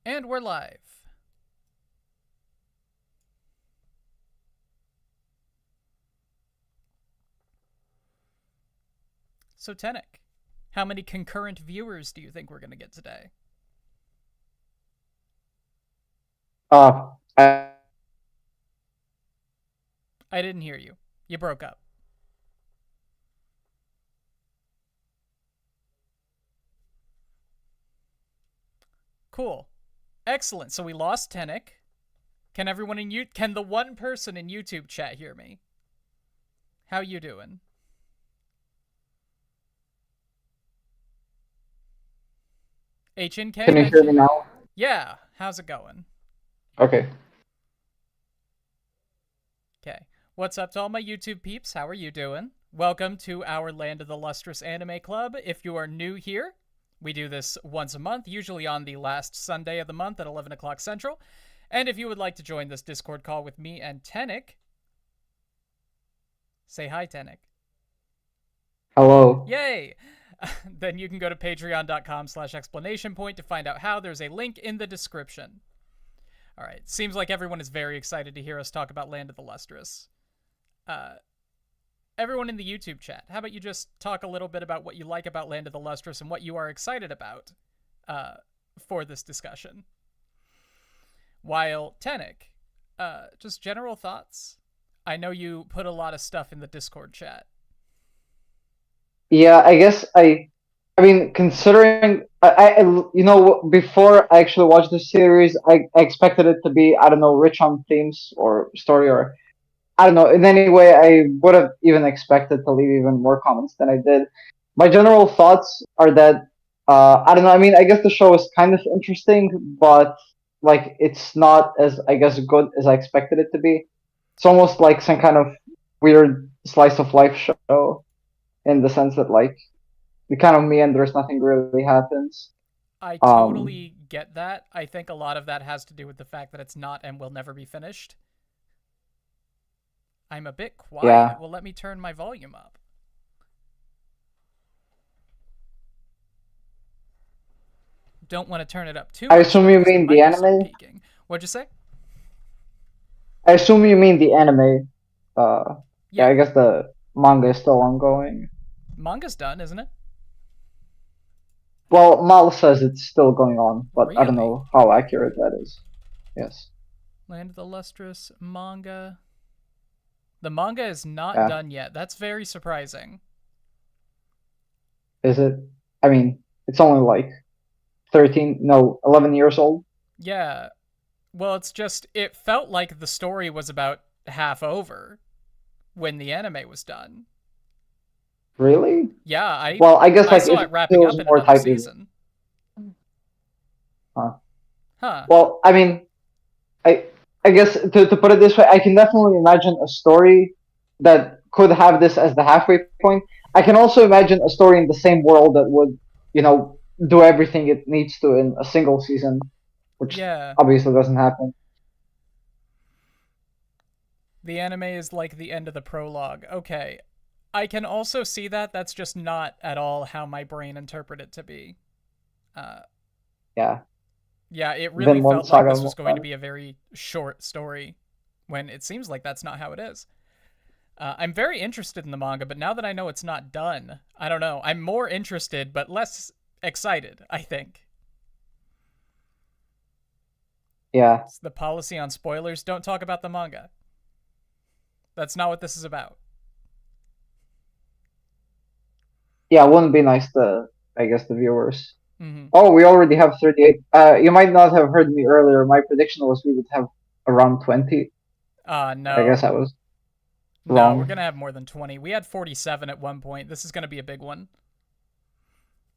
And we're live. So, Tenek, how many concurrent viewers do you think we're going to get today? Uh, I, I didn't hear you. You broke up. Cool. Excellent. So we lost Tenek. Can the one person in YouTube chat hear me? How you doing? HNK can you hear me mentioned. now? Yeah, how's it going? Okay. Okay. What's up to all my YouTube peeps? How are you doing? Welcome to our Land of the Lustrous Anime Club. If you are new here, we do this once a month, usually on the last Sunday of the month at 11 o'clock Central. And if you would like to join this Discord call with me and Tenek, say hi, Tenek. Hello. Yay! Then you can go to patreon.com/explanation point to find out how. There's a link in the description. All right. Seems like everyone is very excited to hear us talk about Land of the Lustrous. Everyone in the YouTube chat, how about you just talk a little bit about what you like about Land of the Lustrous and what you are excited about for this discussion? While Tenek, just general thoughts. I know you put a lot of stuff in the Discord chat. Yeah, I guess I mean, considering before I actually watched the series, I expected it to be, I don't know, rich on themes or story, or I don't know. In any way, I would have even expected to leave even more comments than I did. My general thoughts are that I don't know. I mean, I guess the show is kind of interesting, but like it's not as, I guess, good as I expected it to be. It's almost like some kind of weird slice of life show in the sense that like the kind of meanders, nothing really happens. I Um, totally get that. I think a lot of that has to do with the fact that it's not and will never be finished. I'm a bit quiet. yeah. Well, let me turn my volume up. Don't want to turn it up too I much, assume though, you because the mean the mic will start anime. peaking. What'd you say? I assume you mean the anime. Uh, yeah, I Yeah. guess the manga is still ongoing. Manga's done, isn't it? Well, Mal says it's still going on, but I don't Really? know how accurate that is. Yes. Land of the Lustrous manga. The manga is not Yeah. done yet. That's very surprising. Is it? I mean, it's only like 13, no, 11 years old. Yeah. Well, it felt like the story was about half over when the anime was done. Really? Yeah, I Well, I guess I like saw if it it wrapping feels up in more another tightly. season. Huh. Huh. Well, I mean, I I guess to put it this way, I can definitely imagine a story that could have this as the halfway point. I can also imagine a story in the same world that would, you know, do everything it needs to in a single season, which Yeah. obviously doesn't happen. The anime is like the end of the prologue. Okay. I can also see that. That's just not at all how my brain interpreted it to be. Uh, Yeah. yeah, it really Vinland felt like Saga. this was going to be a very short story when it seems like that's not how it is. I'm very interested in the manga, but now that I know it's not done, I don't know. I'm more interested, but less excited, I think. Yeah. It's the policy on spoilers. Don't talk about the manga. That's not what this is about. Yeah, it wouldn't be nice to, I guess, the viewers. Mm-hmm. Oh, we already have 38. You might not have heard me earlier. My prediction was we would have around 20. I guess No. I was No, we're wrong. going to have more than 20. We had 47 at one point. This is going to be a big one.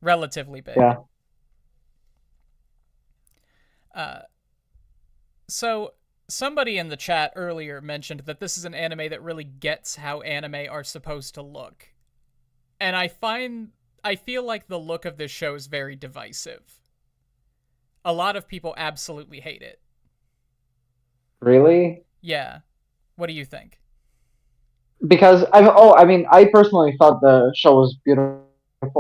Relatively big. Yeah. Uh, so, somebody in the chat earlier mentioned that this is an anime that really gets how anime are supposed to look. And I feel like the look of this show is very divisive. A lot of people absolutely hate it. Really? Yeah. What do you think? Because I mean, I personally thought the show was beautiful.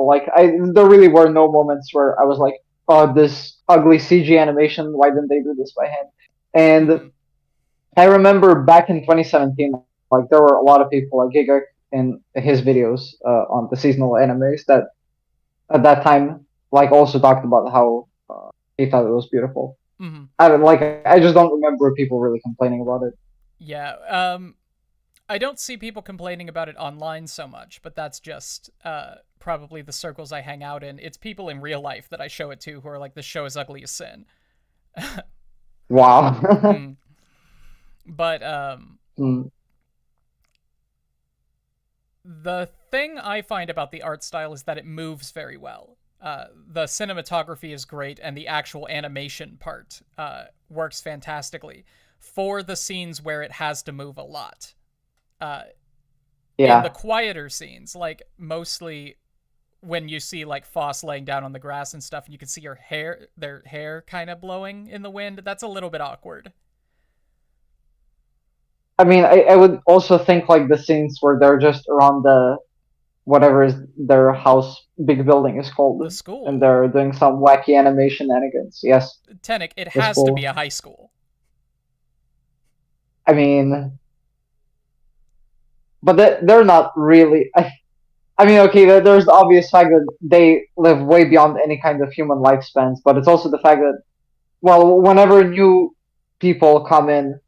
Like, there really were no moments where I was like, this ugly CG animation. Why didn't they do this by hand? And Mm-hmm. I remember back in 2017, like there were a lot of people like Giga in his videos on the seasonal animes that at that time like also talked about how he thought it was beautiful. Mm-hmm. I don't like. I just don't remember people really complaining about it. Yeah. I don't see people complaining about it online so much, but that's just probably the circles I hang out in. It's people in real life that I show it to who are like, "This show is ugly as sin." Wow. Mm. But Mm, the thing I find about the art style is that it moves very well. The cinematography is great, and the actual animation part works fantastically for the scenes where it has to move a lot. Uh, in the yeah. quieter scenes, like mostly when you see like Foss laying down on the grass and stuff, and you can see their hair kind of blowing in the wind, that's a little bit awkward. I mean, I would also think like the scenes where they're just around the whatever is their house big building is called, The and school, they're doing some wacky animation shenanigans. Yes, Tenek, it the has to be school. a high school. I mean, but they're not really. I mean, okay, there's the obvious fact that they live way beyond any kind of human lifespans, but it's also the fact that, well, whenever new people come in,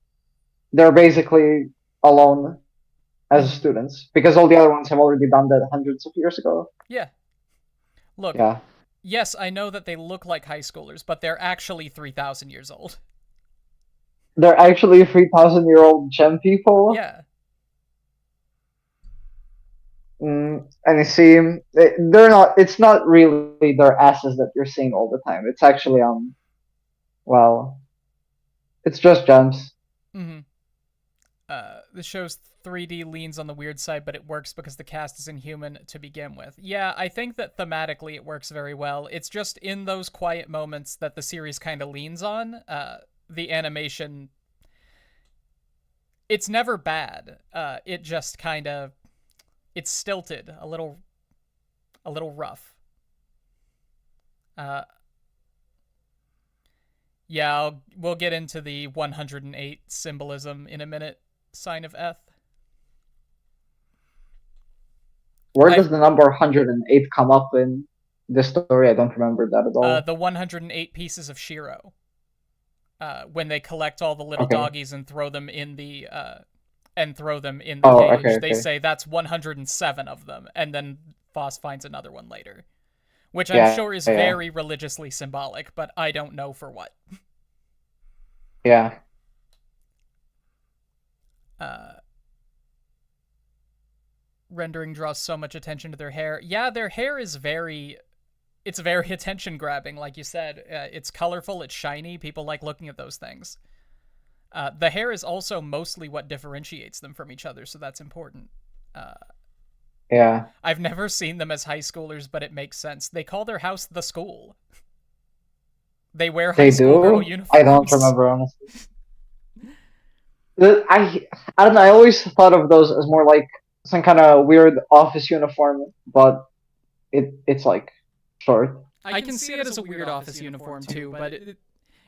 they're basically alone as Mm-hmm. students because all the other ones have already done that hundreds of years ago. Yeah. Look, Yeah, yes, I know that they look like high schoolers, but they're actually 3,000 years old. they're actually 3,000-year-old gem people. Yeah. And you see, they're not. It's not really their asses that you're seeing all the time. It's actually well, it's just gems. Mm-hmm. The show's 3D leans on the weird side, but it works because the cast is inhuman to begin with. Yeah, I think that thematically it works very well. It's just in those quiet moments that the series kind of leans on. The animation, it's never bad. It just kind of, it's stilted, a little rough. Uh, yeah, we'll get into the 108 symbolism in a minute. Sign of Eth. Where I does the number 108 come up in this story? I don't remember that at all. The 108 pieces of Shiro. When they collect all the little Okay. doggies and throw them in the Oh, okay, cage, they okay. say that's 107 of them, and then Foss finds another one later, which I'm Yeah, sure is yeah, very religiously symbolic, but I don't know for what. yeah. Uh, Rendering draws so much attention to their hair. Yeah, their hair is it's very attention grabbing, like you said. It's colorful, it's shiny. People like looking at those things. The hair is also mostly what differentiates them from each other, so that's important. Uh, Yeah. I've never seen them as high schoolers, but it makes sense. They call their house the school. They wear high They school girl do? I don't uniforms. remember honestly. I don't know. I always thought of those as more like some kind of weird office uniform, but it's like short. I can see it as a weird office uniform too, but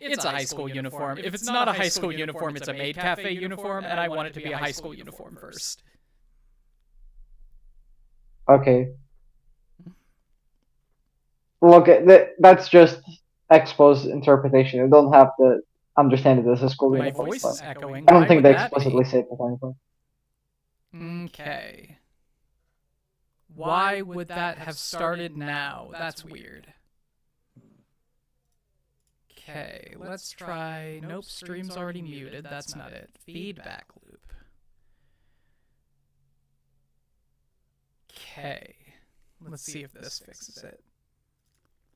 it's a high school uniform. If it's not a high school uniform, it's a maid cafe uniform, and I want it to be a high school uniform first. Okay. Look, that's just Expo's interpretation. You don't have to understand it as a school My uniform, voice but is echoing. I don't Why think would they that explicitly be? say it at any point. Okay. Why would that have started now? That's weird. Okay, let's try. Nope, stream's already muted. That's not it. Feedback loop. Okay. Let's see if this fixes it.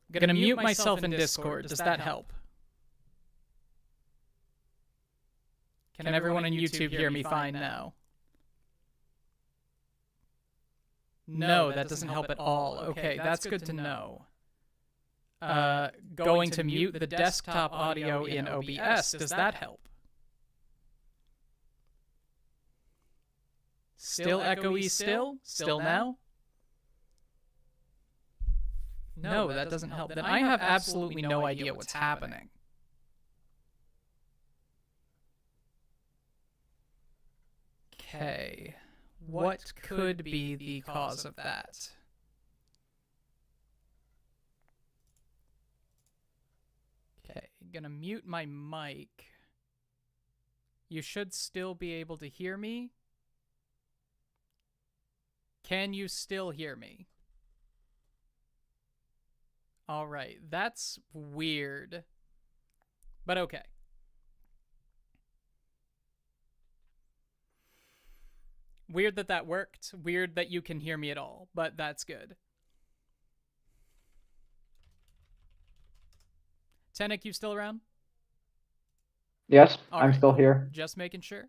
I'm gonna mute myself in Discord. Does that help? Can everyone on YouTube hear me fine now? No, that doesn't help at all. Okay, that's good to know. Going to mute the desktop audio in OBS, does that help? Still echoey still? Still now? No, that doesn't help. Then I have absolutely no idea what's happening. Okay. What could be the cause of that? Okay, gonna mute my mic. You should still be able to hear me. Can you still hear me? Alright, that's weird. But okay. Weird that that worked. Weird that you can hear me at all, but that's good. Tenek, you still around? Yes, All I'm right, still cool. here. Just making sure.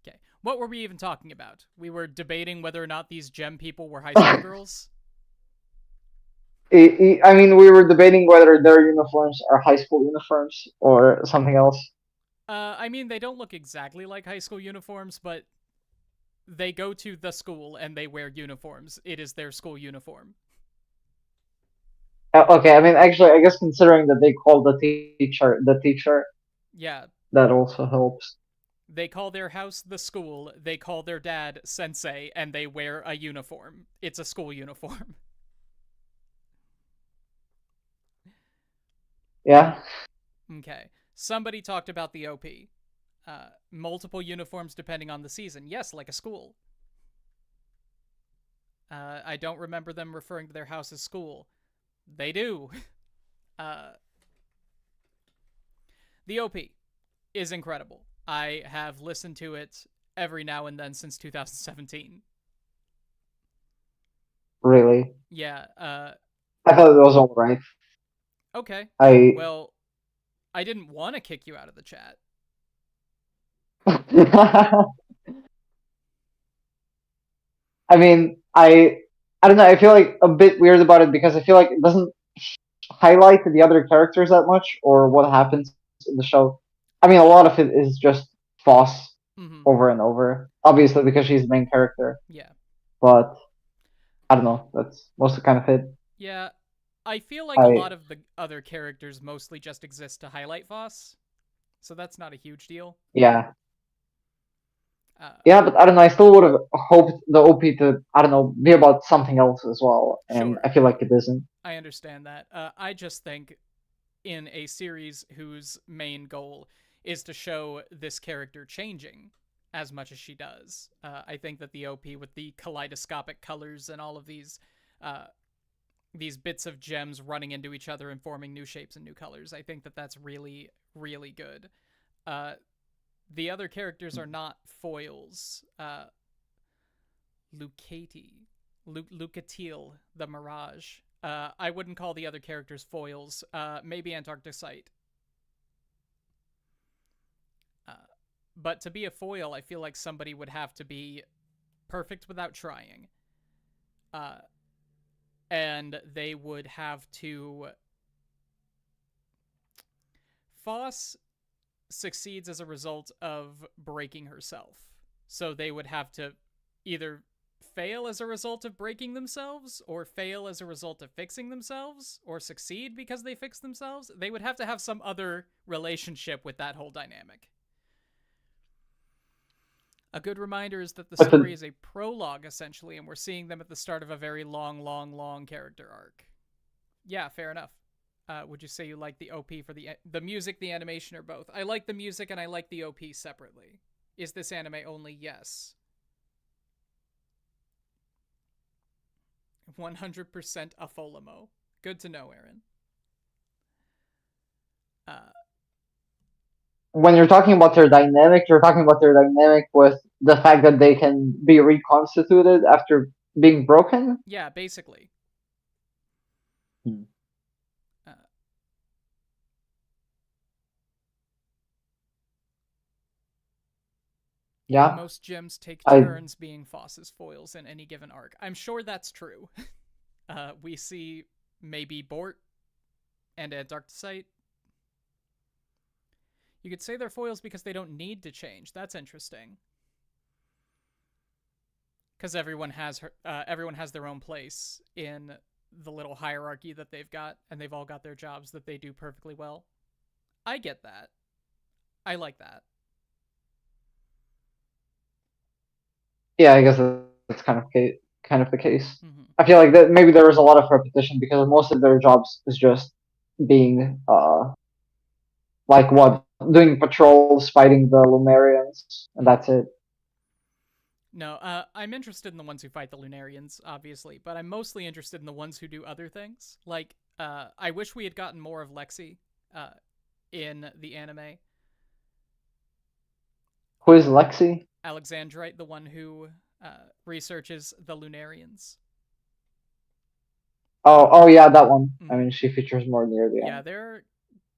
Okay. What were we even talking about? We were debating whether or not these gem people were high school girls. I mean, we were debating whether their uniforms are high school uniforms or something else. I mean, they don't look exactly like high school uniforms, but they go to the school and they wear uniforms. It is their school uniform. Okay, I mean, actually, I guess considering that they call the teacher, Yeah. that also helps. They call their house the school, they call their dad sensei, and they wear a uniform. It's a school uniform. Yeah. Okay. Somebody talked about the OP. Multiple uniforms depending on the season. Yes, like a school. I don't remember them referring to their house as school. They do. The OP is incredible. I have listened to it every now and then since 2017. Really? Yeah, I thought it was alright. okay. I Well, I didn't want to kick you out of the chat. I mean, I don't know. I feel like a bit weird about it because I feel like it doesn't highlight the other characters that much or what happens in the show. I mean, a lot of it is just Foss Mm-hmm. over and over, obviously because she's the main character. Yeah. But I don't know. That's mostly kind of it. Yeah. I feel like a I lot of the other characters mostly just exist to highlight Voss, so that's not a huge deal. yeah. Uh, Yeah, but I don't know. I still would have hoped the OP to, I don't know, be about something else as well, and sure. I feel like it isn't. I understand that. I just think in a series whose main goal is to show this character changing as much as she does, I think that the OP with the kaleidoscopic colors and all of these bits of gems running into each other and forming new shapes and new colors, I think that that's really, really good. The other characters are not foils. Lucatiel, the Mirage. I wouldn't call the other characters foils. Maybe Antarcticite. But to be a foil, I feel like somebody would have to be perfect without trying. And they would have to... Foss succeeds as a result of breaking herself. So they would have to either fail as a result of breaking themselves, or fail as a result of fixing themselves, or succeed because they fix themselves. They would have to have some other relationship with that whole dynamic. A good reminder is that the story is a prologue, essentially, and we're seeing them at the start of a very long character arc. Yeah, fair enough. Would you say you like the OP for the music, the animation, or both? I like the music and I like the OP separately. Is this anime only? Yes. 100% a Folimo. Good to know, Aaron. When you're talking about their dynamic, you're talking about their dynamic with the fact that they can be reconstituted after being broken? Yeah, basically. Hmm. Yeah. Most gems take turns being Foss's foils in any given arc. I'm sure that's true. We see maybe Bort and Antarcticite. You could say they're foils because they don't need to change. That's interesting. Because everyone has their own place in the little hierarchy that they've got, and they've all got their jobs that they do perfectly well. I get that. I like that. Yeah, I guess that's kind of the case. Mm-hmm. I feel like that maybe there was a lot of repetition because most of their jobs is just being like what, doing patrols, fighting the Lumerians, and Mm-hmm. that's it. No, I'm interested in the ones who fight the Lunarians, obviously, but I'm mostly interested in the ones who do other things. Like, I wish we had gotten more of Lexi uh, in the anime. Who is Lexi? Alexandrite, the one who researches the Lunarians. Oh yeah, that one. I Mm-hmm. mean, she features more near the Yeah, end.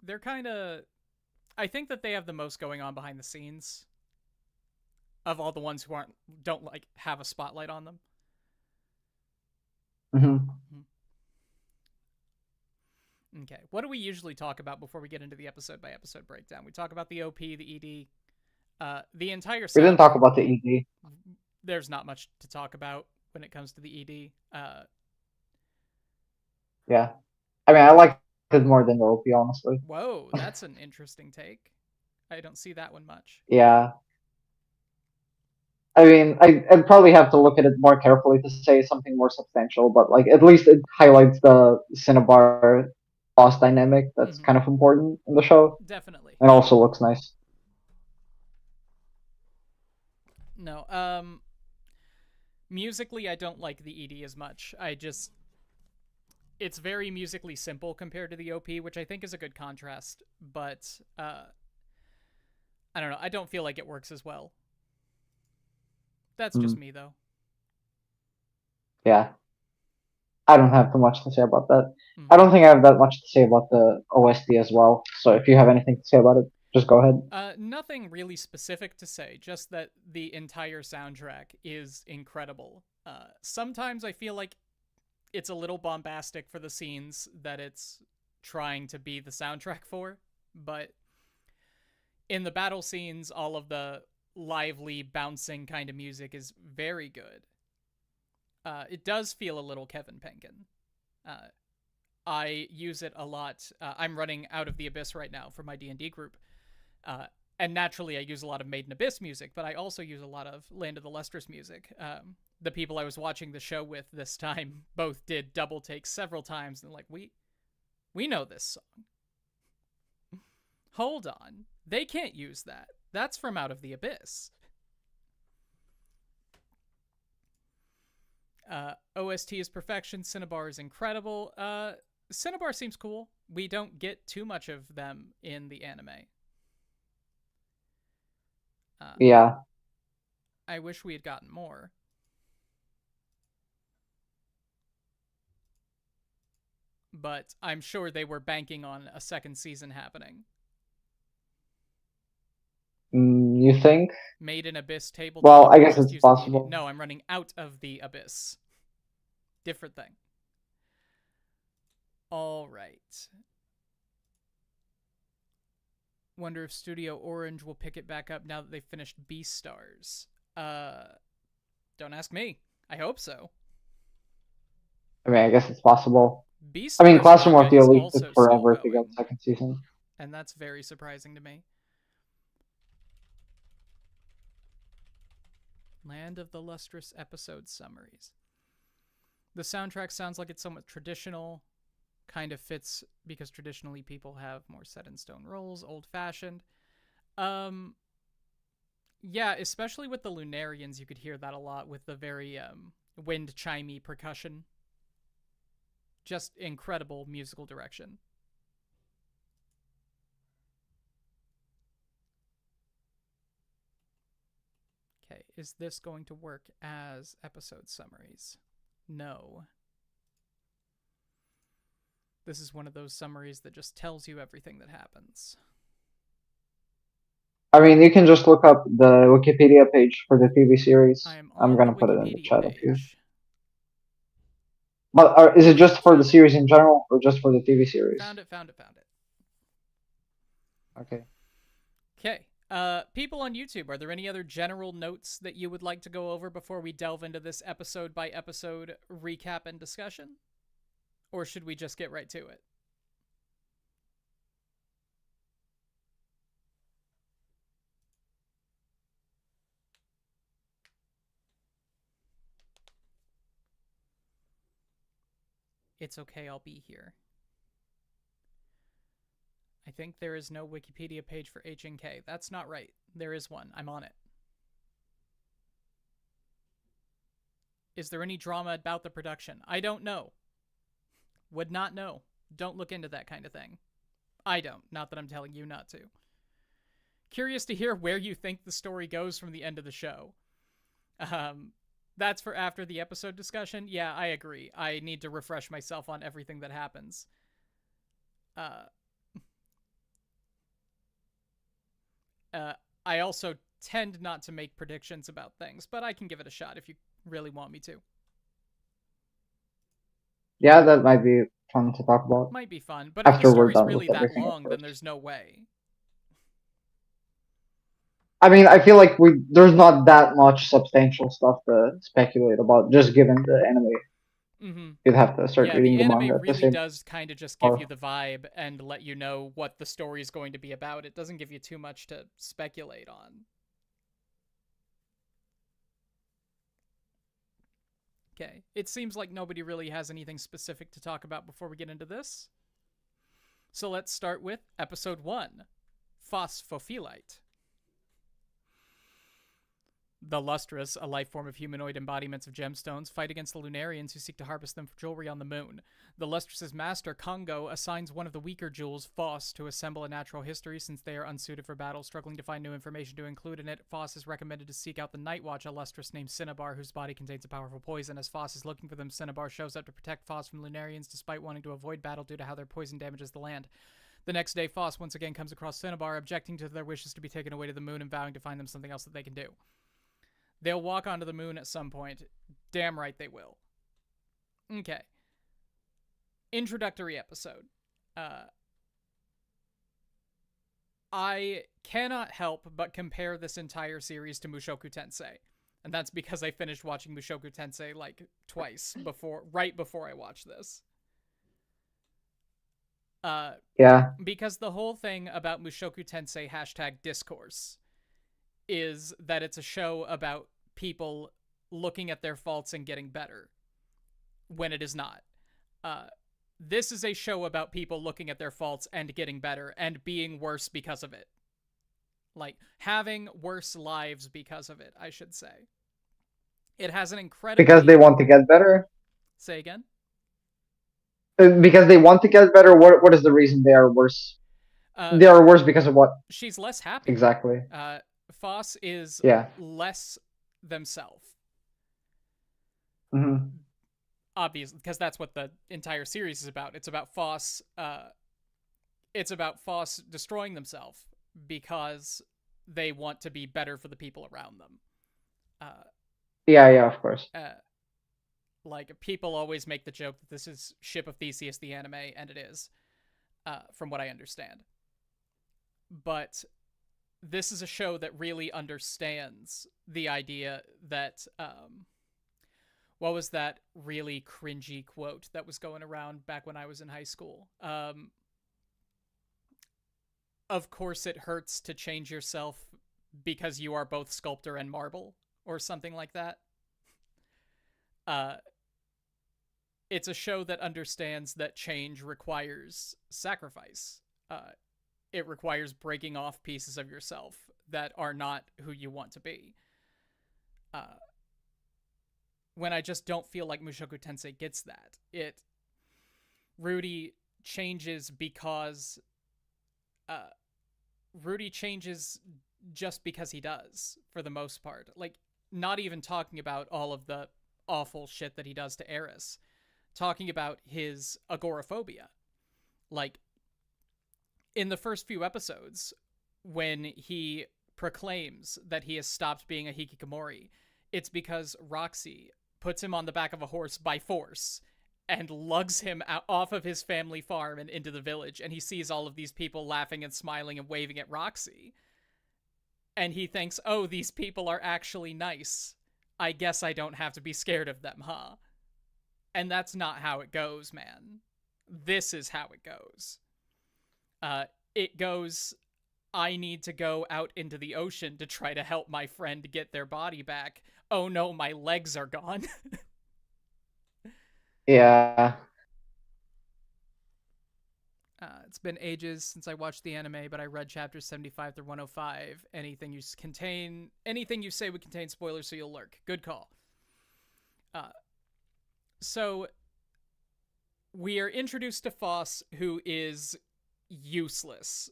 they're kind of. I think that they have the most going on behind the scenes of all the ones who don't like have a spotlight on them. Hmm. Mm-hmm. Okay, what do we usually talk about before we get into the episode by episode breakdown? We talk about the OP, the ED, the entire We didn't sound. talk about the ED. There's not much to talk about when it comes to the ED. Yeah, I mean, I liked it more than the OP, honestly. Whoa, that's an interesting take. I don't see that one much. Yeah, I mean, I'd probably have to look at it more carefully to say something more substantial, but like at least it highlights the Cinnabar boss dynamic that's Mm-hmm. kind of important in the show. Definitely. It also looks nice. No, musically, I don't like the ED as much. It's very musically simple compared to the OP, which I think is a good contrast, but I don't know. I don't feel like it works as well. That's just Mm, me, though. yeah, I don't have too much to say about that. I Mm-hmm. don't think I have that much to say about the OST as well. So if you have anything to say about it, just go ahead. Nothing really specific to say, just that the entire soundtrack is incredible. Sometimes I feel like it's a little bombastic for the scenes that it's trying to be the soundtrack for, but in the battle scenes, all of the lively, bouncing kind of music is very good. It does feel a little Kevin Penkin. Uh, I use it a lot. I'm running Out of the Abyss right now for my D&D group. Uh, and naturally, I use a lot of Made in Abyss music, but I also use a lot of Land of the Lustrous music. The people I was watching the show with this time both did double takes several times, and like, we know this song. Hold on, they can't use that. That's from Out of the Abyss. OST is perfection. Cinnabar is incredible. Cinnabar seems cool. We don't get too much of them in the anime. Uh, Yeah, I wish we had gotten more. But I'm sure they were banking on a second season happening. you think? Made in Abyss Well, tabletop I or guess just it's use the D&D? possible. No, I'm running Out of the Abyss. Different thing. All right. Wonder if Studio Orange will pick it back up now that they've finished Beastars. Don't ask me. I hope so. I mean, I guess it's possible. I mean, Beastars Classroom manga of the is Elite took also still forever to get going, second season. and that's very surprising to me. Land of the Lustrous episode summaries. The soundtrack sounds like it's somewhat traditional, kind of fits because traditionally people have more set in stone roles, old fashioned. Um, yeah, especially with the Lunarians, you could hear that a lot with the very wind chimey percussion. Just incredible musical direction. Okay, is this going to work as episode summaries? No. This is one of those summaries that just tells you everything that happens. I mean, you can just look up the Wikipedia page for the TV series. I am I'm on the gonna put it in the Wikipedia chat if you. page. But is it just for the Cute. series in general, or just for the TV series? Found it. Okay. Okay. People on YouTube, are there any other general notes that you would like to go over before we delve into this episode by episode recap and discussion? Or should we just get right to it? It's okay, I'll be here. I think there is no Wikipedia page for HNK. That's not right. There is one. I'm on it. Is there any drama about the production? I don't know. Would not know. Don't look into that kind of thing. I don't. Not that I'm telling you not to. Curious to hear where you think the story goes from the end of the show. That's for after the episode discussion. Yeah, I agree. I need to refresh myself on everything that happens. I also tend not to make predictions about things, but I can give it a shot if you really want me to. Yeah, that might be fun to talk about. Might be fun, but if the After we're story's done really with that everything, long, then there's no way. I mean, I feel like there's not that much substantial stuff to speculate about, just given the anime. Mm-hmm. You'd have to start Yeah, reading the the anime manga at the really same does kind of just give or you the vibe and let you know what the story is going to be about. It doesn't give you too much to speculate on. Okay, it seems like nobody really has anything specific to talk about before we get into this. So let's start with episode 1, Phosphophyllite. The Lustrous, a life form of humanoid embodiments of gemstones, fight against the Lunarians who seek to harvest them for jewelry on the moon. The Lustrous' master, Congo, assigns one of the weaker jewels, Phos, to assemble a natural history since they are unsuited for battle. Struggling to find new information to include in it, Phos is recommended to seek out the Night Watch, a Lustrous named Cinnabar, whose body contains a powerful poison. As Phos is looking for them, Cinnabar shows up to protect Phos from Lunarians despite wanting to avoid battle due to how their poison damages the land. The next day, Phos once again comes across Cinnabar, objecting to their wishes to be taken away to the moon and vowing to find them something else that they can do. They'll walk onto the moon at some point. Damn right they will. Okay. Introductory episode. I cannot help but compare this entire series to Mushoku Tensei. And that's because I finished watching Mushoku Tensei like twice right before I watched this. yeah. Because the whole thing about Mushoku Tensei #discourse is that it's a show about people looking at their faults and getting better when it is not. This is a show about people looking at their faults and getting better and being worse because of it. Like, having worse lives because of it, I should say. It has an incredibly... Because they want to get better? Say again? Because they want to get better? What is the reason they are worse? They are worse because of what? She's less happy. Exactly. Phos is less themselves. Mm-hmm. Obviously, because that's what the entire series is about. It's about Phos. It's about Phos destroying themselves because they want to be better for the people around them. Yeah, of course. Like, people always make the joke that this is Ship of Theseus, the anime, and it is, from what I understand. But this is a show that really understands the idea that, what was that really cringy quote that was going around back when I was in high school? Of course it hurts to change yourself because you are both sculptor and marble, or something like that. It's a show that understands that change requires sacrifice. It requires breaking off pieces of yourself that are not who you want to be. When I just don't feel like Mushoku Tensei gets that. Rudy changes because... Rudy changes just because he does, for the most part. Like, not even talking about all of the awful shit that he does to Eris. Talking about his agoraphobia. Like, in the first few episodes, when he proclaims that he has stopped being a hikikomori, it's because Roxy puts him on the back of a horse by force and lugs him off of his family farm and into the village, and he sees all of these people laughing and smiling and waving at Roxy. And he thinks, oh, these people are actually nice. I guess I don't have to be scared of them, huh? And that's not how it goes, man. This is how it goes. It goes, I need to go out into the ocean to try to help my friend get their body back. Oh no, my legs are gone. Yeah. It's been ages since I watched the anime, but I read chapters 75 through 105. Anything you say would contain spoilers, so you'll lurk. Good call. So we are introduced to Foss, who is useless,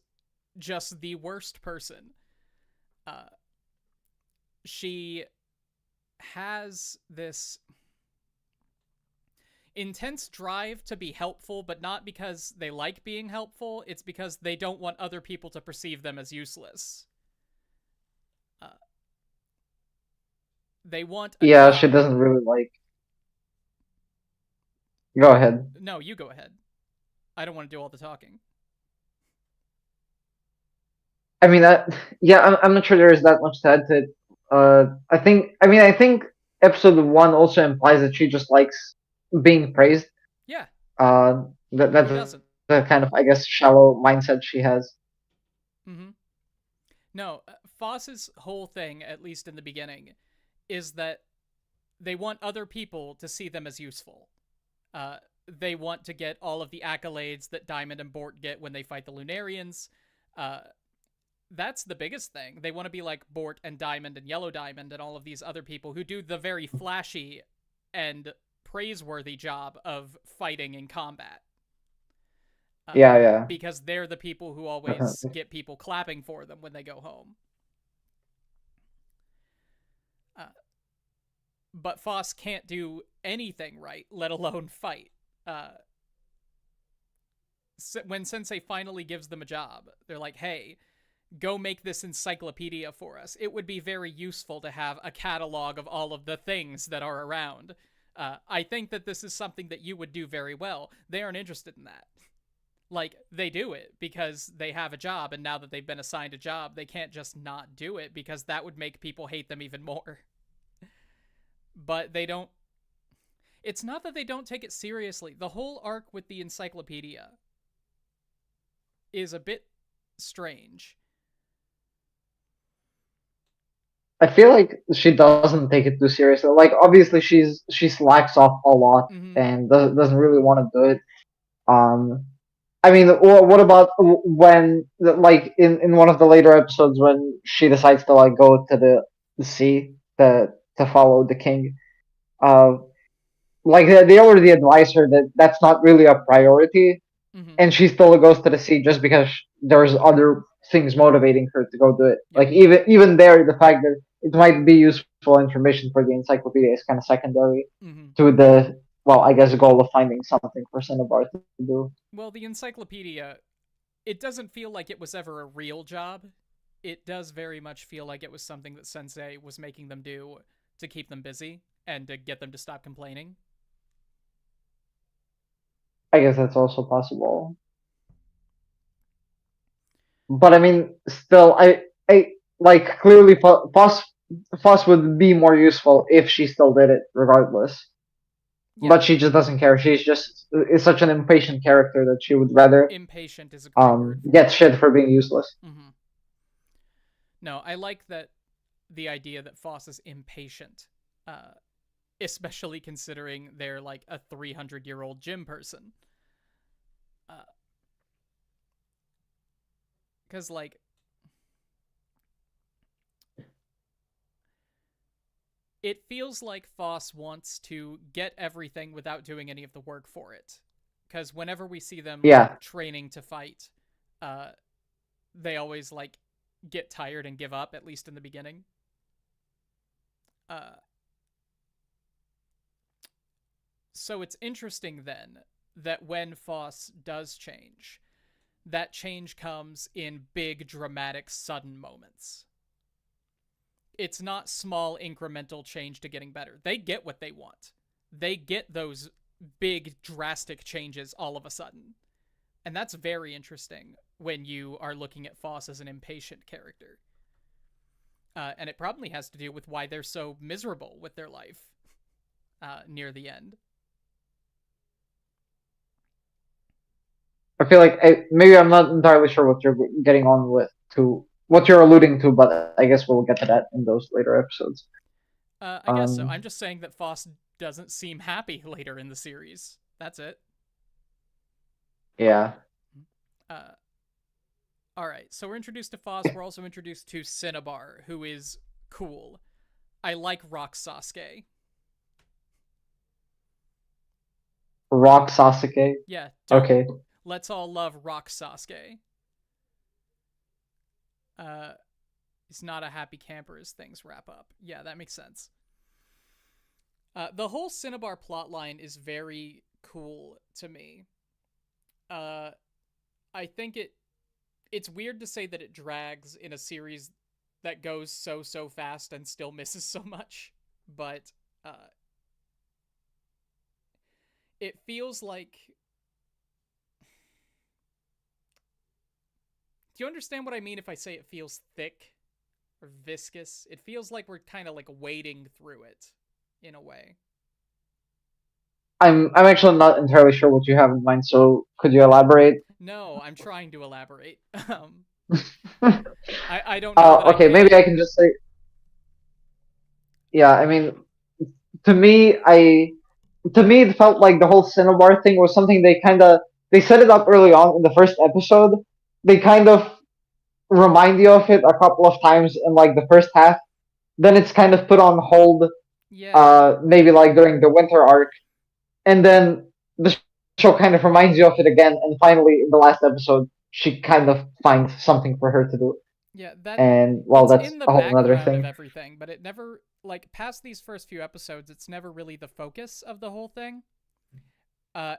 just the worst person. She has this intense drive to be helpful, but not because they like being helpful. It's because they don't want other people to perceive them as useless. They want a Yeah, she job. doesn't really like. Go ahead. No, you go ahead. I don't want to do all the talking. I mean, yeah, I'm not sure there is that much to add to it. I think episode 1 also implies that she just likes being praised. Yeah, That's who doesn't? the kind of, I guess, shallow mindset she has. Mm-hmm. No, Foss's whole thing, at least in the beginning, is that they want other people to see them as useful. They want to get all of the accolades that Diamond and Bort get when they fight the Lunarians. That's the biggest thing. They want to be like Bort and Diamond and Yellow Diamond and all of these other people who do the very flashy and praiseworthy job of fighting in combat. Yeah, yeah, Because they're the people who always definitely. get people clapping for them when they go home. But Foss can't do anything right, let alone fight. When Sensei finally gives them a job, they're like, hey, go make this encyclopedia for us. It would be very useful to have a catalog of all of the things that are around. I think that this is something that you would do very well. They aren't interested in that. Like, they do it because they have a job, and now that they've been assigned a job, they can't just not do it because that would make people hate them even more. But they don't. It's not that they don't take it seriously. The whole arc with the encyclopedia is a bit strange. I feel like she doesn't take it too seriously. Like, obviously, she slacks off a lot Mm-hmm. and doesn't really want to do it. Um, I mean, what about when, like, in one of the later episodes when she decides to like go to the sea to follow the king? Uh, like they already advise her that that's not really a priority, Mm-hmm. and she still goes to the sea just because there's other things motivating her to go do it. Yep. Like even there, the fact that it might be useful information for the encyclopedia is kind of secondary Mm-hmm. to the, well, I guess, goal of finding something for Cinnabar to do. Well, the encyclopedia, it doesn't feel like it was ever a real job. It does very much feel like it was something that Sensei was making them do to keep them busy and to get them to stop complaining. I guess that's also possible. But I mean, still, I like clearly Foss would be more useful if she still did it, regardless. Yeah, But she just doesn't care. She's just is such an impatient character that she would rather impatient is a great word for get it. shit for being useless. Mm-hmm. No, I like that the idea that Foss is impatient, uh, especially considering they're like a 300-year-old gym person. Because, like, it feels like Foss wants to get everything without doing any of the work for it. Because whenever we see them, like, Yeah, training to fight, uh, they always, like, get tired and give up, at least in the beginning. Uh, so it's interesting, then, that when Foss does change, that change comes in big, dramatic, sudden moments. It's not small, incremental change to getting better. They get what they want. They get those big, drastic changes all of a sudden. And that's very interesting when you are looking at Foss as an impatient character. And it probably has to do with why they're so miserable with their life near the end. I feel like maybe I'm not entirely sure what you're getting on with to what you're alluding to, but I guess we'll get to that in those later episodes. I guess so. Um, I'm just saying that Foss doesn't seem happy later in the series. That's it. yeah. Uh, all right. So we're introduced to Foss. We're also introduced to Cinnabar, who is cool. I like Rock Sasuke. Rock Sasuke. Yeah, don't Okay. let's all love Rock Sasuke. Uh, he's not a happy camper as things wrap up. Yeah, that makes sense. The whole Cinnabar plotline is very cool to me. Uh, I think it's weird to say that it drags in a series that goes so fast and still misses so much, but uh, it feels like. Do you understand what I mean if I say it feels thick or viscous? It feels like we're kind of like wading through it in a way. I'm actually not entirely sure what you have in mind, so could you elaborate? No, I'm trying to elaborate. I don't know that I Okay, maybe I can. can just say, yeah. I mean, to me, to me it felt like the whole Cinnabar thing was something they set it up early on in the first episode. They kind of remind you of it a couple of times in like the first half. Then it's kind of put on hold, Yeah, maybe like during the winter arc, and then the show kind of reminds you of it again. And finally, in the last episode, she kind of finds something for her to do. yeah. That And well, it's that's in the a whole other background of thing. everything, but it never like past these first few episodes. It's never really the focus of the whole thing.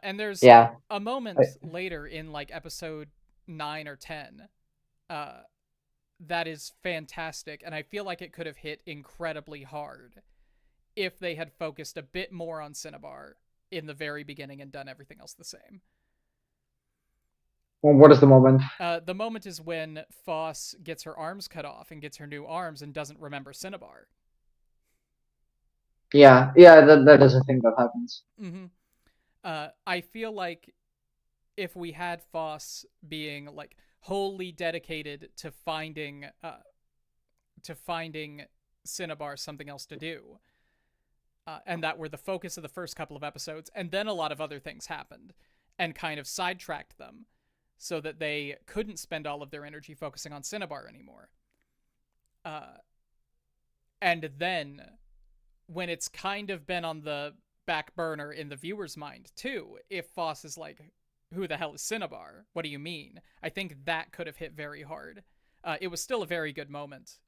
And there's Yeah, a I, moment later in like episode 9 or 10 uh, that is fantastic, and I feel like it could have hit incredibly hard if they had focused a bit more on Cinnabar in the very beginning and done everything else the same. well, what is the moment? The moment is when Foss gets her arms cut off and gets her new arms and doesn't remember Cinnabar. Yeah, yeah, that is a thing that happens. Mm-hmm. I feel like if we had Foss being like wholly dedicated to finding Cinnabar something else to do, and that were the focus of the first couple of episodes, and then a lot of other things happened and kind of sidetracked them so that they couldn't spend all of their energy focusing on Cinnabar anymore. Uh, and then when it's kind of been on the back burner in the viewer's mind too, if Foss is like, who the hell is Cinnabar? What do you mean? I think that could have hit very hard. It was still a very good moment.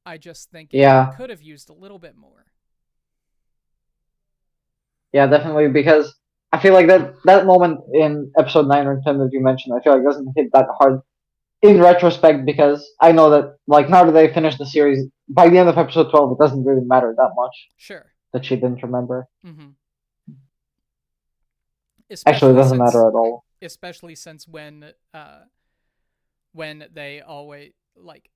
I just think it Yeah, could have used a little bit more. yeah, definitely. Because I feel like that moment in episode 9 or 10 that you mentioned, I feel like doesn't hit that hard in retrospect because I know that like now that they finished the series, by the end of episode 12, it doesn't really matter that much Sure. that she didn't remember. Mm-hmm. Actually, it Especially doesn't since, matter at all. especially since when they always like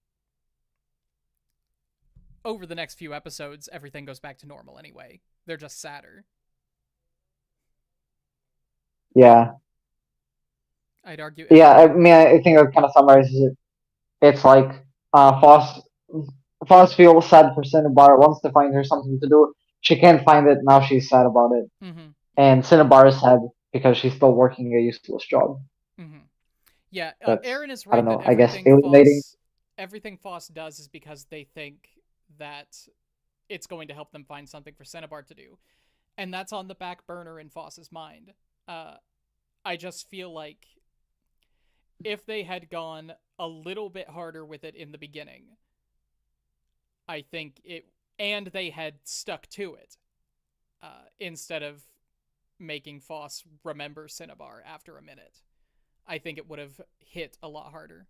over the next few episodes, everything goes back to normal anyway. They're just sadder. Yeah, I'd argue yeah. I everything. mean, I think that kind of summarizes it. It's like Foss feels sad for Cinnabar, wants to find her something to do. She can't find it. Now she's sad about it, Mm-hmm. and Cinnabar is sad because she's still working a useless job. Mm-hmm. Yeah, That's Aaron is I don't right that know. I guess alienating. everything Foss does is because they think that it's going to help them find something for Cinnabar to do, and that's on the back burner in Foss's mind. Uh, I just feel like if they had gone a little bit harder with it in the beginning, I think it, and they had stuck to it instead of making Foss remember Cinnabar after a minute. I think it would have hit a lot harder.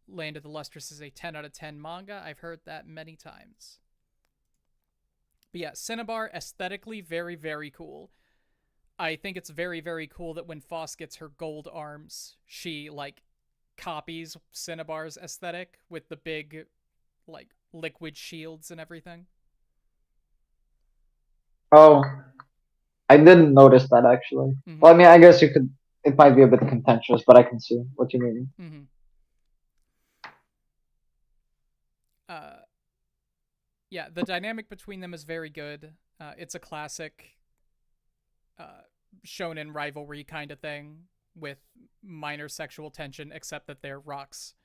Land of the Lustrous is a 10 out of 10 manga. I've heard that many times. But yeah, Cinnabar, aesthetically, very, very cool. I think it's very, very cool that when Foss gets her gold arms, she, like, copies Cinnabar's aesthetic with the big, like, liquid shields and everything. Oh, I didn't notice that actually. Mm-hmm. Well, I mean, I guess you could. It might be a bit contentious, but I can see what you mean. Mm-hmm. Uh, yeah, the dynamic between them is very good. It's a classic uh, shonen rivalry kind of thing with minor sexual tension, except that they're rocks.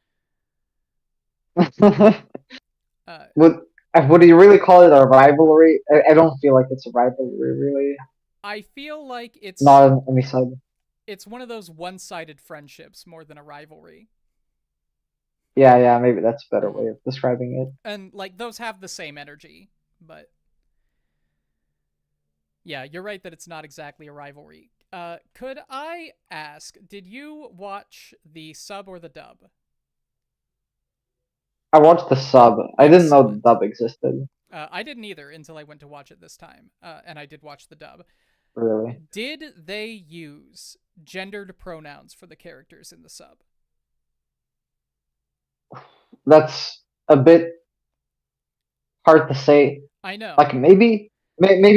Uh, would would you really call it a rivalry? I don't feel like it's a rivalry, really. I feel like Not on any side. it's one of those one-sided friendships more than a rivalry. Yeah, yeah, maybe that's a better Mm-hmm. way of describing it. And like those have the same energy, but yeah, you're right that it's not exactly a rivalry. Could I ask, did you watch the sub or the dub? I watched the sub. I didn't know the Excellent. dub existed. I didn't either until I went to watch it this time, and I did watch the dub. Really, Did they use gendered pronouns for the characters in the sub? that's a bit hard to say. I know. Like maybe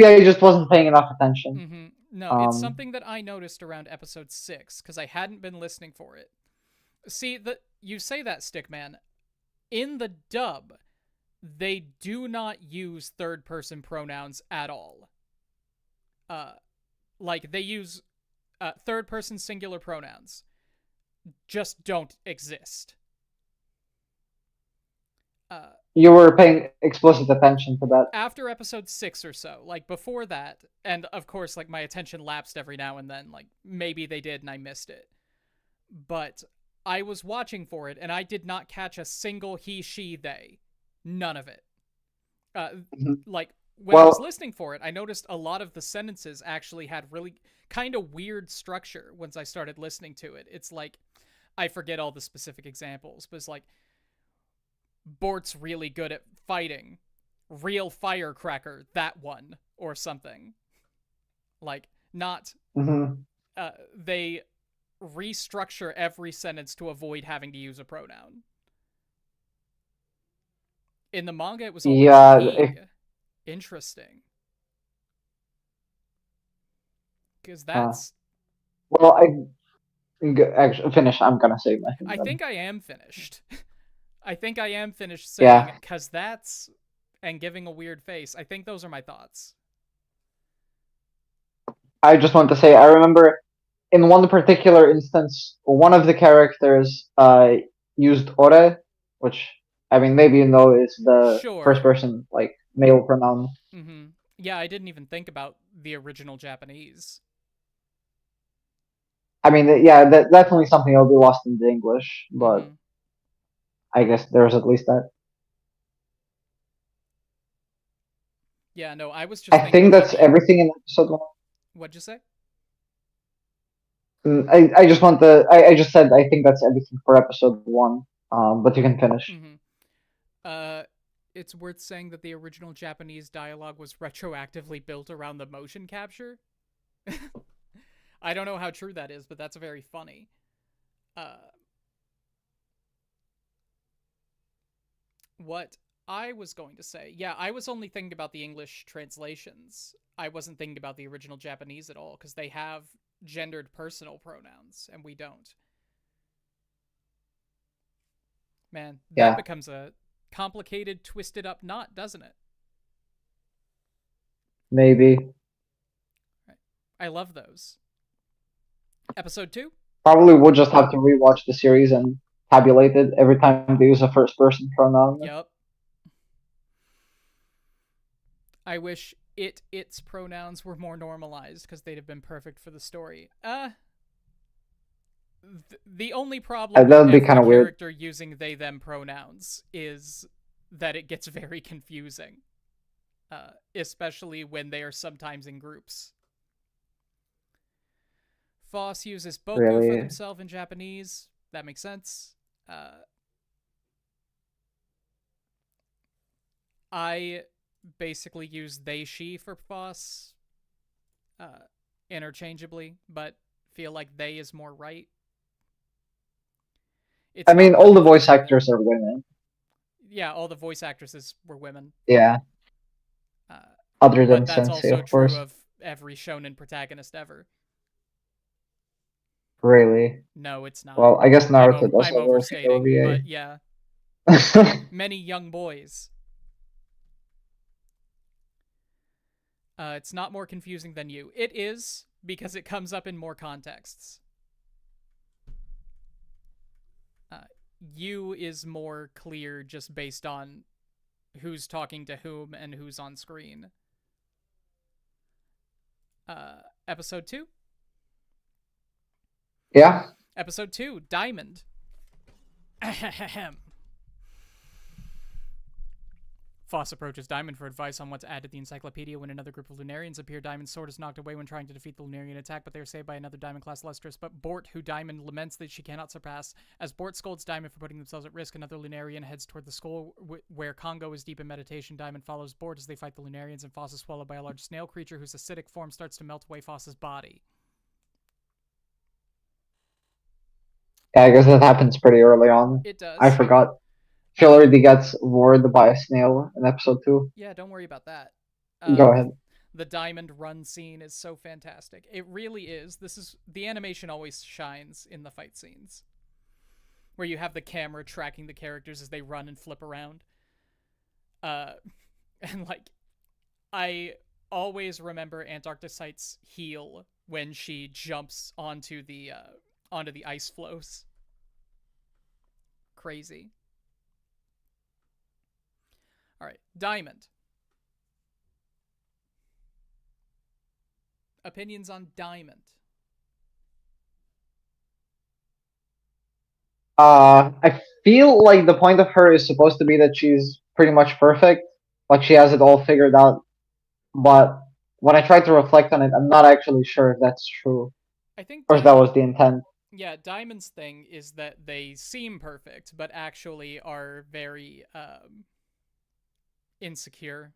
I just wasn't paying enough attention. Mm-hmm. No, it's Um, something that I noticed around episode 6 because I hadn't been listening for it. See, you say that, Stickman. In the dub, they do not use third person pronouns at all. Uh, like they use third person singular pronouns, just don't exist. Uh, you were paying explicit attention to that. After episode 6 or so, like before that, and of course, like my attention lapsed every now and then, like maybe they did and I missed it. But I was watching for it and I did not catch a single he, she, they. None of it. Uh, Mhm. like when I was Well, listening for it, I noticed a lot of the sentences actually had really kind of weird structure once I started listening to it. It's like, I forget all the specific examples, but it's like, Bort's really good at fighting. Real firecracker, that one, or something. Like, not, mhm. they restructure every sentence to avoid having to use a pronoun. In the manga, it was always Yeah. he. Interesting. Because Uh, that's. well, actually finish. I'm gonna say my thing I then. think I am finished. I think I am finished saying, Yeah, because that's. And giving a weird face. I think those are my thoughts. I just want to say I remember in one particular instance, one of the characters used ore, which I mean maybe you know is the first Sure. person like male pronoun. Mm-hmm. Yeah, I didn't even think about the original Japanese. I mean, yeah, that definitely something that'll be lost in the English, but Mm-hmm. I guess there's at least that. Yeah, no, I was just I thinking think about that's the. everything in episode one. What'd you say? I just want I just said I think that's everything for episode one. But you can finish. Mm-hmm. Uh, it's worth saying that the original Japanese dialogue was retroactively built around the motion capture. I don't know how true that is, but that's very funny. Uh, what I was going to say, yeah, I was only thinking about the English translations. I wasn't thinking about the original Japanese at all, because they have gendered personal pronouns, and we don't. Man, that Yeah, becomes a complicated, twisted up knot, doesn't it? maybe. Right. I love those. Episode 2? Probably would just have to rewatch the series and tabulate it every time they use a first person pronoun. Yup. I wish its pronouns were more normalized because they'd have been perfect for the story. The only problem That with would be every kind of weird. character using they them pronouns is that it gets very confusing, especially when they are sometimes in groups. Foss uses boku for Really. themselves in Japanese. That makes sense. I basically use they she for Foss uh, interchangeably, but feel like they is more right. It's I not mean, all the wrong for voice using actors them. are women. Yeah, all the voice actresses were women. Yeah, Uh, other than but that's Sensei, also of true course. of every shonen protagonist ever. Really? No, it's not. Well, I guess Naruto does I'm have a female overstating, but yeah, VA. many young boys. It's not more confusing than you. It is, because it comes up in more contexts. You is more clear just based on who's talking to whom and who's on screen. Episode 2? Yeah. Episode 2, Diamond. Foss approaches Diamond for advice on what to add to the encyclopedia when another group of Lunarians appear. Diamond's sword is knocked away when trying to defeat the Lunarian attack, but they are saved by another Diamond-class Lustrous. But Bort, who Diamond laments that she cannot surpass. As Bort scolds Diamond for putting themselves at risk, another Lunarian heads toward the skull where Congo is deep in meditation. Diamond follows Bort as they fight the Lunarians, and Foss is swallowed by a large snail creature whose acidic form starts to melt away Foss's body. Yeah, I guess that happens pretty early on. It does. I forgot. She already gets worried by a snail in episode 2. Yeah, don't worry about that. Go ahead. The diamond run scene is so fantastic. It really is. The animation always shines in the fight scenes, where you have the camera tracking the characters as they run and flip around. And like, I always remember Antarcticite's heel when she jumps onto the ice floes. Crazy. All right, Diamond. Opinions on Diamond. I feel like the point of her is supposed to be that she's pretty much perfect, like she has it all figured out. But when I try to reflect on it, I'm not actually sure if that's true, I think or if that was the intent. Yeah, Diamond's thing is that they seem perfect, but actually are very insecure.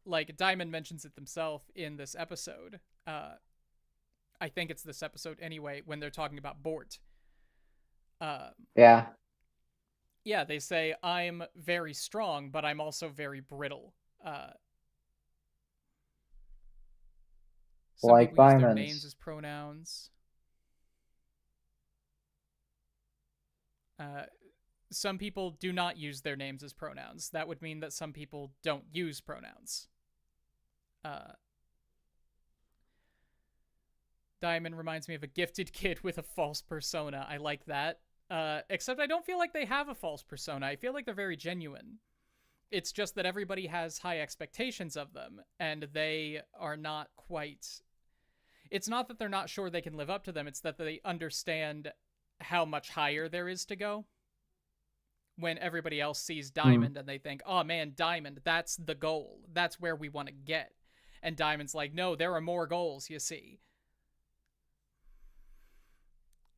Like Diamond mentions it themselves in this episode. I think it's this episode anyway, when they're talking about Bort. Yeah. Yeah, they say, I'm very strong, but I'm also very brittle. Some Like people use their diamonds. names as pronouns. Some people do not use their names as pronouns. That would mean that some people don't use pronouns. Diamond reminds me of a gifted kid with a false persona. I like that. Except I don't feel like they have a false persona. I feel like they're very genuine. It's just that everybody has high expectations of them, and they are not quite... It's not that they're not sure they can live up to them, it's that they understand how much higher there is to go. When everybody else sees Diamond and they think, oh man, Diamond, that's the goal. That's where we want to get. And Diamond's like, no, there are more goals, you see.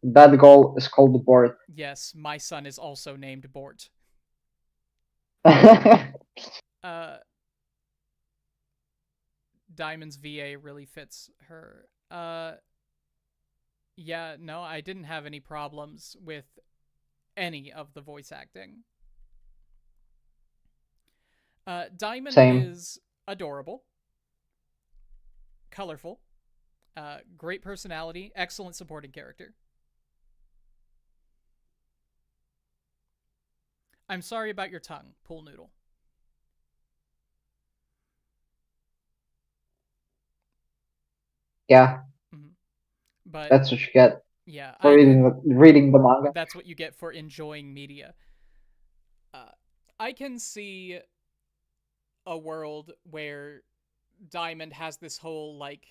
That goal is called the Bort. Yes, my son is also named Bort. Diamond's VA really fits her. Yeah, no, I didn't have any problems with any of the voice acting. Diamond is adorable, colorful, great personality, excellent supporting character. I'm sorry about your tongue, Pool Noodle. Yeah. Mm-hmm. But that's what you get. Yeah, for reading the manga. That's what you get for enjoying media. I can see a world where Diamond has this whole, like,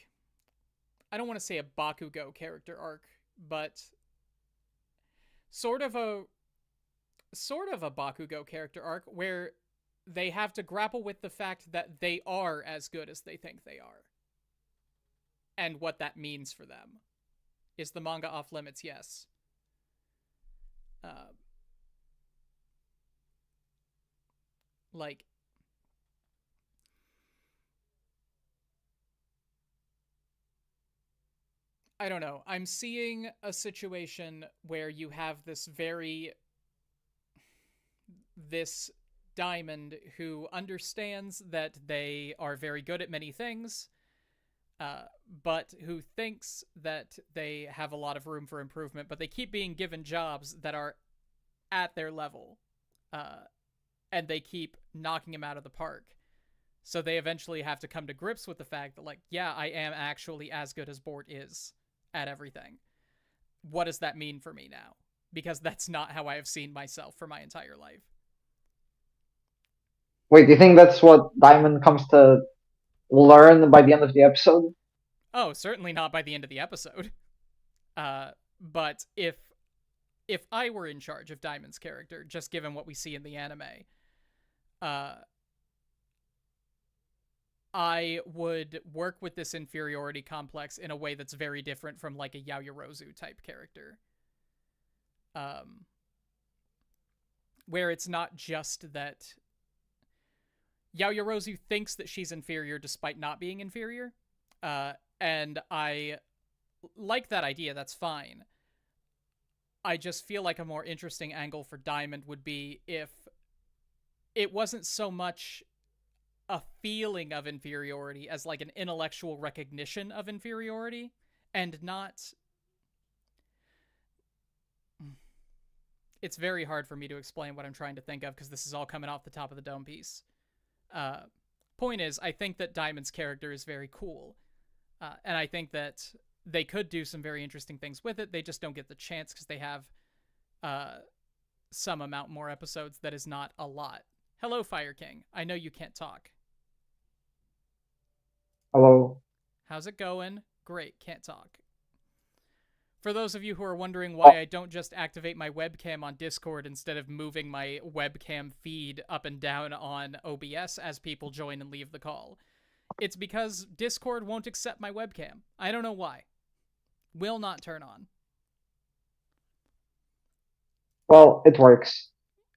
I don't want to say a Bakugo character arc, but sort of a Bakugo character arc where they have to grapple with the fact that they are as good as they think they are. And what that means for them. Is the manga off limits? Yes. Like, I don't know. I'm seeing a situation where you have this Diamond, who understands that they are very good at many things, but who thinks that they have a lot of room for improvement, but they keep being given jobs that are at their level, and they keep knocking him out of the park. So they eventually have to come to grips with the fact that, like, yeah, I am actually as good as Bort is at everything. What does that mean for me now? Because that's not how I have seen myself for my entire life. Wait, do you think that's what Diamond comes to learn by the end of the episode? Oh, certainly not by the end of the episode. But if I were in charge of Diamond's character, just given what we see in the anime, uh, I would work with this inferiority complex in a way that's very different from like a Yaoyorozu type character. Where it's not just that Yaoyorozu thinks that she's inferior despite not being inferior. And I like that idea, that's fine. I just feel like a more interesting angle for Diamond would be if it wasn't so much a feeling of inferiority as like an intellectual recognition of inferiority, and not... It's very hard for me to explain what I'm trying to think of because this is all coming off the top of the dome piece. Point is, I think that Diamond's character is very cool. And I think that they could do some very interesting things with it. They just don't get the chance because they have some amount more episodes that is not a lot. Hello, Fire King. I know you can't talk. Hello. How's it going? Great, can't talk. For those of you who are wondering why I don't just activate my webcam on Discord instead of moving my webcam feed up and down on OBS as people join and leave the call, it's because Discord won't accept my webcam. I don't know why. Will not turn on. Well, it works.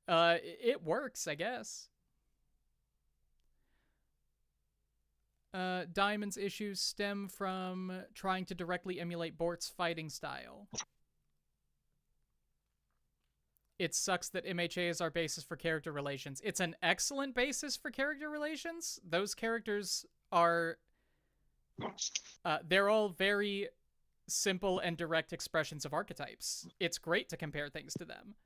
It works, I guess. Diamond's issues stem from trying to directly emulate Bort's fighting style. It sucks that MHA is our basis for character relations. It's an excellent basis for character relations. Those characters are... they're all very simple and direct expressions of archetypes. It's great to compare things to them.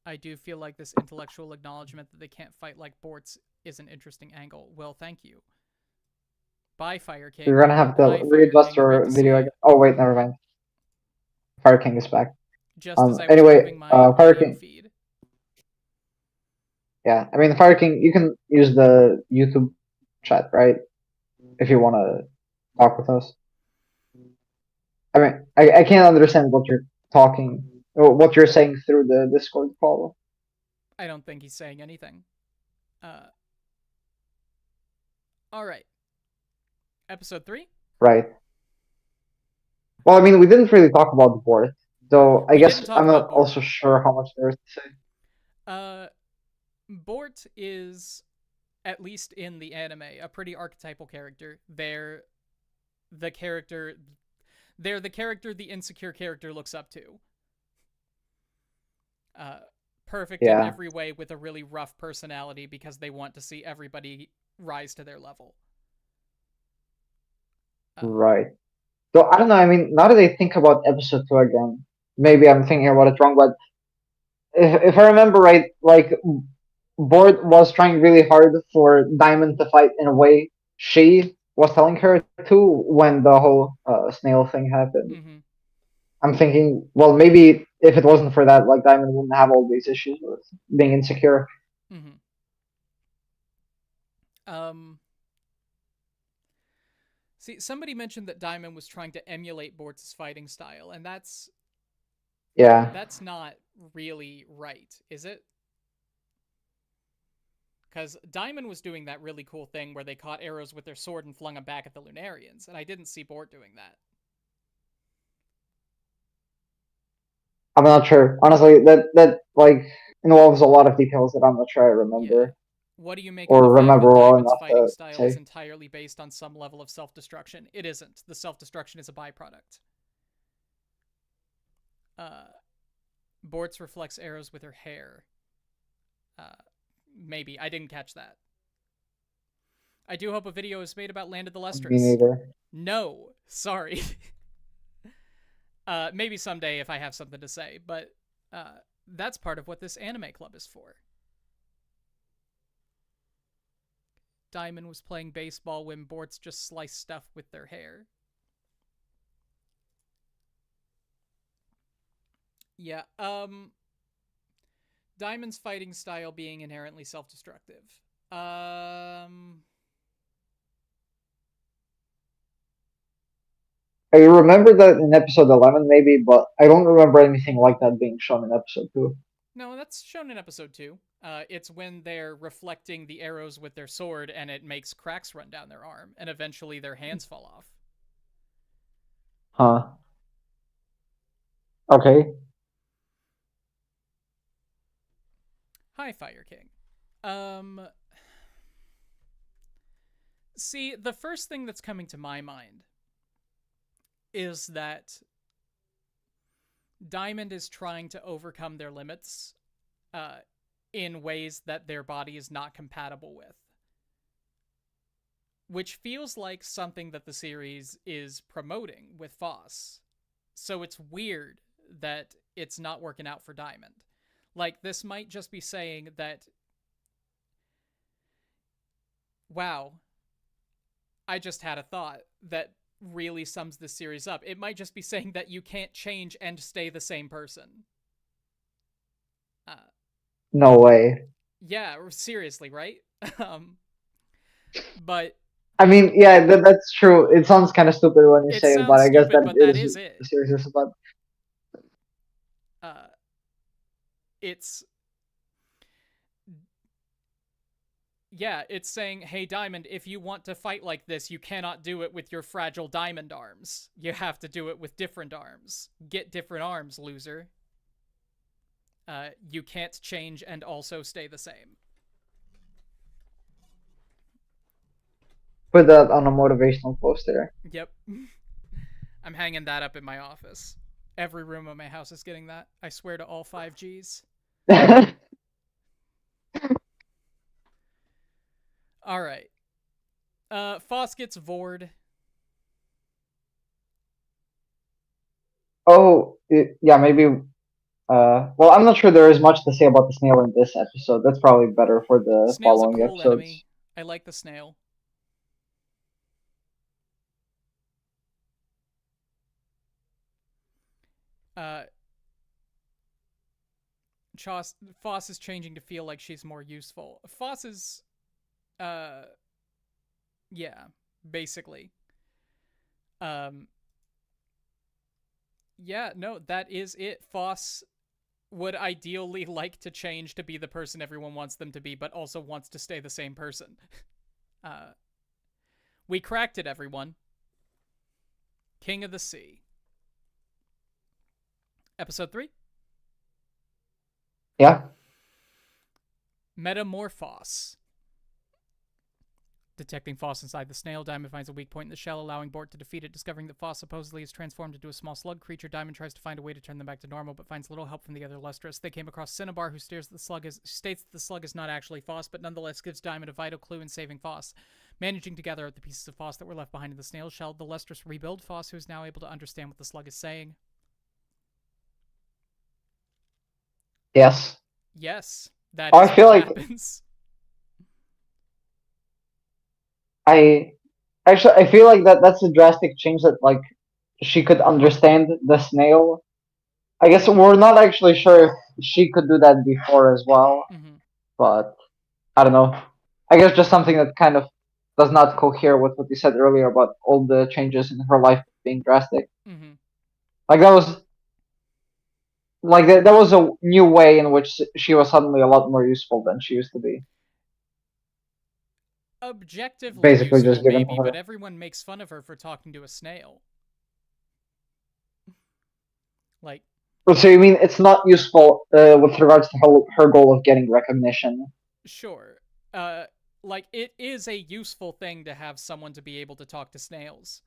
I do feel like this intellectual acknowledgement that they can't fight like Bort's is an interesting angle. Well, thank you. Bye, Fire King. You're gonna have to Bye, readjust your video again. Oh wait, never mind. Fire King is back. Just as I was anyway, moving my Fire video King. feed. Yeah, I mean, Fire King, you can use the YouTube chat, right? If you want to talk with us. I mean, I can't understand what you're talking, or what you're saying through the Discord call. I don't think he's saying anything. All right. Episode 3? Right. Well, I mean, we didn't really talk about the board, though I guess I'm not also sure how much there is to say. Bort is, at least in the anime, a pretty archetypal character. They're the character the insecure character looks up to. Perfect in every way with a really rough personality because they want to see everybody rise to their level. Right. So I don't know, I mean, now that I think about episode 2 again, maybe I'm thinking about it wrong, but if I remember right, like, Bort was trying really hard for Diamond to fight in a way she was telling her to when the whole snail thing happened. Mm-hmm. I'm thinking, well, maybe if it wasn't for that, like, Diamond wouldn't have all these issues with being insecure. Mm-hmm. See, somebody mentioned that Diamond was trying to emulate Bort's fighting style, and that's not really right, is it? Because Diamond was doing that really cool thing where they caught arrows with their sword and flung them back at the Lunarians, and I didn't see Bort doing that. I'm not sure. Honestly, that like involves a lot of details that I'm not sure I remember. Yeah. What do you make of the fact that Diamond's fighting style is entirely based on some level of self-destruction? It isn't. The self-destruction is a byproduct. Bort's reflects arrows with her hair. Maybe. I didn't catch that. I do hope a video is made about Land of the Me Lustrous. neither. No. Sorry. Maybe someday if I have something to say, but that's part of what this anime club is for. Diamond was playing baseball when Bort's just sliced stuff with their hair. Yeah, Diamond's fighting style being inherently self-destructive. I remember that in episode 11, maybe, but I don't remember anything like that being shown in episode 2. No, that's shown in episode 2. It's when they're reflecting the arrows with their sword and it makes cracks run down their arm, and eventually their hands fall off. Huh. Okay. Hi, Fire King. See, the first thing that's coming to my mind is that Diamond is trying to overcome their limits in ways that their body is not compatible with. Which feels like something that the series is promoting with Phos. So it's weird that it's not working out for Diamond. Like, this might just be saying that, wow, I just had a thought that really sums this series up. It might just be saying that you can't change and stay the same person. No way. Yeah, seriously, right? But I mean, yeah, that's true. It sounds kind of stupid when you it say it, but sounds I guess stupid, that but that is is what it. the series is about. It's yeah, it's saying, hey, Diamond, if you want to fight like this, you cannot do it with your fragile diamond arms. You have to do it with different arms. Get different arms, loser. You can't change and also stay the same. Put that on a motivational poster. Yep. I'm hanging that up in my office. Every room of my house is getting that. I swear to all 5Gs. All right. Phos gets Vord. Oh, yeah, maybe. Well, I'm not sure there is much to say about the snail in this episode. That's probably better for the Snail's a following cool episodes. enemy. I like the snail. Phos is changing to feel like she's more useful. Phos is, yeah, basically. Yeah, no, that is it. Phos would ideally like to change to be the person everyone wants them to be, but also wants to stay the same person. We cracked it, everyone. King of the Sea. Episode 3? Yeah. Metamorphos. Detecting Phos inside the snail, Diamond finds a weak point in the shell, allowing Bort to defeat it. Discovering that Phos supposedly is transformed into a small slug creature, Diamond tries to find a way to turn them back to normal, but finds little help from the other Lustrous. They came across Cinnabar, who states that the slug is not actually Phos, but nonetheless gives Diamond a vital clue in saving Phos. Managing to gather up the pieces of Phos that were left behind in the snail shell, the Lustrous rebuild Phos, who is now able to understand what the slug is saying. Yes. Yes, that is I feel what like happens. I feel like that's a drastic change that like she could understand the snail. I guess we're not actually sure if she could do that before as well, but I don't know. I guess just something that kind of does not cohere with what you said earlier about all the changes in her life being drastic. Like that was a new way in which she was suddenly a lot more useful than she used to be. Objectively Basically, useful, just given maybe, to but her. everyone makes fun of her for talking to a snail. Like, So you mean it's not useful with regards to her goal of getting recognition? sure. Like, it is a useful thing to have someone to be able to talk to snails.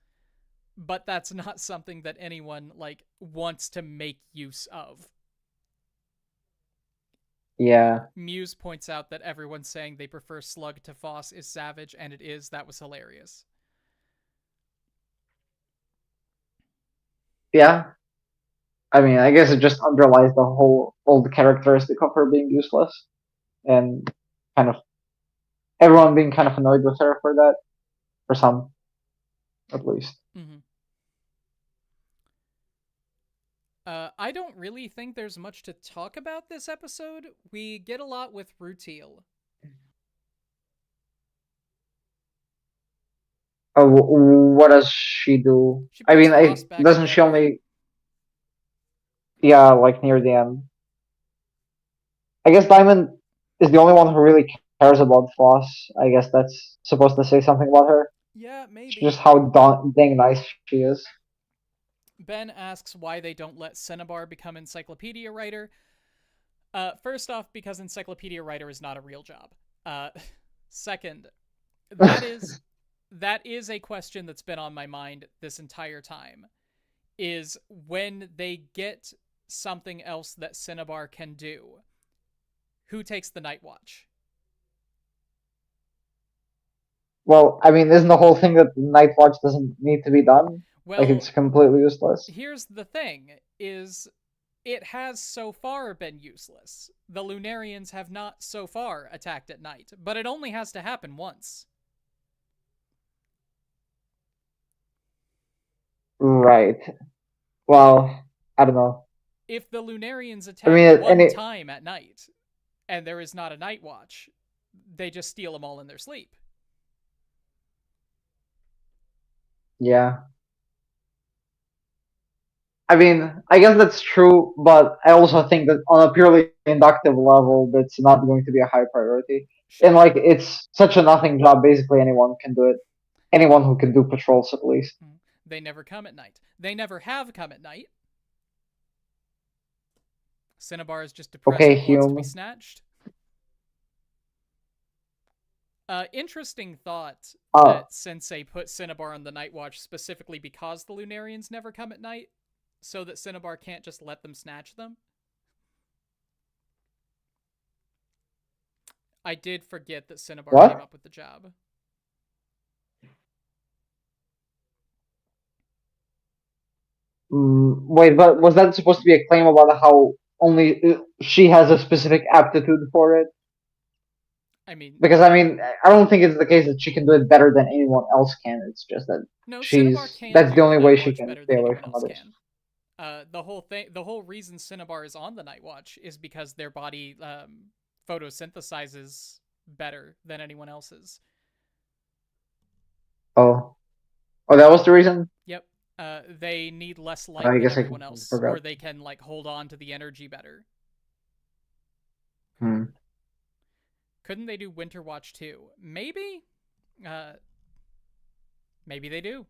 but that's not something that anyone like wants to make use of. Yeah. Muse points out that everyone saying they prefer Slug to Foss is savage, and it is. That was hilarious. Yeah. I mean, I guess it just underlies the whole old characteristic of her being useless, and kind of everyone being kind of annoyed with her for that, for some at least. Mm-hmm. I don't really think there's much to talk about this episode. We get a lot with Rutil. What does she do? She I puts mean, Foss back doesn't she together. only? Yeah, like near the end. I guess Diamond is the only one who really cares about Floss. I guess that's supposed to say something about her. Yeah, maybe. Just how dang nice she is. Ben asks why they don't let Cinnabar become encyclopedia writer. First off, because encyclopedia writer is not a real job. Second, that is a question that's been on my mind this entire time. Is when they get something else that Cinnabar can do, who takes the night watch? Well, I mean, isn't the whole thing that the Night Watch doesn't need to be done? Like Well, it's completely useless. here's the thing: is it has so far been useless. The Lunarians have not so far attacked at night, but it only has to happen once. Right. Well, I don't know. If the Lunarians I attack mean, and one it, time at night, and there is not a night watch, they just steal them all in their sleep. yeah. I mean, I guess that's true, but I also think that on a purely inductive level, that's not going to be a high priority. And Sure. like, it's such a nothing job. Basically, anyone can do it. Anyone who can do patrols, at least. They never come at night. They never have come at night. Cinnabar is just depressed Okay, and wants to be Hume. snatched. Interesting thought Uh, that Sensei put Cinnabar on the Night Watch specifically because the Lunarians never come at night, so that Cinnabar can't just let them snatch them. I did forget that Cinnabar came what? up with the job. Wait, but was that supposed to be a claim about how only she has a specific aptitude for it? I mean, Because I mean, I don't think it's the case that she can do it better than anyone else can. It's just that no, Cinnabar she's can that's the do the only way Night she Watch can better stay than away anyone from else others. can. The whole reason Cinnabar is on the Night Watch is because their body photosynthesizes better than anyone else's. Oh, oh, that was the reason. Yep. They need less light I than guess I everyone completely else, forgot. or they can like hold on to the energy better. Hmm. Couldn't they do Winter Watch too? Maybe. Uh, maybe they do.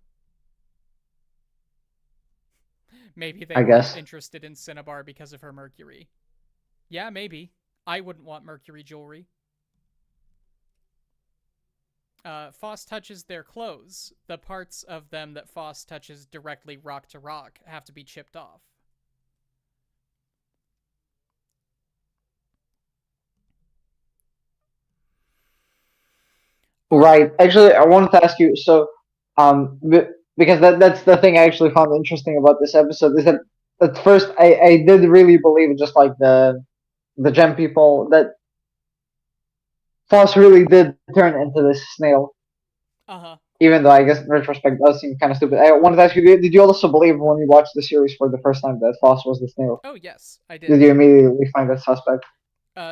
Maybe they I weren't guess. interested in Cinnabar because of her mercury. Yeah, maybe. I wouldn't want mercury jewelry. Foss touches their clothes. The parts of them that Foss touches directly rock to rock have to be chipped off. All right. Right. Actually, I wanted to ask you. So, because that's the thing I actually found interesting about this episode is that at first I did really believe just like the gem people that Foss really did turn into this snail. Uh-huh. Even though I guess in retrospect it does seem kind of stupid. I wanted to ask you: did you also believe when you watched the series for the first time that Foss was the snail? Oh, yes, I Did did. you immediately find that suspect?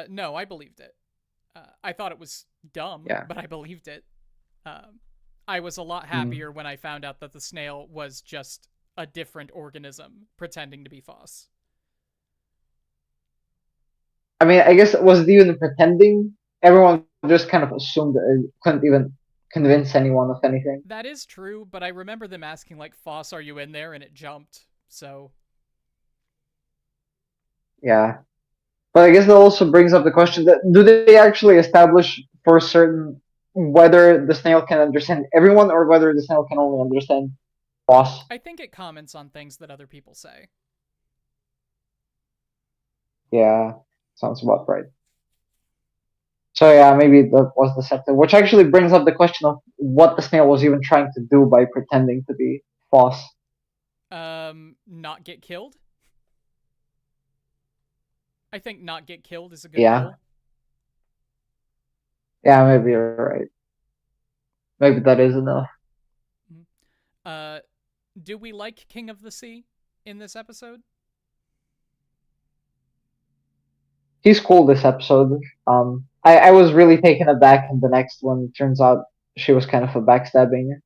No, I believed it. I thought it was dumb, Yeah. but I believed it. Um, I was a lot Mm. happier when I found out that the snail was just a different organism pretending to be Foss. I mean, I guess was it even pretending? Everyone just kind of assumed that it couldn't even convince anyone of anything. That is true, but I remember them asking, like, Foss, are you in there? And it jumped, so. Yeah. But I guess that also brings up the question that do they actually establish for certain whether the snail can understand everyone or whether the snail can only understand Boss. I think it comments on things that other people say. Yeah, sounds about right. So yeah, maybe that was the scepter, which actually brings up the question of what the snail was even trying to do by pretending to be Foss. Not get killed. I think not get killed is a good Yeah, goal. yeah, maybe you're right. Maybe that is enough. Mhm. Uh, do we like King of the Sea in this episode? He's cool this episode. I was really taken aback in the next one. Turns out she was kind of a backstabbing,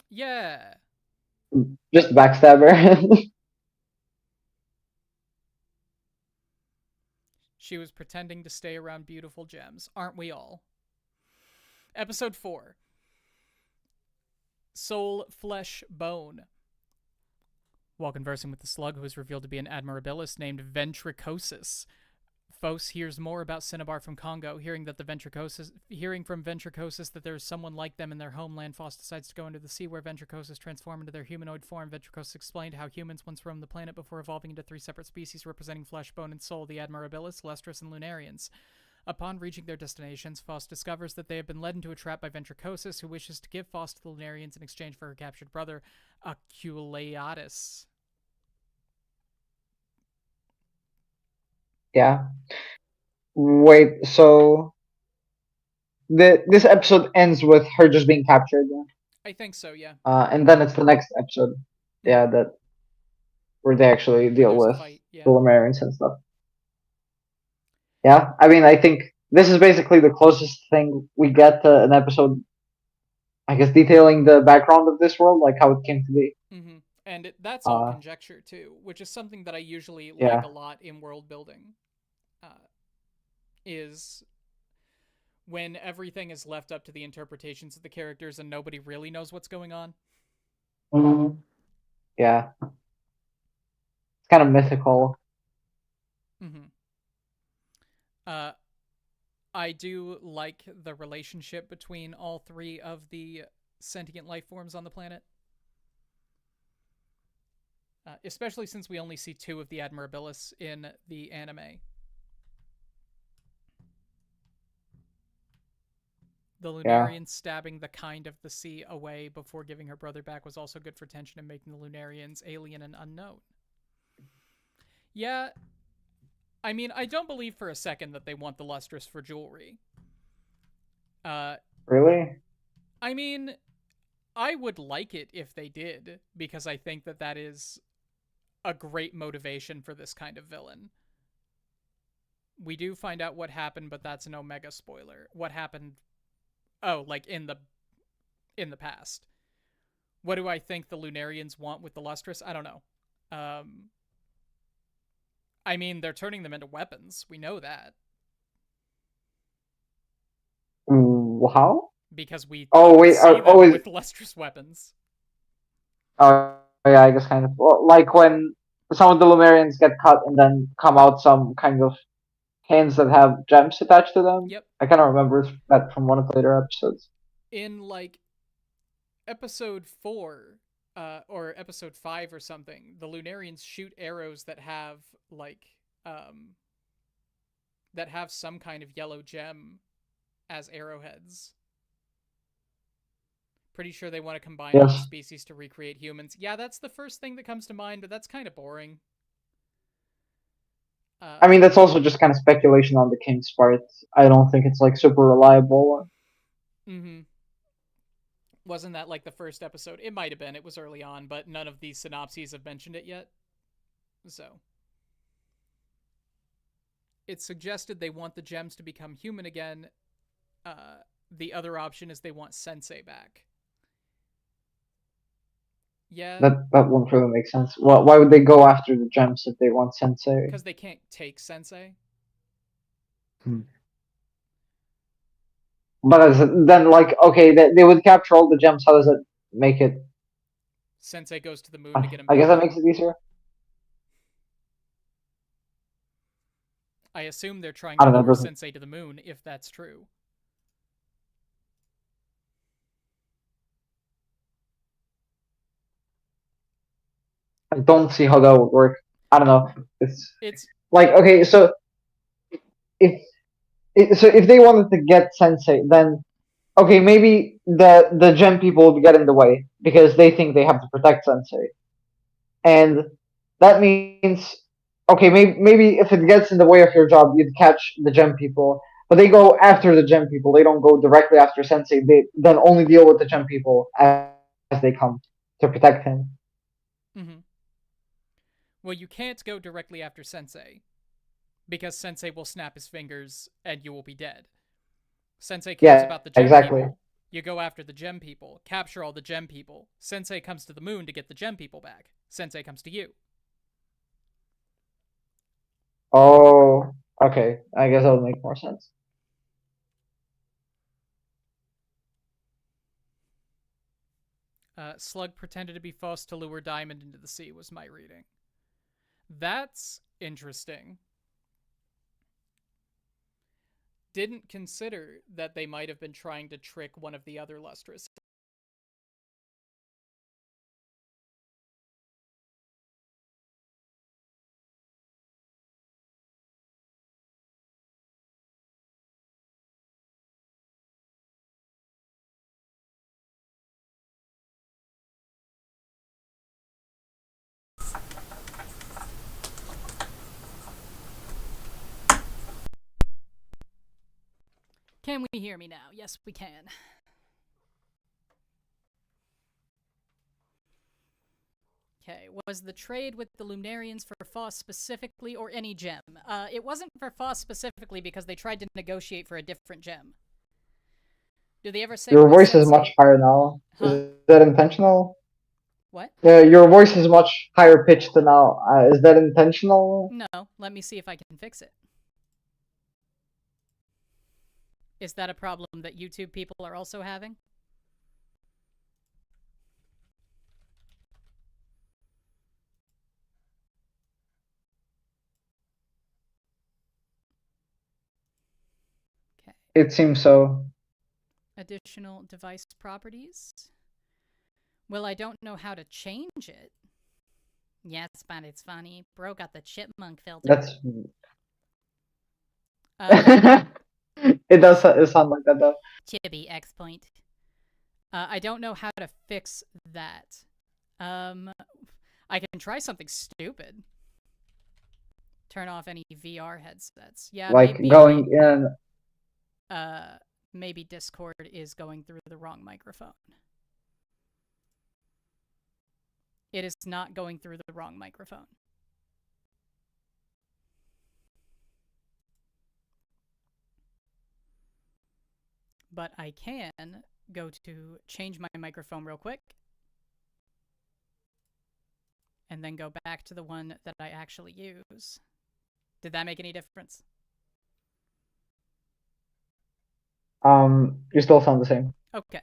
Yeah. just backstabber. She was pretending to stay around beautiful gems. Aren't we all? Episode 4. Soul, Flesh, Bone. While conversing with the slug, who is revealed to be an admirabilis named Ventricosus, Phos hears more about Cinnabar from Congo. Hearing from Ventricosus that there is someone like them in their homeland, Phos decides to go into the sea, where Ventricosus transform into their humanoid form. Ventricosus explained how humans once roamed the planet before evolving into 3 separate species representing flesh, bone, and soul: the Admirabilis, Lustrous, and Lunarians. Upon reaching their destinations, Phos discovers that they have been led into a trap by Ventricosus, who wishes to give Phos to the Lunarians in exchange for her captured brother, Aculeatus. Yeah. Wait. So this episode ends with her just being captured, I think so, yeah. and then it's the next episode. Mm-hmm. Yeah, that where they actually Where deal there's a with fight, yeah. the Lemurians and stuff. Yeah, I mean, I think this is basically the closest thing we get to an episode, I guess, detailing the background of this world, like how it came to be. Mm-hmm. And that's all Uh, conjecture, too, which is something that I usually like yeah. a lot in world building. Is when everything is left up to the interpretations of the characters and nobody really knows what's going on. Mhm. Yeah, it's kind of mythical. Mm-hmm. Uh, I do like the relationship between all 3 of the sentient life forms on the planet. Especially since we only see 2 of the Admirabilis in the anime. The Yeah. Lunarians stabbing the kind of the sea away before giving her brother back was also good for tension and making the Lunarians alien and unknown. Yeah, I mean, I don't believe for a second that they want the Lustrous for jewelry. Uh, Really? I mean, I would like it if they did, because I think that that is a great motivation for this kind of villain. We do find out what happened, but that's an Omega spoiler. What happened? Oh, like in the past. What do I think the Lunarians want with the Lustrous? I don't know. Um, I mean, they're turning them into weapons. We know that How? because we Oh wait. see them Oh, with lustrous weapons. oh yeah. I guess kind of well, like when some of the Lumerians get cut and then come out some kind of hands that have gems attached to them. Yep. I kind of remember that from one of the later episodes. In like episode 4 or episode 5 or something, the Lunarians shoot arrows that have like um that have some kind of yellow gem as arrowheads. Pretty sure they want to combine all the Yes. species to recreate humans. Yeah, that's the first thing that comes to mind, but that's kind of boring. I mean, that's also just kind of speculation on the king's part. I don't think it's like super reliable. Mm-hmm. Wasn't that like the first episode? It might have been. It was early on, but none of these synopses have mentioned it yet. So it suggested they want the gems to become human again. The other option is they want Sensei back. Yeah, That won't really make sense. Why would they go after the gems if they want Sensei? because they can't take Sensei. Hmm. But then, like, okay, they would capture all the gems. How does it make it? Sensei goes to the moon to get him I guess that back. makes it easier. I assume they're trying I to don't know. lure Doesn't Sensei to the moon, if that's true. I don't see how that would work. I don't know. It's It's like, okay, so if if they wanted to get Sensei, then okay, maybe the gem people would get in the way because they think they have to protect Sensei, and that means okay, maybe if it gets in the way of your job, you'd catch the gem people, but they go after the gem people. They don't go directly after Sensei. They then only deal with the gem people as they come to protect him. mm-hmm. Well, you can't go directly after Sensei because Sensei will snap his fingers and you will be dead. Sensei cares Yeah, about the gem exactly. people. You go after the gem people, capture all the gem people. Sensei comes to the moon to get the gem people back. Sensei comes to you. Oh, okay. I guess that would make more sense. Slug pretended to be Faust to lure Diamond into the sea, was my reading. That's interesting. Didn't consider that they might have been trying to trick one of the other Lustrous. Can we hear me now? Yes, we can. Okay, was the trade with the Lunarians for Foss specifically or any gem? It wasn't for Foss specifically because they tried to negotiate for a different gem. Do they ever say Your what voice is much Sensei... higher now. Huh? Is that intentional? What? Your voice is much higher pitched now. Is that intentional? No, let me see if I can fix it. Is that a problem that YouTube people are also having? Okay. It seems so. Additional device properties. Well, I don't know how to change it. Yes, but it's funny. Bro got the chipmunk filter. That's. Uh, It does sound like that though. Chibi ExPoint. I don't know how to fix that. I can try something stupid. Turn off any VR headsets. Yeah, Like maybe. going in. Maybe Discord is going through the wrong microphone. It is not going through the wrong microphone. But I can go to change my microphone real quick. And then go back to the one that I actually use. Did that make any difference? You still sound the same. Okay.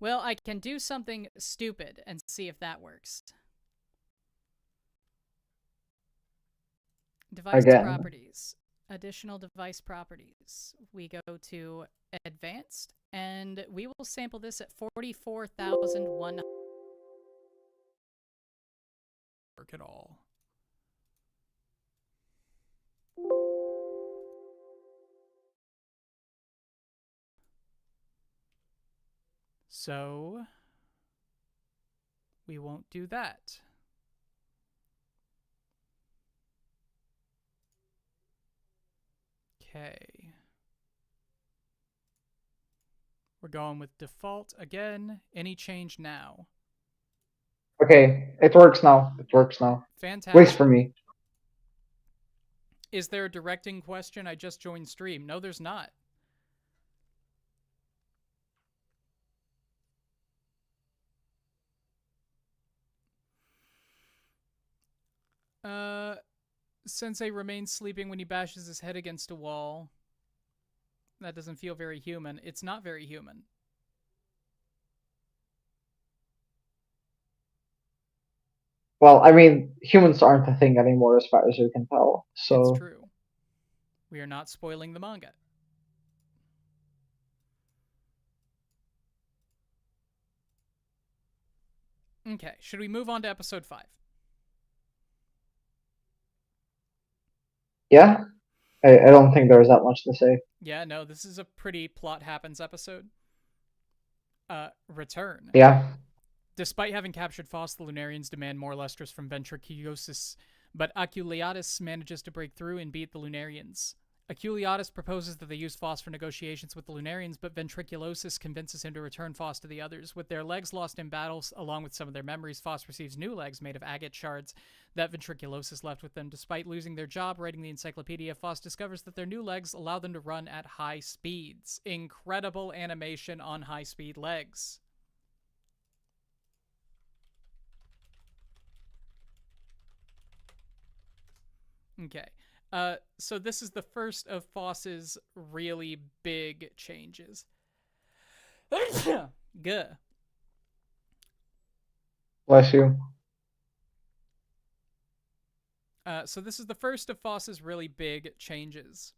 Well, I can do something stupid and see if that works. Device Again. properties. Additional device properties. We go to advanced, and we will sample this at 44,100. Work at all. So we won't do that. Okay. We're going with default again. Any change now? Okay, it works now. It works now. Fantastic. At least for me. Is there a directing question? I just joined stream. No, there's not. Sensei remains sleeping when he bashes his head against a wall. That doesn't feel very human. It's not very human. Well, I mean, humans aren't a thing anymore, as far as you can tell. So it's true. We are not spoiling the manga. Okay, should we move on to episode 5? Yeah, I don't think there's that much to say. Yeah, no, this is a pretty plot happens episode. Return. Yeah, Despite having captured Phos, the Lunarians demand more lustrous from Ventriculosis, but Aculeatus manages to break through and beat the Lunarians. Aculeatus proposes that they use Phos for negotiations with the Lunarians, but Ventriculosis convinces him to return Phos to the others. With their legs lost in battles, along with some of their memories, Phos receives new legs made of agate shards that Ventriculosis left with them. Despite losing their job writing the encyclopedia, Phos discovers that their new legs allow them to run at high speeds. Incredible animation on high-speed legs. Okay. So this is the first of Phos's really big changes. Guh. bless you. So this is the first of Phos's really big changes.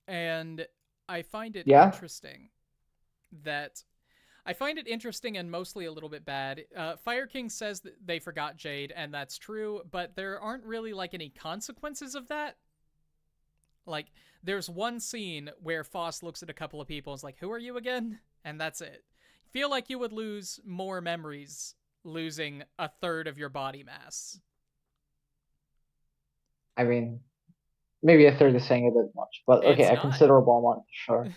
And I find it Yeah, interesting that I find it interesting and mostly a little bit bad. Fire King says that they forgot Jade, and that's true, but there aren't really like any consequences of that. Like, there's one scene where Phos looks at a couple of people and is like, "Who are you again?" And that's it. Feel like you would lose more memories losing a third of your body mass. I mean, maybe a third is saying a bit much, but It's okay, a not. considerable amount, sure.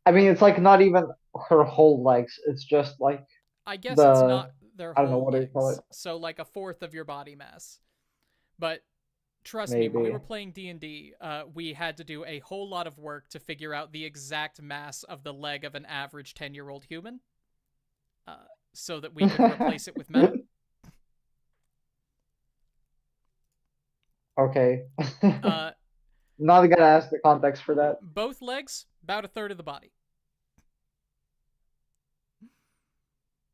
I mean, it's like not even her whole legs. It's just like I guess it's the not their I don't know whole what do you call it. legs. So like a fourth of your body mass. But trust me, when we Maybe. were playing D&D, we had to do a whole lot of work to figure out the exact mass of the leg of an average 10-year-old human, uh, so that we could replace it with metal. Okay. Uh, Not gonna ask the context for that. both legs, about a third of the body.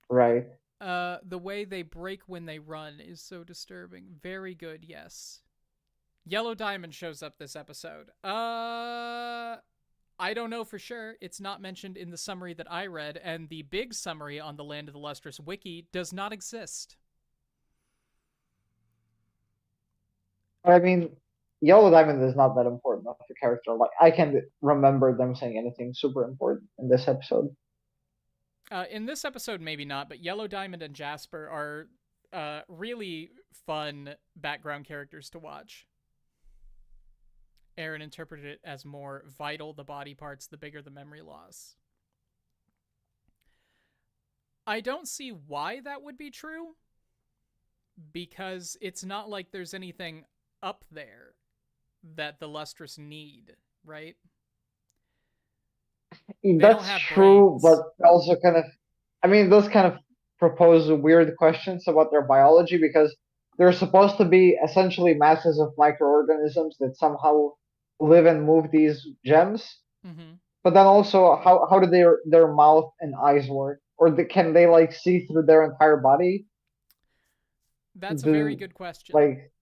Right. The way they break when they run is so disturbing. Very good, yes. Yellow Diamond shows up this episode. I don't know for sure. It's not mentioned in the summary that I read, and the big summary on the Land of the Lustrous wiki does not exist. I mean, Yellow Diamond is not that important of a character. Like I can remember them saying anything super important in this episode. In this episode, maybe not, but Yellow Diamond and Jasper are really fun background characters to watch. Aaron interpreted it as more vital the body parts, the bigger the memory loss. I don't see why that would be true, because it's not like there's anything up there that the Lustrous need, right? They don't That's have true, but brains. also kind of, I mean, those kind of propose weird questions about their biology because they're supposed to be essentially masses of microorganisms that somehow live and move these gems. Mm-hmm. But then also, how do their mouth and eyes work? Or can they like see through their entire body? That's a very Do good question. like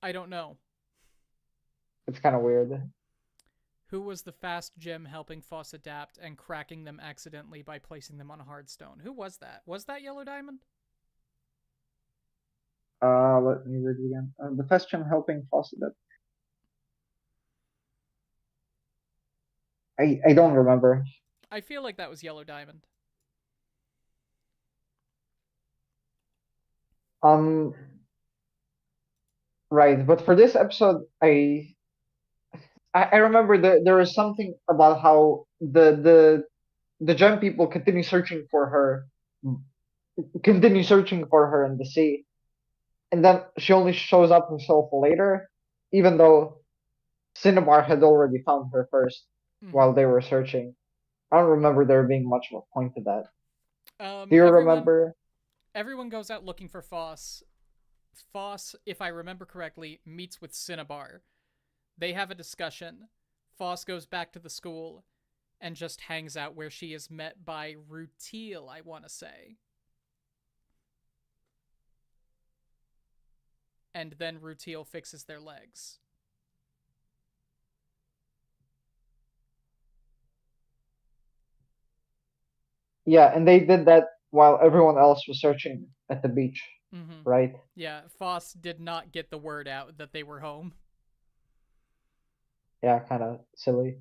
I don't know. it's kind of weird. Who was the fast gem helping Foss adapt and cracking them accidentally by placing them on a hard stone? Who was that? Was that Yellow Diamond? Let me read it again. The question helping Fawcett. I don't remember. I feel like that was Yellow Diamond. Um, right, but for this episode, I remember there was something about how the gem people continue searching for her in the sea, and then she only shows up herself later, even though Cinnabar had already found her first while Mm-hmm. they were searching. I don't remember there being much of a point to that. Do Um, you everyone, remember? everyone goes out looking for Foss. Foss, if I remember correctly, meets with Cinnabar. They have a discussion. Foss goes back to the school and just hangs out where she is met by Rutiel, I want to say. And then Rutiel fixes their legs. Yeah, and they did that while everyone else was searching at the beach, Mm-hmm. right? Yeah, Foss did not get the word out that they were home. Yeah, kind of silly.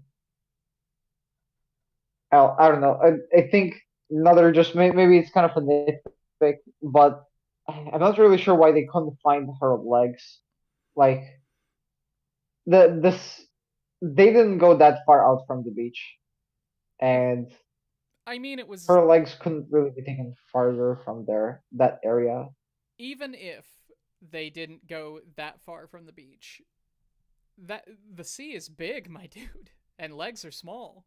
I don't know. I think another just maybe it's kind of a nitpick, but I'm not really sure why they couldn't find her legs. Like this, they didn't go that far out from the beach, and I mean, it was her legs couldn't really be taken farther from that area. even if they didn't go that far from the beach. That the sea is big, my dude, and legs are small.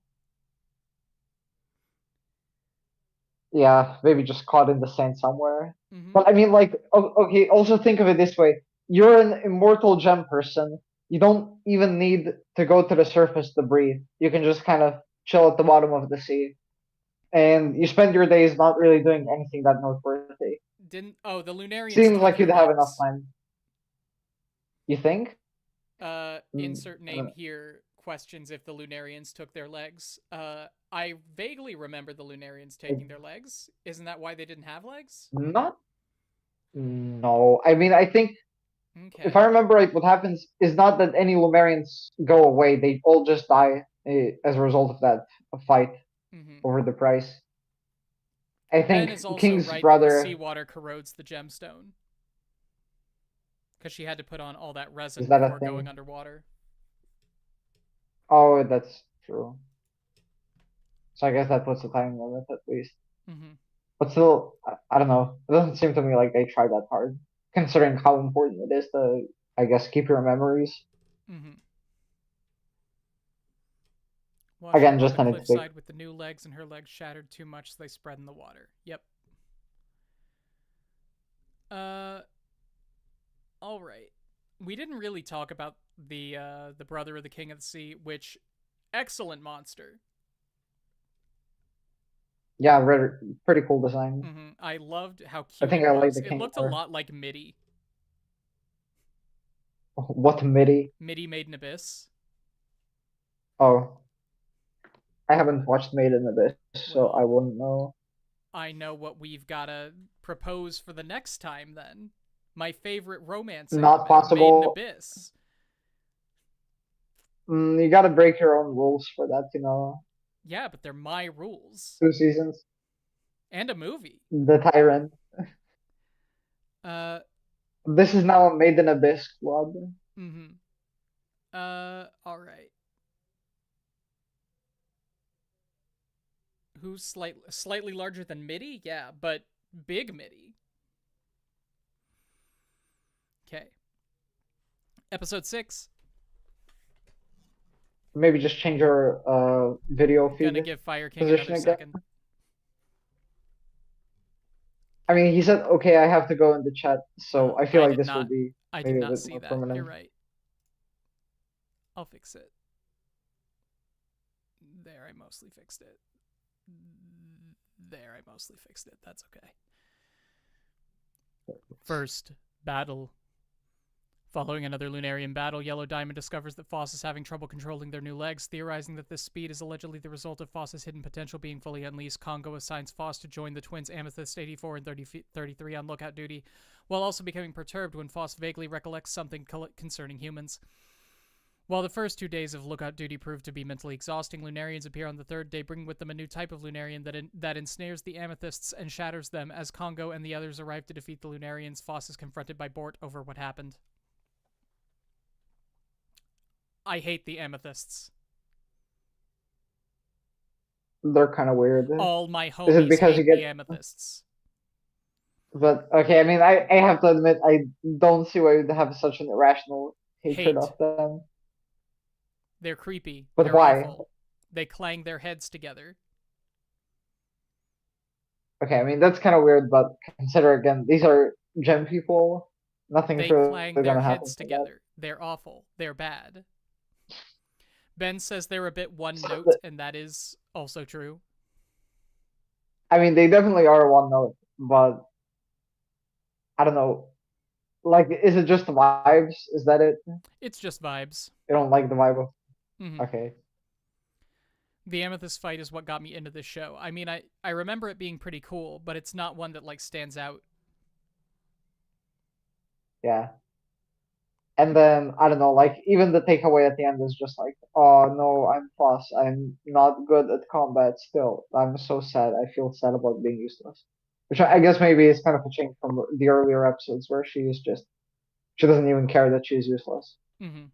Yeah, maybe just caught in the sand somewhere. Mm-hmm. But I mean, like, okay, also think of it this way. You're an immortal gem person. You don't even need to go to the surface to breathe. You can just kind of chill at the bottom of the sea. And you spend your days not really doing anything that noteworthy. Didn't the Lunarians Seems took like her you'd have enough legs. time. You think? Insert I don't name know. here questions if the Lunarians took their legs. I vaguely remember the Lunarians taking their legs. Isn't that why they didn't have legs? Not. No. I mean, I think if I Okay. remember right, what happens is not that any Lumerians go away. They all just die as a result of that fight Mm-hmm. over the price. I Ben think is also King's right that the brother seawater corrodes the gemstone because she had to put on all that is resin that a before going thing? underwater. Oh, that's true. So I guess that puts a time limit at least. Mm-hmm. But still, I don't know. It doesn't seem to me like they tried that hard, considering how important it is to, I guess, keep your memories. Mm-hmm. Washed Again, up on just the a nitpick. cliffside with the new legs, and her legs shattered too much, so they spread in the water. Yep. Uh, all right. We didn't really talk about the brother of the king of the sea, which excellent monster. Yeah, pretty cool design. Mm-hmm. I loved how I cute think it I like was. the It king looked a more. lot like MIDI. What MIDI? MIDI Made in Abyss. Oh, I haven't watched Made in Abyss, so I Well, wouldn't know. I know what we've gotta propose for the next time then. My favorite romance Not anime, Made in possible. Abyss. You gotta break your own rules for that, Yeah, but they're my rules. 2 seasons. And a movie. The Tyrant. Uh, This is now a Made in Abyss club. mm-hmm. All right. Who's slightly larger than MIDI? Yeah, but big MIDI. Okay. Episode 6. Maybe just change your video feed Gonna give Fire King position another again. second. I mean, he said, okay, I have to go in the chat, so I feel I like did this will not. be I did maybe a not bit see more that. You're permanent. right. I'll fix it. There, I mostly fixed it. There, I mostly fixed it. That's okay. First battle. Following another Lunarian battle, Yellow Diamond discovers that Foss is having trouble controlling their new legs. Theorizing that this speed is allegedly the result of Foss's hidden potential being fully unleashed, Congo assigns Foss to join the twins Amethyst 84 and 33 on lookout duty, while also becoming perturbed when Foss vaguely recollects something concerning humans. While the first 2 days of lookout duty proved to be mentally exhausting, Lunarians appear on the third day, bringing with them a new type of Lunarian that ensnares the Amethysts and shatters them. As Congo and the others arrive to defeat the Lunarians, Foss is confronted by Bort over what happened. I hate the Amethysts. They're kind of weird. All my Is it homies because you hate the get? Amethysts. But okay, I mean, I have to admit, I don't see why you'd have such an irrational hatred Hate. of them. They're creepy. But They're why? awful. They clang their heads together. Okay, I mean that's kind of weird, but consider again, these are gem people. Nothing's They really clang their gonna happen heads for that. together. They're awful. They're bad. Ben says they're a bit one So, note, and that is also true. I mean, they definitely are one note, but I don't know. Like, is it just the vibes? Is that it? It's just vibes. You don't like the vibe of? Mm-hmm. Okay. The amethyst fight is what got me into this show. I mean, I remember it being pretty cool, but it's not one that like stands out. Yeah. And then I don't know, like even the takeaway at the end is just like, oh no, I'm Foss. I'm not good at combat still. I'm so sad. I feel sad about being useless. Which I Mm-hmm. guess maybe is kind of a change from the earlier episodes where she doesn't even care that she's useless Mm-hmm.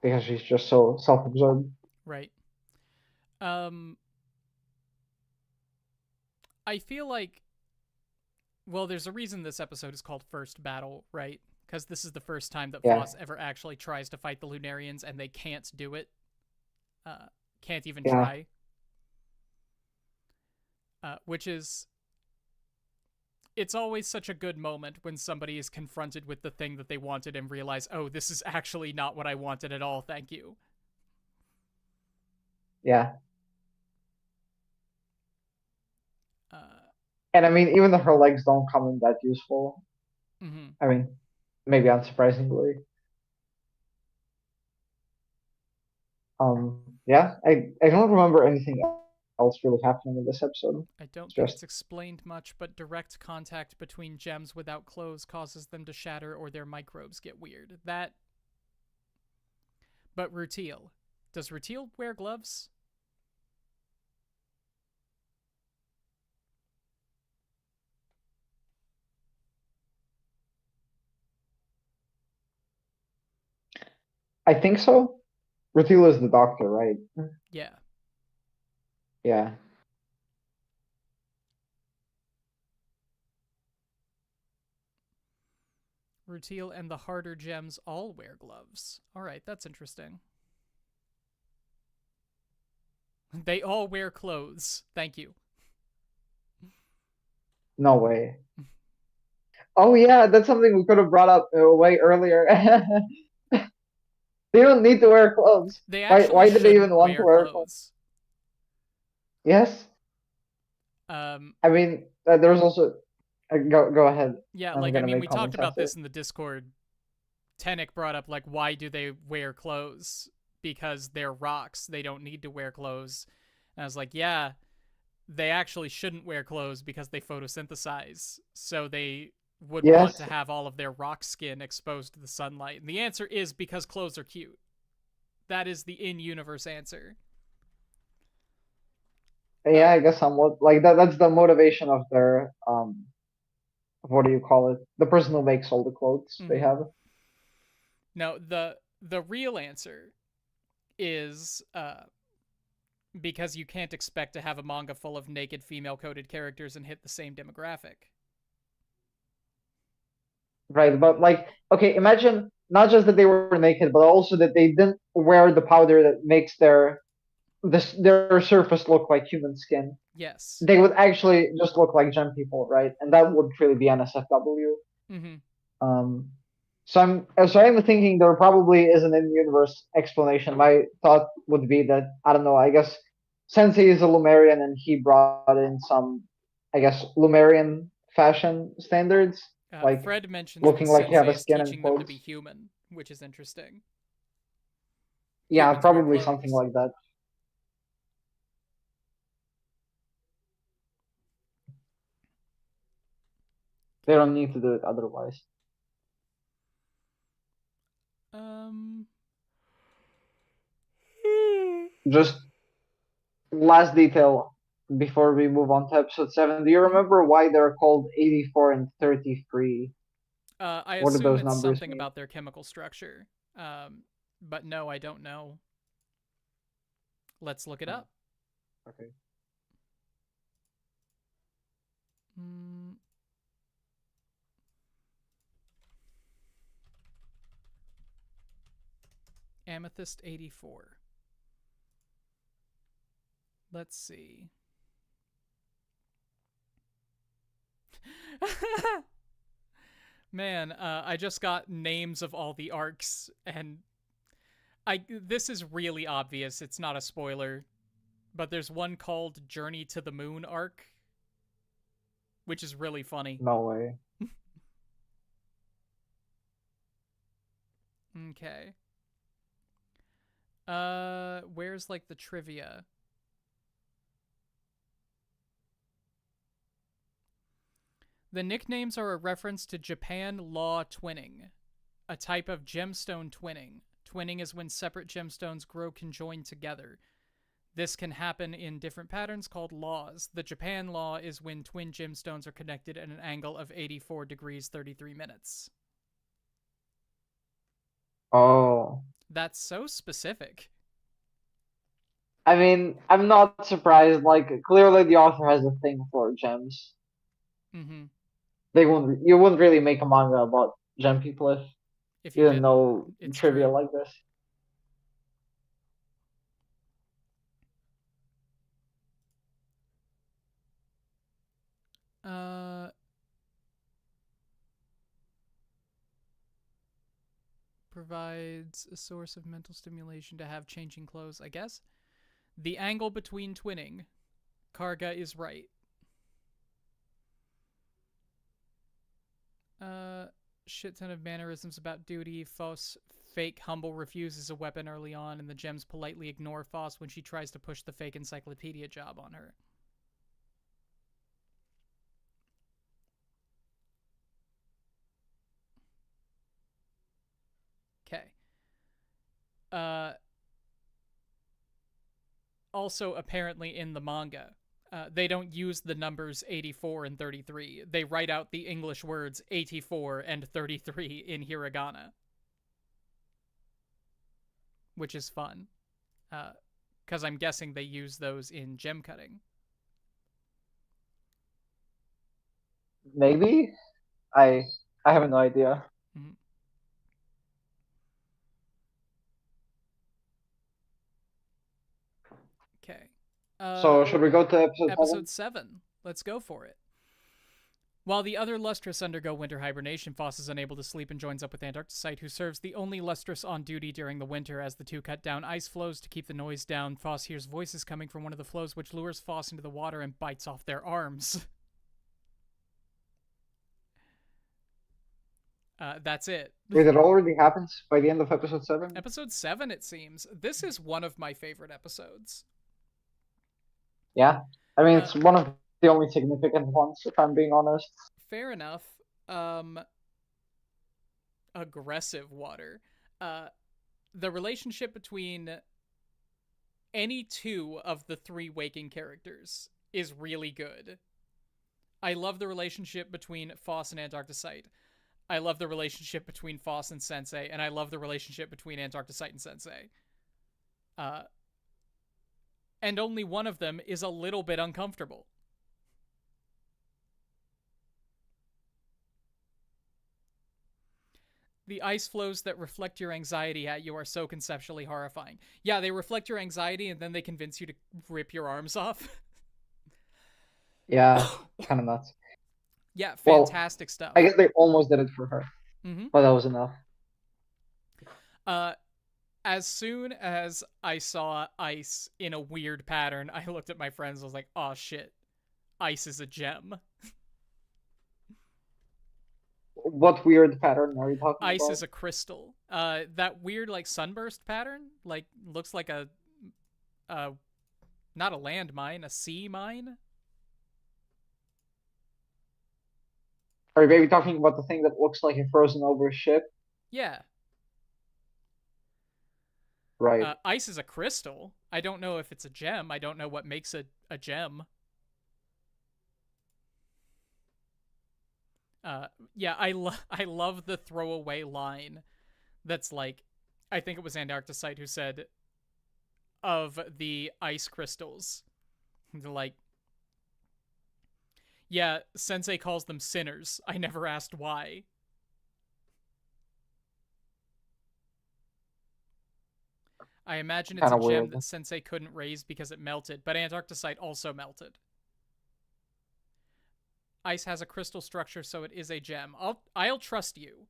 because she's just so self-absorbed. Right. Um, I feel like, well, there's a reason this episode is called First Battle, right? Because this is the first time that Yeah, Foss ever actually tries to fight the Lunarians, and they can't do it. Uh, can't even yeah, try. Which is, it's always such a good moment when somebody is confronted with the thing that they wanted and realize, oh, this is actually not what I wanted at all. Thank you. yeah. Uh, And I mean, even though her legs don't come in that useful, mm-hmm. I mean, maybe unsurprisingly. Yeah, I don't remember anything else really happening in this episode. I don't It's think just it's explained much, but direct contact between gems without clothes causes them to shatter or their microbes get weird. That. But Rutiel. Does Rutiel wear gloves? I think so. Rutila is the doctor, right? Yeah. Yeah. Rutiel and the harder gems all wear gloves. Alright, that's interesting. They all wear clothes. Thank you. No way. Oh yeah, that's something we could have brought up way earlier. They don't need to wear clothes. They Why? actually Why did they even shouldn't want to wear wear clothes? clothes. Yes. Um, I mean, there's also. Go ahead. yeah, I'm like, I gonna mean, make we talked comments about after. this in the Discord. Tenek brought up, like, why do they wear clothes? Because they're rocks. They don't need to wear clothes. And I was like, yeah, they actually shouldn't wear clothes because they photosynthesize. So they would want to Yes. have all of their rock skin exposed to the sunlight. And the answer is because clothes are cute. That is the in-universe answer. Yeah, I guess somewhat like that. That's the motivation of their what do you call it? The person who makes all the clothes they Mm-hmm. have. No, the real answer is because you can't expect to have a manga full of naked female-coded characters and hit the same demographic. Right, but like, okay, imagine not just that they were naked, but also that they didn't wear the powder that makes their surface look like human skin. Yes. They would actually just look like gem people, right? And that would really be NSFW. Mm-hmm. Um, so I'm thinking there probably is an in-universe explanation. My thought would be that I don't know. I guess Sensei is a Lumerian, and he brought in some, I guess, Lumerian fashion standards, like Fred mentions that looking like you have Sensei a is skin and teaching them to be clothes. human, which is interesting. Yeah, Humans wear probably something clothes. like that. They don't need to do it otherwise. Um. Just last detail before we move on to episode 7. Do you Mhm. remember why they're called 84 and 33? I What do assume those it's numbers something mean? about their chemical structure. But no, I don't know. Let's look it Oh, up. okay. Mm, Amethyst 84. Let's see. Man, I just got names of all the arcs, and this is really obvious. It's not a spoiler, but there's one called Journey to the Moon arc, which is really funny. No way. Okay. Where's like the trivia? The nicknames are a reference to Japan law twinning, a type of gemstone twinning. Twinning is when separate gemstones grow conjoined together. This can happen in different patterns called laws. The Japan law is when twin gemstones are connected at an angle of 84 degrees 33 minutes. Oh. That's so specific. I mean, I'm not surprised. Like, clearly the author has a thing for gems. Mm-hmm. You wouldn't really make a manga about gem people If you you didn't didn't, know it's trivia true. like this. Uh, provides a source of mental stimulation to have changing clothes, I guess. The angle between twinning. Karga is right. Shit ton of mannerisms about duty. Foss, fake humble, refuses a weapon early on, and the gems politely ignore Foss when she tries to push the fake encyclopedia job on her. Okay. Uh, also, apparently in the manga, they don't use the numbers 84 and 33. They write out the English words 84 and 33 in hiragana, which is fun. Because I'm guessing they use those in gem cutting. Maybe I I have no idea. Mm-hmm. Okay. So should we go to episode 7? Episode 7. Let's go for it. While the other Lustrous undergo winter hibernation, Foss is unable to sleep and joins up with Antarcticite, who serves the only Lustrous on duty during the winter. As the two cut down ice floes to keep the noise down, Foss hears voices coming from one of the floes, which lures Foss into the water and bites off their arms. That's it. Wait, it already happens by the end of episode 7? Episode 7, it seems. This is one of my favorite episodes. Yeah. I mean, it's one of the only significant ones, if I'm being honest. Fair enough. Aggressive water. The relationship between any two of the three waking characters is really good. I love the relationship between Foss and Antarcticite. I love the relationship between Foss and Sensei, and I love the relationship between Antarcticite and Sensei. And only one of them is a little bit uncomfortable. The ice flows that reflect your anxiety at you are so conceptually horrifying. Yeah, they reflect your anxiety and then they convince you to rip your arms off. Yeah, kind of nuts. Yeah, fantastic stuff. I guess they almost did it for her, but that was enough. As soon as I saw ice in a weird pattern, I looked at my friends and was like, oh shit, ice is a gem. What weird pattern are you talking about? Ice is a crystal. That weird like sunburst pattern, like looks like a not a land mine, a sea mine. Are you maybe talking about the thing that looks like a frozen over ship? Yeah. Right. Ice is a crystal. I don't know if it's a gem. I don't know what makes it a gem. Yeah, I love the throwaway line that's like, I think it was Antarcticite who said, of the ice crystals, they're like, yeah, Sensei calls them sinners. I never asked why. I imagine it's a gem weird. that Sensei couldn't raise because it melted, but Antarcticite also melted. Ice has a crystal structure, so it is a gem. I'll trust you.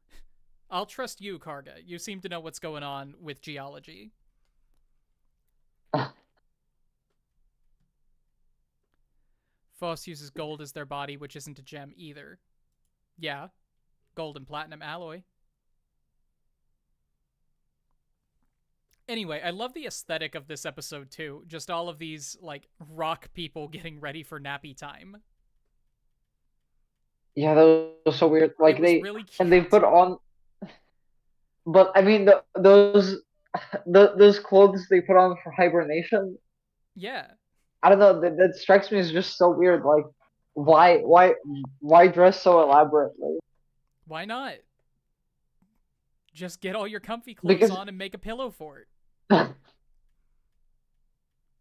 I'll trust you, Karga. You seem to know what's going on with geology. Foss uses gold as their body, which isn't a gem either. Yeah, gold and platinum alloy. Anyway, I love the aesthetic of this episode too. Just all of these like rock people getting ready for nappy time. Yeah, that was so weird. It Like was they really and they cute. put on, but I mean those those clothes they put on for hibernation. Yeah. I don't know. That strikes me as just so weird. Like, why dress so elaborately? Why not? Just get all your comfy clothes Because on and make a pillow for it.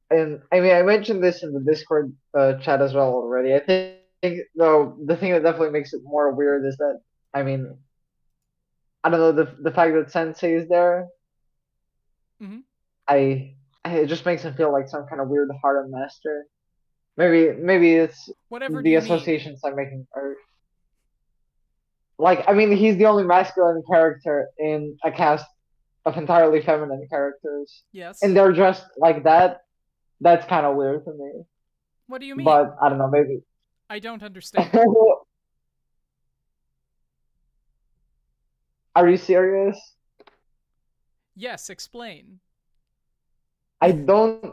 and I mean I mentioned this in the Discord chat as well already. I think though the thing that definitely makes it more weird is that I mean I don't know the fact that Sensei is there. Mm-hmm. I it just makes him feel like some kind of weird harem master. Maybe it's Whatever do the you mean? associations I'm making are like I mean he's the only masculine character in a cast of entirely feminine characters, and Yes. they're just like that. That's kind of weird to me. What do you mean? But I don't know, maybe. I don't understand. Are you serious? Yes, explain. I don't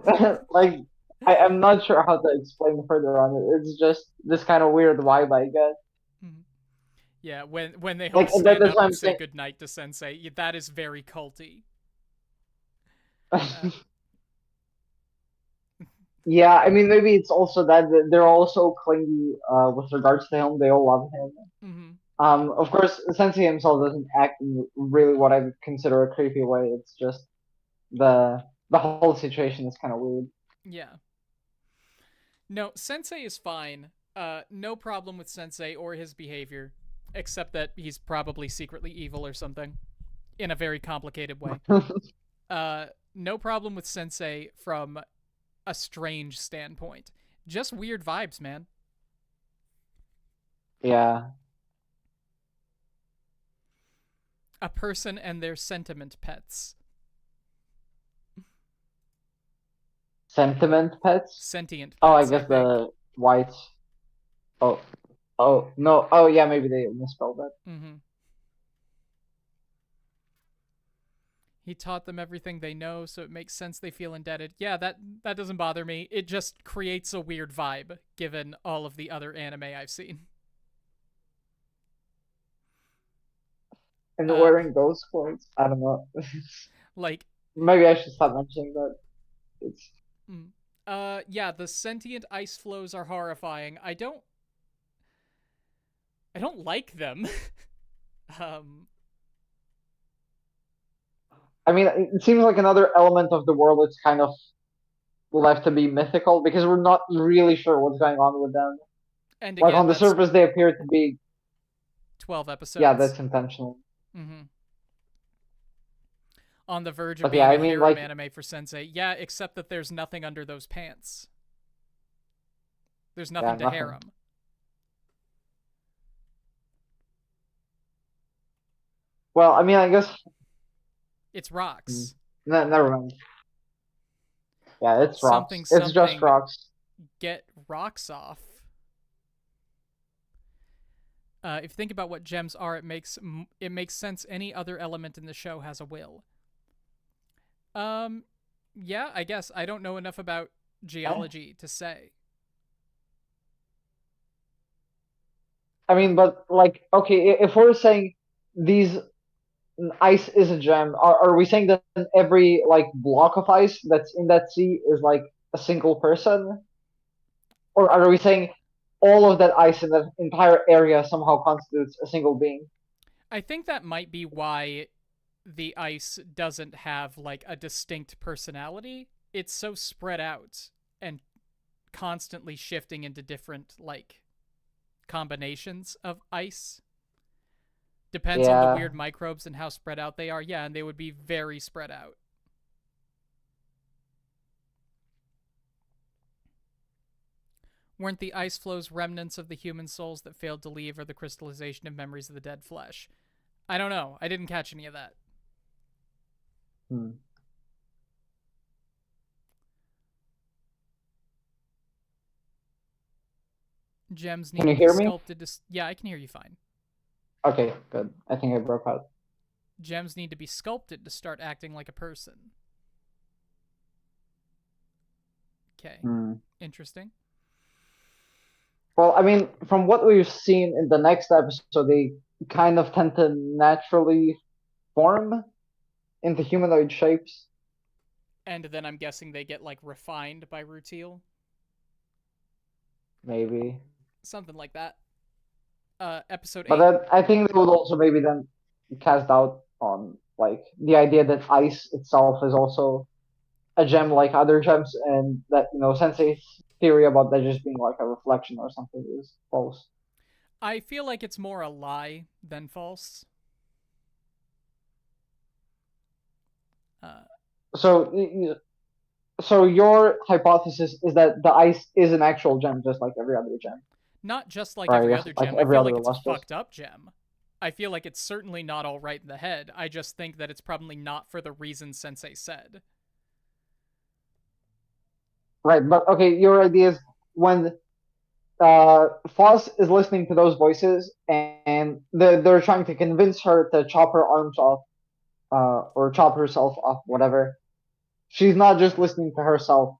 like. I'm not sure how to explain further on it. It's just this kind of weird vibe I get. Mhm. Yeah, when they all Like stand that's up what and I'm say saying. goodnight to Sensei, that is very culty. Uh, Yeah, I mean maybe it's also that they're also clingy with regards to him. They all love him. mm-hmm. Of course, Sensei himself doesn't act in really what I would consider a creepy way. It's just the whole situation is kind of weird. Yeah. No, Sensei is fine. No problem with Sensei or his behavior, except that he's probably secretly evil or something in a very complicated way. Uh, no problem with Sensei from a strange standpoint. Just weird vibes, man. Yeah, A person and their sentiment pets. sentiment pets. Sentient Oh, I pets, I guess think. the whites. Oh, oh no. Oh yeah, maybe they misspelled that. Mm-hmm. He taught them everything they know, so it makes sense they feel indebted. Yeah, that doesn't bother me. It just creates a weird vibe, given all of the other anime I've seen. And Uh, wearing those clothes. I don't know. like, Maybe I should stop mentioning that. It's. mm, yeah, the sentient ice flows are horrifying. I don't like them. um, I mean, it seems like another element of the world that's kind of left to be mythical because we're not really sure what's going on with them. and Like again, on the that's surface, they appear to be. 12 Yeah, episodes. that's intentional. Mm-hmm. On the verge of But yeah, being I a mean, harem like, anime for Sensei. Yeah, except that there's nothing under those pants. There's yeah, nothing to nothing. harem. Well, I mean, I guess. It's rocks. Never mind. Yeah, it's rocks. Something It's just something rocks. get rocks off. If you think about what gems are, it makes sense. Any other element in the show has a will. Um, yeah, I guess I don't know enough about Eh? geology to say. I mean, but like, okay, if we're saying these ice is a gem, are we saying that every like block of ice that's in that sea is like a single person, or are we saying all of that ice in that entire area somehow constitutes a single being? I think that might be why the ice doesn't have like a distinct personality. It's so spread out and constantly shifting into different like combinations of ice. Depends on the Yeah, weird microbes and how spread out they are. Yeah, and they would be very spread out. Weren't the ice flows remnants of the human souls that failed to leave or the crystallization of memories of the dead flesh? I don't know. I didn't catch any of that. hmm. Gems Can need you to be hear me? sculpted to. Yeah, I can hear you fine. Okay, good. I think I broke out. Gems need to be sculpted to start acting like a person. Okay. Hmm. Interesting. Well, I mean, from what we've seen in the next episode, they kind of tend to naturally form into humanoid shapes. And then I'm guessing they get like refined by Rutiel. Maybe. Something like that. Episode But 8. I think they would also maybe then cast doubt on like the idea that ice itself is also a gem like other gems, and that Sensei's theory about that just being like a reflection or something is false. I feel like it's more a lie than false. Uh, So, so your hypothesis is that the ice is an actual gem, just like every other gem, Not just like or I every guess other like gem. I every feel other like it's a lustrous. fucked up gem. I feel like it's certainly not all right in the head. I just think that it's probably not for the reason Sensei said. Right, but okay, your idea is when Foss is listening to those voices, and they're trying to convince her to chop her arms off, or chop herself off, whatever. She's not just listening to herself;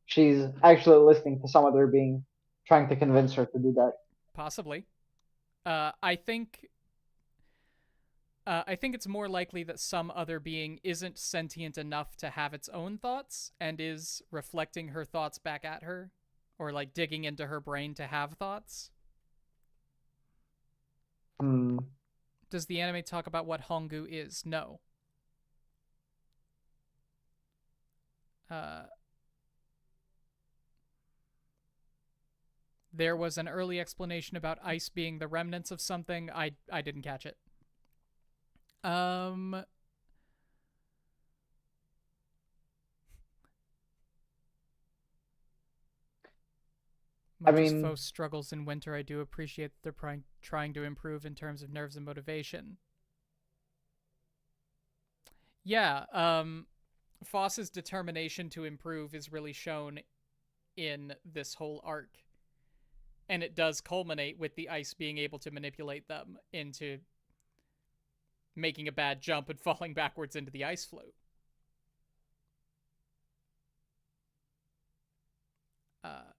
she's actually listening to some other being trying to convince her to do that. Possibly. I think. I think it's more likely that some other being isn't sentient enough to have its own thoughts and is reflecting her thoughts back at her, or like digging into her brain to have thoughts. Hmm. Does the anime talk about what Hongu is? No. Uh, there was an early explanation about ice being the remnants of something. I didn't catch it. Um, I Much as mean, Fos struggles in winter, I do appreciate that they're trying to improve in terms of nerves and motivation. Yeah, Foss's determination to improve is really shown in this whole arc. And it does culminate with the ice being able to manipulate them into making a bad jump and falling backwards into the ice floe. Uh,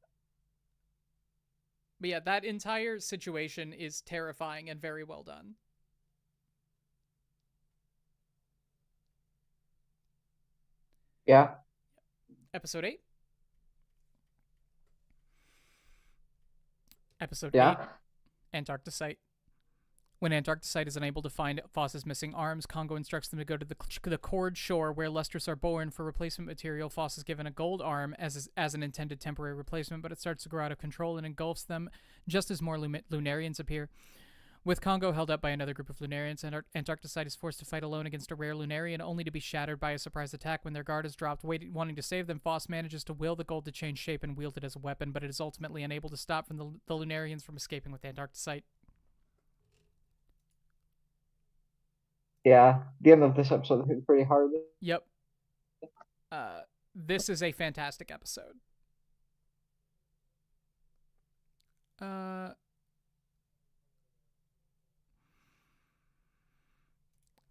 but yeah, that entire situation is terrifying and very well done. yeah, Episode 8. Episode 8, yeah. Antarcticite. When Antarcticite is unable to find Foss's missing arms, Congo instructs them to go to the Cord shore where Lustrous are born for replacement material. Foss is given a gold arm as an intended temporary replacement, but it starts to grow out of control and engulfs them just as more Lunarians appear. With Congo held up by another group of Lunarians, Antarcticite is forced to fight alone against a rare Lunarian, only to be shattered by a surprise attack. When their guard is dropped, wanting to save them, Foss manages to will the gold to change shape and wield it as a weapon, but it is ultimately unable to stop the Lunarians from escaping with Antarcticite. Yeah, the end of this episode hit pretty hard. Yep. Uh, this is a fantastic episode. Uh,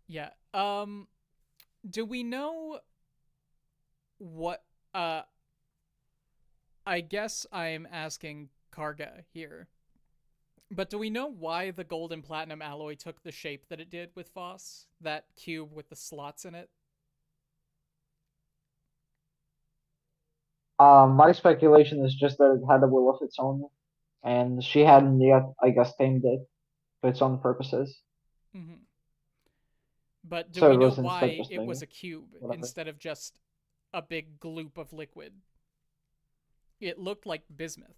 yeah. Do we know what? I guess I'm asking Karga here, but do we know why the gold and platinum alloy took the shape that it did with Foss? That cube with the slots in it. My speculation is just that it had a will of its own, and she hadn't yet, I guess, tamed it for its own purposes. Mm-hmm. But do So we it know was instead why just it a was a cube whatever. instead of just a big gloop of liquid? It looked like bismuth.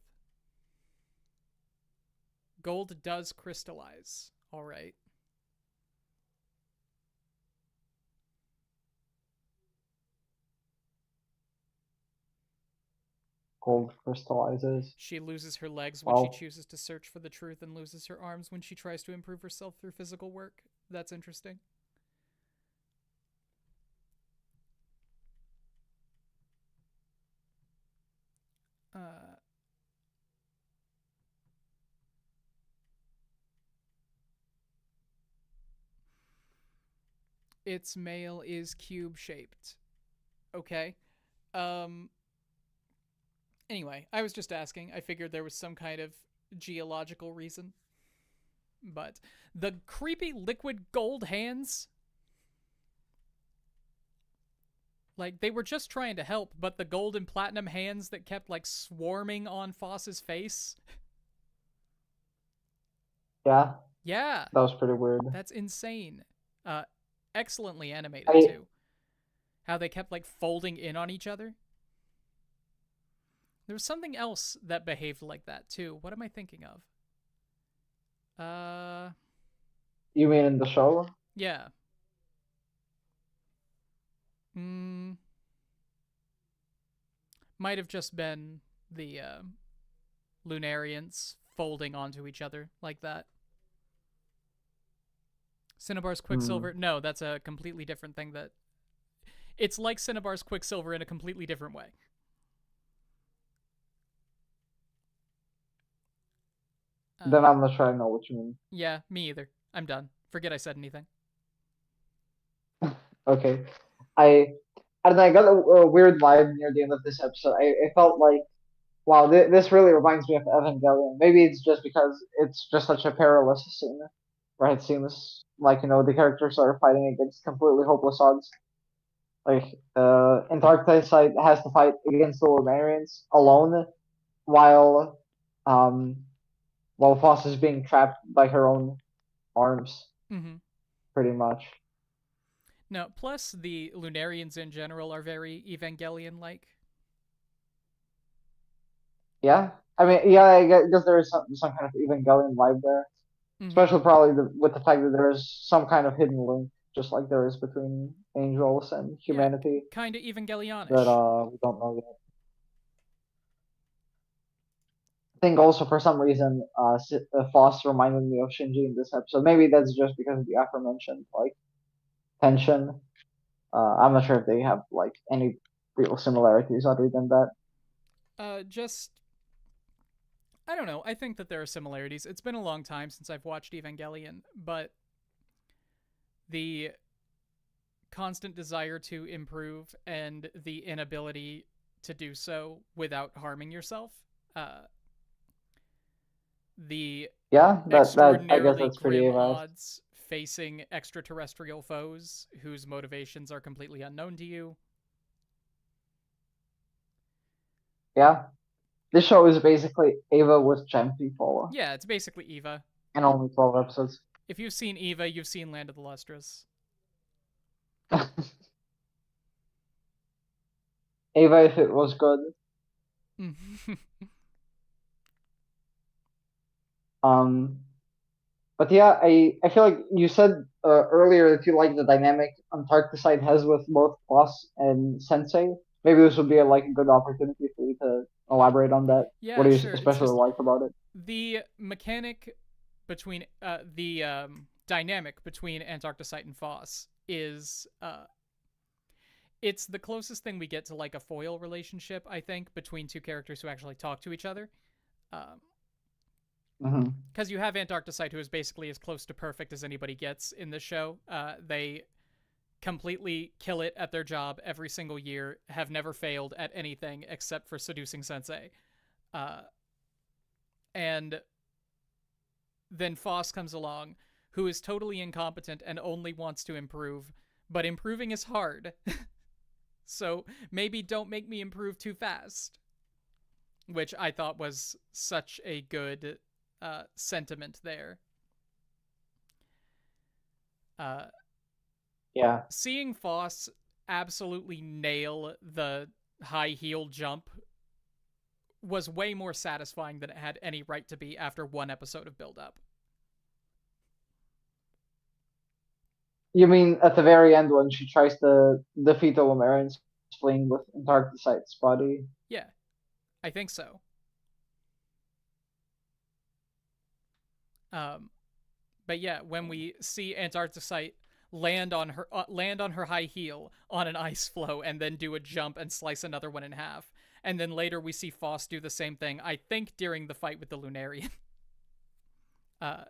Gold does crystallize. All right. Gold crystallizes. She loses her legs when she Well, chooses to search for the truth and loses her arms when she tries to improve herself through physical work. That's interesting. Uh, its male is cube shaped. Okay. Um, Anyway, I was just asking. I figured there was some kind of geological reason. But the creepy liquid gold hands, like they were just trying to help, but the gold and platinum hands that kept like swarming on Foss's face. Yeah, Yeah, that was pretty weird. that's insane. Uh Excellently animated I too. How they kept like folding in on each other. There was something else that behaved like that too. What am I thinking of? Uh You mean in the show? yeah. Mm, might have just been the Lunarians folding onto each other like that. Cinnabar's Hmm. Quicksilver. No, that's a completely different thing. That it's like Cinnabar's Quicksilver in a completely different way. Then Uh, I'm not sure I know what you mean. yeah, me either. I'm done. Forget I said anything. Okay. I I don't know, I got a weird vibe near the end of this episode. I felt like, wow, this really reminds me of Evangelion. Maybe it's just because it's just such a perilous scene, where it seems like, the characters are fighting against completely hopeless odds. Like, Antarcticite has to fight against the Lumerians alone, while um while Foss is being trapped by her own arms, Mm-hmm. pretty much. No, plus the Lunarians in general are very Evangelion-like. Yeah, I Yeah. mean, yeah, I guess there is some kind of Evangelion vibe there. Mm-hmm. Especially probably with the fact that there is some kind of hidden link, just like there is between angels and Yeah, humanity, kind of that Evangelionish. we don't know yet. I think also for some reason, Foss reminded me of Shinji in this episode. Maybe that's just because of the aforementioned like tension. I'm not sure if they have like any real similarities other than that. Just I don't know. I think that there are similarities. It's been a long time since I've watched Evangelion, but the constant desire to improve and the inability to do so without harming yourself. Uh, the Yeah, that I guess extraordinarily that's pretty grim vast. odds facing extraterrestrial foes whose motivations are completely unknown to you. Yeah, this show is basically Ava with Gem people, Yeah, it's basically Eva. and only 12 episodes. If you've seen Eva, you've seen Land of the Lustrous. Ava, if it was good. Um, but yeah, I feel like you said earlier that you like the dynamic Antarcticite has with both boss and sensei. Maybe this would be like a good opportunity for you to elaborate on that. What Yeah, do you sure. It's especially just like about it? the mechanic between the dynamic between Antarcticite and Foss is it's the closest thing we get to like a foil relationship, I think, between two characters who actually talk to each other. Um, Hmm. because you have Antarcticite, who is basically as close to perfect as anybody gets in this show. They completely kill it at their job every single year, have never failed at anything except for seducing Sensei. Uh, and then Foss comes along, who is totally incompetent and only wants to improve, but improving is hard. So maybe don't make me improve too fast. Which I thought was such a good sentiment there. Uh, Yeah, Seeing Foss absolutely nail the high heel jump was way more satisfying than it had any right to be after one episode of build up. you mean at the very end when she tries to defeat the Lumerians fleeing with Antarcticite's body? Yeah, I think so. Um, but yeah, when we see Antarcticite land on her high heel on an ice floe and then do a jump and slice another one in half, and then later we see Foss do the same thing. I think during the fight with the Lunarian. uh,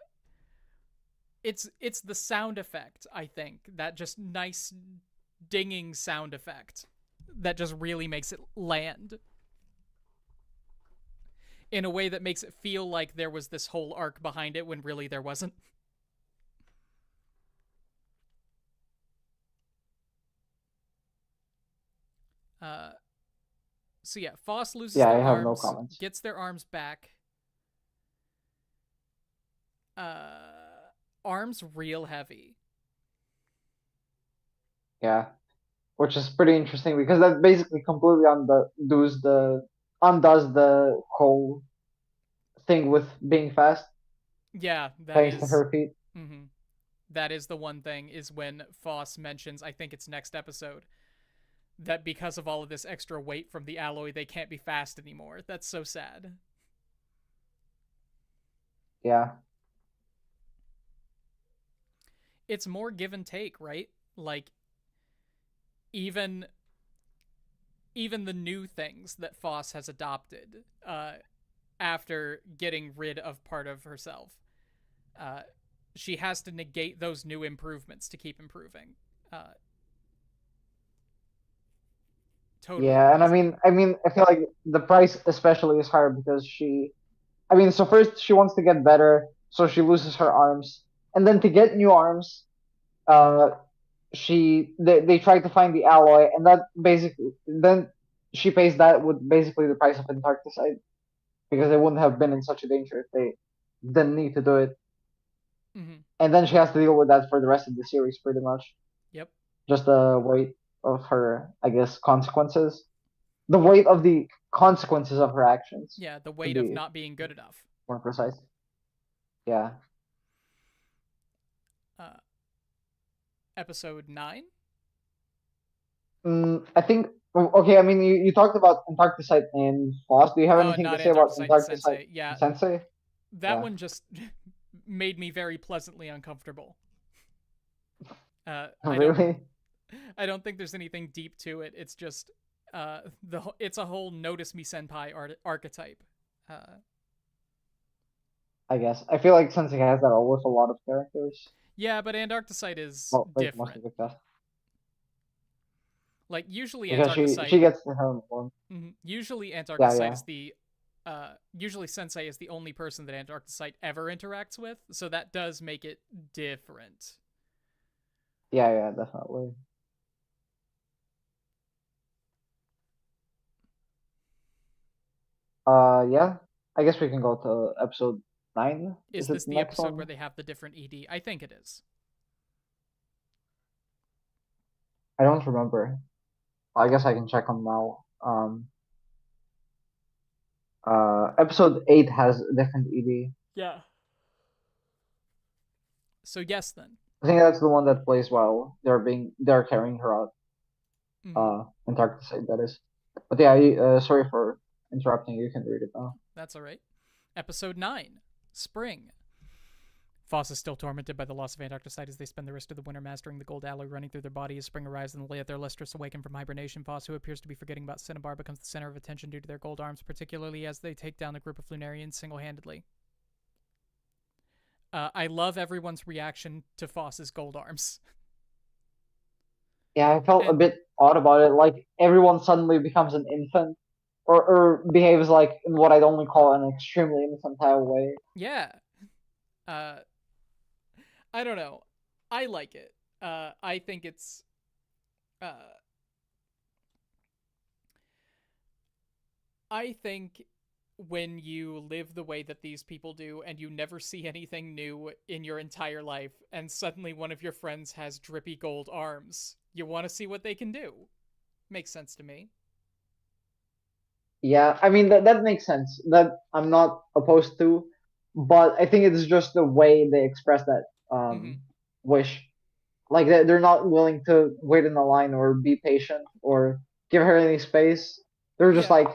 it's the sound effect. I think that just nice dinging sound effect that just really makes it land. in a way that makes it feel like there was this whole arc behind it when really there wasn't. Uh, so yeah, Foss loses Yeah, I their have no arms, comments. gets their arms back. Uh, Arms real heavy. Yeah, which is pretty interesting because that basically completely undoes the whole thing with being fast Yeah, thanks to her feet. mm-hmm. That is the one thing is when Foss mentions, I think it's next episode, that because of all of this extra weight from the alloy, they can't be fast anymore. That's so sad. Yeah, It's more give and take, right? Like even even the new things that Foss has adopted after getting rid of part of herself, uh, she has to negate those new improvements to keep improving. Uh, Totally yeah, and crazy. I feel like the price especially is higher because so first she wants to get better, so she loses her arms, and then to get new arms, uh, they try to find the alloy, and that basically then she pays that with basically the price of Antarcticite because they wouldn't have been in such a danger if they didn't need to do it, Mm-hmm. and then she has to deal with that for the rest of the series, pretty much. Yep. Just the weight of her, I guess, consequences, the weight of the consequences of her actions, Yeah, the to weight of be not being good enough. more precise. Yeah. Uh, Episode 9? I think. Okay, I mean, you talked about Antarcticite and Foss. Do you have anything to Not say about Antarcticite and Antarcticite Sensei. Yeah, and Sensei? that Yeah. one just made me very pleasantly uncomfortable. Uh, I don't Really? I don't think there's anything deep to it. It's just it's a whole notice me senpai archetype. Uh, I guess. I feel like Sensei has that with a lot of characters. yeah, but Antarcticite is Well, like most different. of the cast. Like Because she gets to her own. Usually Yeah, Antarcticite yeah. is the usually Sensei is the only person that Antarcticite ever interacts with, so that does make it different. Yeah, yeah, definitely. Yeah. I guess we can go to episode 9. Is Is it this the the next episode where one? they have the different ED? I think it is. I don't remember. I guess I can check on now. Episode 8 has a different ED. Yeah. So yes, then. I think that's the one that plays while they're carrying her out. Mm-hmm. Antarcticite, that is. But yeah, sorry for interrupting. You can read it now. That's all right. Episode 9, Spring. Foss is still tormented by the loss of Antarcticite as they spend the rest of the winter mastering the gold alloy running through their body. As spring arrives and they let their lustrous awaken from hibernation, Foss, who appears to be forgetting about Cinnabar, becomes the center of attention due to their gold arms, particularly as they take down a group of Lunarians single-handedly. I love everyone's reaction to Foss's gold arms. Yeah, I felt a And bit odd about it. Like everyone suddenly becomes an infant, or behaves like in what I'd only call an extremely infantile way. yeah, uh, I don't know. I like it. I think it's uh, I think when you live the way that these people do and you never see anything new in your entire life and suddenly one of your friends has drippy gold arms, you want to see what they can do. Makes sense to me. Yeah, I mean that makes sense. That I'm not opposed to, but I think it's just the way they express that Mm-hmm. wish. Like they're not willing to wait in the line or be patient or give her any space. They're just Yeah. like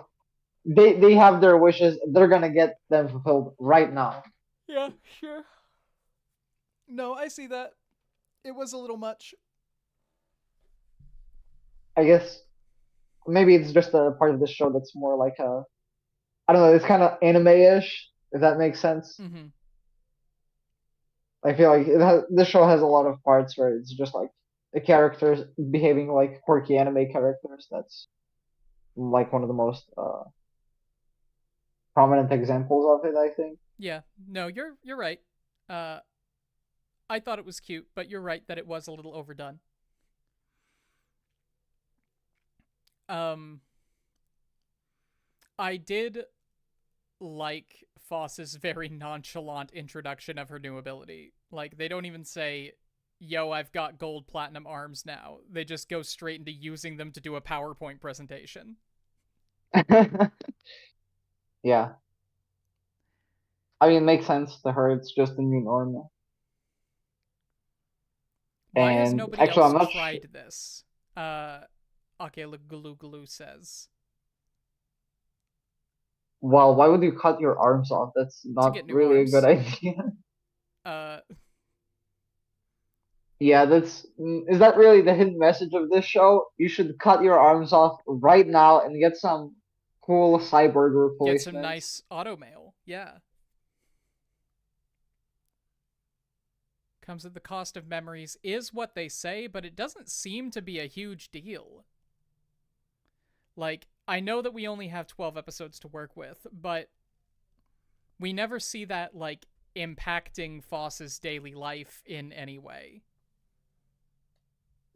they have their wishes. They're gonna get them fulfilled right now. Yeah, sure. No, I see that. It was a little much. I guess maybe it's just a part of the show that's more like a I don't know. It's kind of anime-ish, if that makes sense. Mm-hmm. I feel like this show has a lot of parts where it's just like the characters behaving like quirky anime characters. That's like one of the most prominent examples of it, I think. Yeah, no, you're right. Uh, I thought it was cute, but you're right that it was a little overdone. Um, I did like Foss's very nonchalant introduction of her new ability. Like, they don't even say, yo, I've got gold platinum arms now. They just go straight into using them to do a PowerPoint presentation. Yeah. I mean, it makes sense to her. It's just a new norm. Why has And nobody actually, else I'm not tried this? Uh, Glue says. Well, why would you cut your arms off? That's To not get new really a good arms. idea. Uh, Yeah, is that really the hidden message of this show? You should cut your arms off right now and get some cool cyborg get some replacements. nice automail. Yeah. Comes at the cost of memories, is what they say, but it doesn't seem to be a huge deal. Like, I know that we only have 12 episodes to work with, but we never see that, like, impacting Foss's daily life in any way.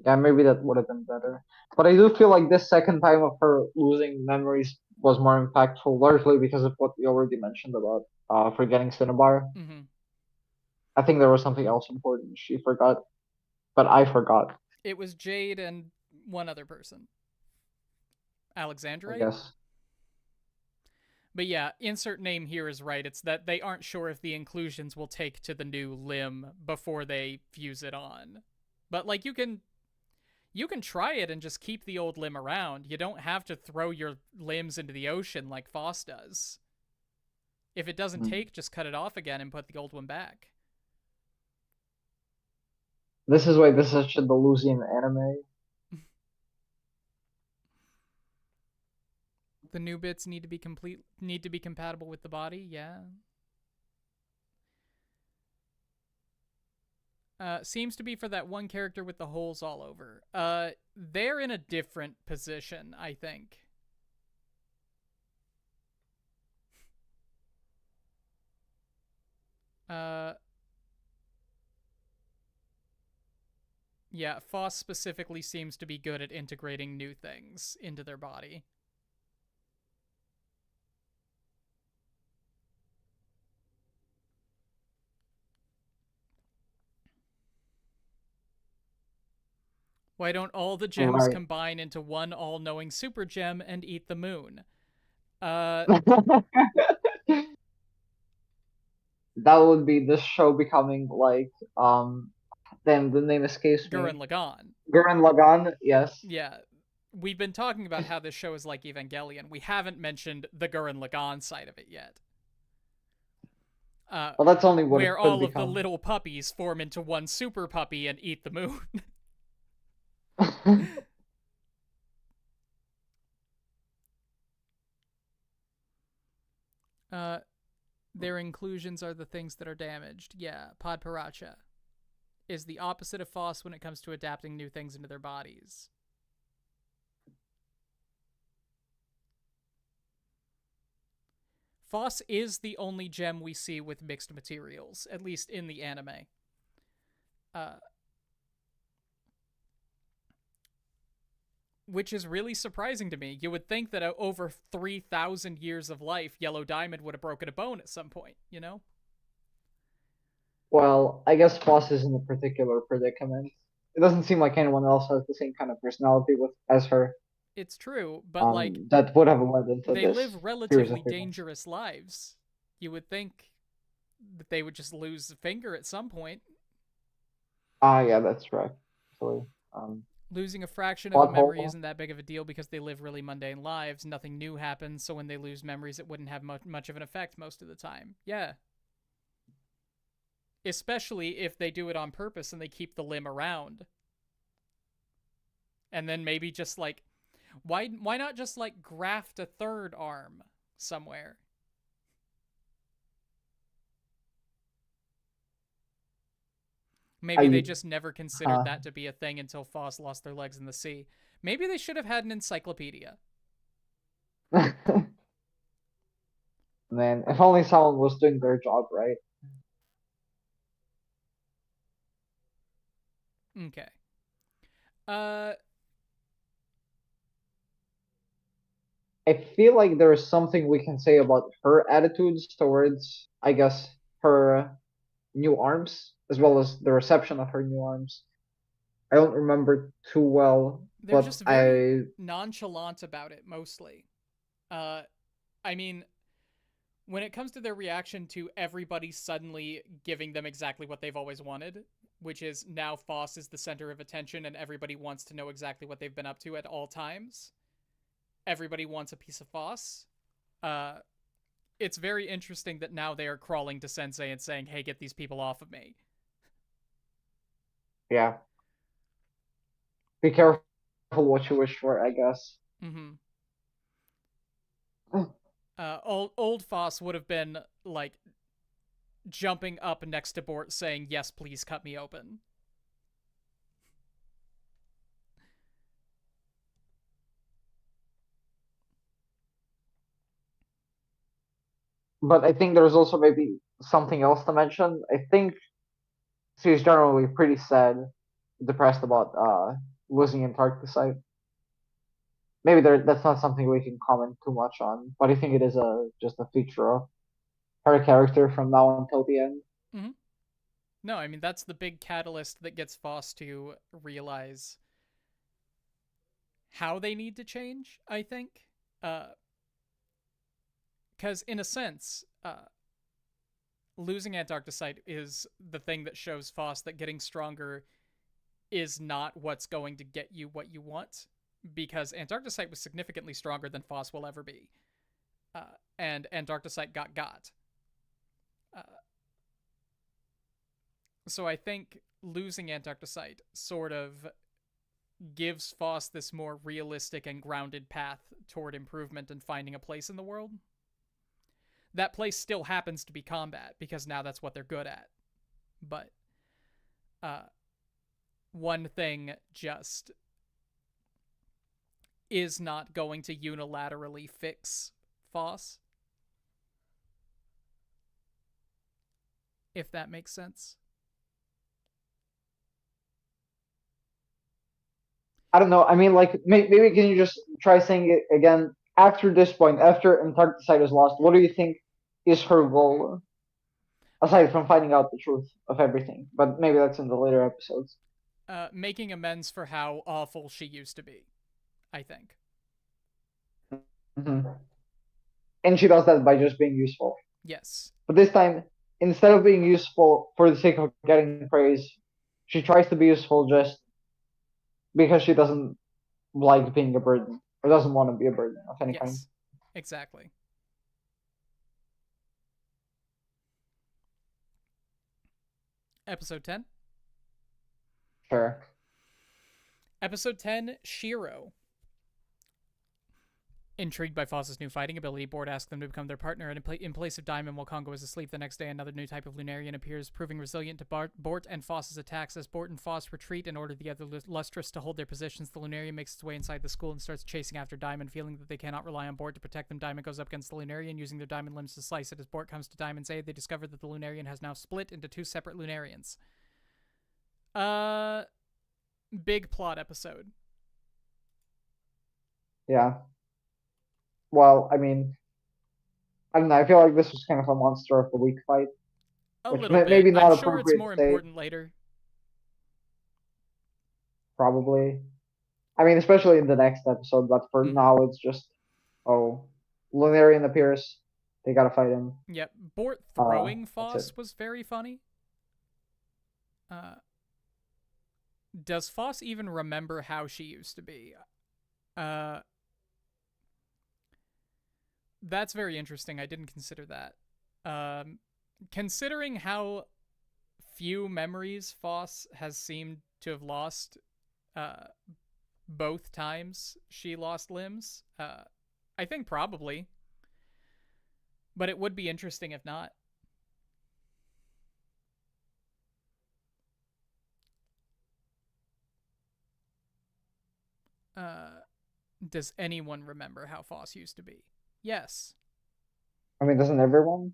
Yeah, maybe that would have been better. But I do feel like this second time of her losing memories was more impactful, largely because of what we already mentioned about forgetting Cinnabar. Mm-hmm. I think there was something else important she forgot, but I forgot, It was Jade and one other person. I Alexandrite? guess. But yeah, insert name here is right. It's that they aren't sure if the inclusions will take to the new limb before they fuse it on. But like you can try it and just keep the old limb around. You don't have to throw your limbs into the ocean like Foss does. If it doesn't Hmm. take, just cut it off again and put the old one back. This is why this is such a Delusian anime. The new bits need to be compatible with the body, yeah. Seems to be for that one character with the holes all over. They're in a different position, I think. Uh, yeah, Foss specifically seems to be good at integrating new things into their body. Why don't all the gems Right. combine into one all-knowing super gem and eat the moon? Uh, That would be this show becoming like then the name escapes Gurren me. Lagann. Gurren Lagann, yes. Yeah, we've been talking about how this show is like Evangelion. We haven't mentioned the Gurren Lagann side of it yet. Uh, Well, that's only what it where could all of the become. little puppies form into one super puppy and eat the moon. uh, their inclusions are the things that are damaged. Yeah, Podparacha is the opposite of Foss when it comes to adapting new things into their bodies. Foss is the only gem we see with mixed materials, at least in the anime. Uh, which is really surprising to me. You would think that over 3,000 years of life, Yellow Diamond would have broken a bone at some point, you know? Well, I guess Foss is in a particular predicament. It doesn't seem like anyone else has the same kind of personality with as her. It's true, but like, That would have led into they this live series relatively of events. dangerous lives. You would think that they would just lose a finger at some point. Ah, yeah, that's right. Actually, Losing a fraction of a plot memory hole. isn't that big of a deal because they live really mundane lives. Nothing new happens, so when they lose memories, it wouldn't have much of an effect most of the time. Yeah. Especially if they do it on purpose and they keep the limb around. And then maybe just like, why not just like graft a third arm somewhere? Maybe they I just never considered that to be a thing until Foss lost their legs in the sea. Maybe they should have had an encyclopedia. Man, if only someone was doing their job right. Okay. Uh, I feel like there is something we can say about her attitudes towards, I guess, her new arms, as well as the reception of her new arms. I don't remember too well, they're but just very I nonchalant about it, mostly. Uh, I mean, when it comes to their reaction to everybody suddenly giving them exactly what they've always wanted, which is now Foss is the center of attention and everybody wants to know exactly what they've been up to at all times. Everybody wants a piece of Foss. Uh, it's very interesting that now they are crawling to Sensei and saying, "Hey, get these people off of me." yeah, be careful what you wish for, I guess. Mm-hmm. Old Foss would have been like jumping up next to Bort saying, "Yes, please cut me open." But I think there's also maybe something else to mention. I think she's generally pretty sad, depressed about losing Antarcticite. Maybe that's not something we can comment too much on, but I think it is a just a feature of her character from now until the end. Mm-hmm. No, I mean that's the big catalyst that gets Foss to realize how they need to change. I think, because in a sense, losing Antarcticite is the thing that shows Foss that getting stronger is not what's going to get you what you want, because Antarcticite was significantly stronger than Foss will ever be, and Antarcticite got. Uh, so I think losing Antarcticite sort of gives Foss this more realistic and grounded path toward improvement and finding a place in the world. That place still happens to be combat because now that's what they're good at. But uh, one thing just is not going to unilaterally fix Foss, if that makes sense. I don't know. I mean, like maybe can you just try saying it again after this point, after Antarcticite is lost? What do you think is her goal Uh, aside from finding out the truth of everything? But maybe that's in the later episodes. Making amends for how awful she used to be, I think. Hmm. And she does that by just being useful. Yes. But this time, instead of being useful for the sake of getting praise, she tries to be useful just because she doesn't like being a burden or doesn't want to be a burden of any kind. Yes. Exactly. Episode 10. Sure. Episode 10, Shiro. Intrigued by Foss's new fighting ability, Bort asks them to become their partner, and in place of Diamond while Congo is asleep the next day, another new type of Lunarian appears, proving resilient to Bort and Foss's attacks. As Bort and Foss retreat and order the other Lustrous to hold their positions, the Lunarian makes its way inside the school and starts chasing after Diamond. Feeling that they cannot rely on Bort to protect them, Diamond goes up against the Lunarian, using their Diamond limbs to slice it. As Bort comes to Diamond's aid, they discover that the Lunarian has now split into two separate Lunarians. Big plot episode. Yeah. Well, I mean, I don't know. I feel like this was kind of a monster of the week fight, A which little bit. maybe I'm not sure it's appropriate to more say. important later. Probably. I mean, especially in the next episode. But for Mm-hmm. now, it's just oh, Lunarian appears. They gotta fight him. Yep. Bort throwing That's it. Foss was very funny. Uh, does Foss even remember how she used to be? Uh, that's very interesting. I didn't consider that. Considering how few memories Foss has seemed to have lost, uh, both times she lost limbs, I think probably. But it would be interesting if not. Uh, does anyone remember how Foss used to be? Yes. I mean, doesn't everyone?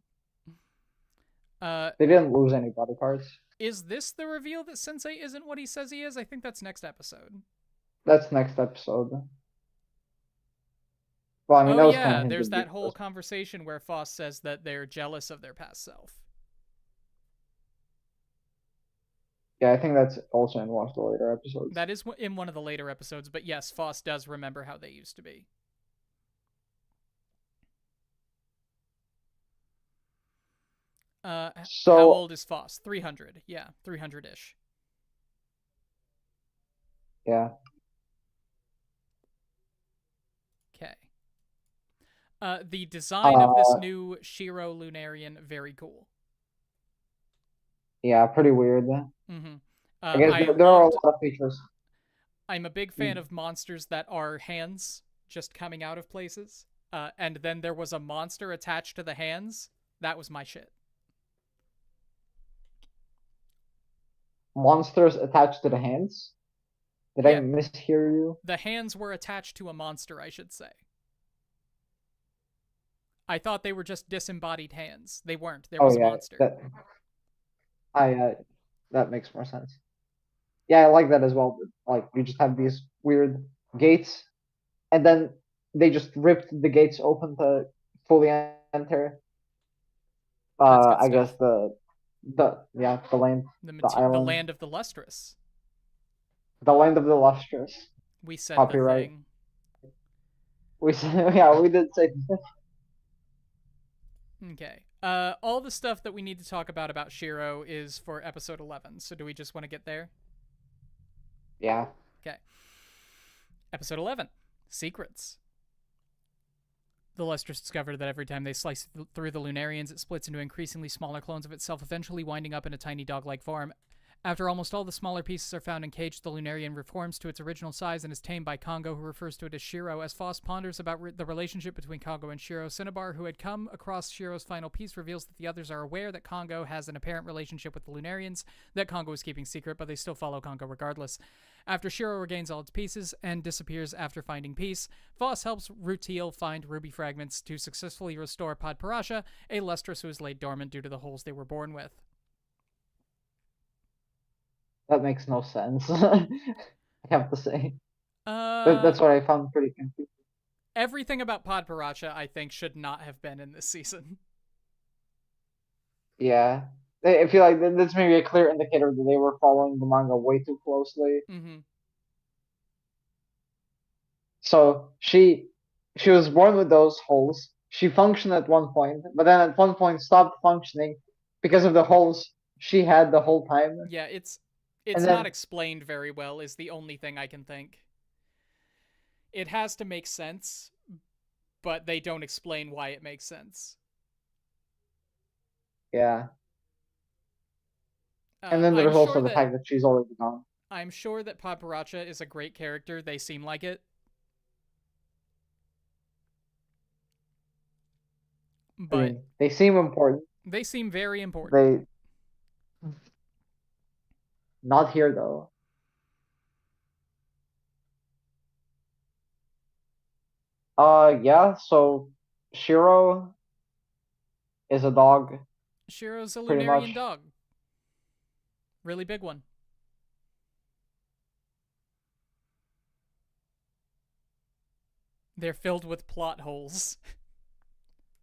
Uh, They didn't lose any body parts. is this the reveal that Sensei isn't what he says he is? I think that's next episode. That's next episode. Well, I mean, Oh that was kind of yeah, there's hinted that whole before. conversation where Foss says that they're jealous of their past self. Yeah, I think that's also in one of the later episodes. That is in one of the later episodes, but yes, Foss does remember how they used to be. How So, old is Foss? 300. Yeah, 300 ish. yeah. Okay. The design of this Uh, new Shiro Lunarian, very cool. yeah, pretty weird. Mm-hmm. I guess I there are a loved. lot of features. I'm a big fan of monsters that are hands just coming out of places. And then there was a monster attached to the hands. That was my shit. Monsters attached to the hands. Did I Yeah, mishear you? the hands were attached to a monster, I should say. I thought they were just disembodied hands. They weren't. There Oh was a yeah, monster. I that makes more sense. Yeah, I like that as well. Like you just have these weird gates, and then they just ripped the gates open to fully enter. That's good I guess stuff. the land, the The island, land of the lustrous. the land of the lustrous. We said the Copyright. thing. We said, yeah, we did say Okay. All the stuff that we need to talk about Shiro is for episode 11. So do we just want to get there? yeah. Okay. Episode 11 Secrets. The Lustrous discovered that every time they slice through the Lunarians, it splits into increasingly smaller clones of itself, eventually winding up in a tiny dog-like form. After almost all the smaller pieces are found and caged, the Lunarian reforms to its original size and is tamed by Congo, who refers to it as Shiro. As Foss ponders about the relationship between Congo and Shiro, Cinnabar, who had come across Shiro's final piece, reveals that the others are aware that Congo has an apparent relationship with the Lunarians that Congo is keeping secret, but they still follow Congo regardless. After Shiro regains all its pieces and disappears after finding peace, Foss helps Rutiel find ruby fragments to successfully restore Podparasha, a lustrous who is laid dormant due to the holes they were born with. That makes no sense. I have to say Uh, that's what I found pretty confusing. Everything about Podparacha, I think, should not have been in this season. Yeah, I feel like that's maybe a clear indicator that they were following the manga way too closely. Mm-hmm. So she was born with those holes. She functioned at one point, but then at one point stopped functioning because of the holes she had the whole time. Yeah, And it's not then explained very well. Is the only thing I can think. It has to make sense, but they don't explain why it makes sense. yeah, and then I'm there's sure also the that fact that she's already gone. Podparacha is a great character. They seem like it, I but mean, they seem important. they seem very important. They not here though. Yeah. So Shiro is a dog, Shiro's a pretty much. Lunarian dog. Really big one. They're filled with plot holes.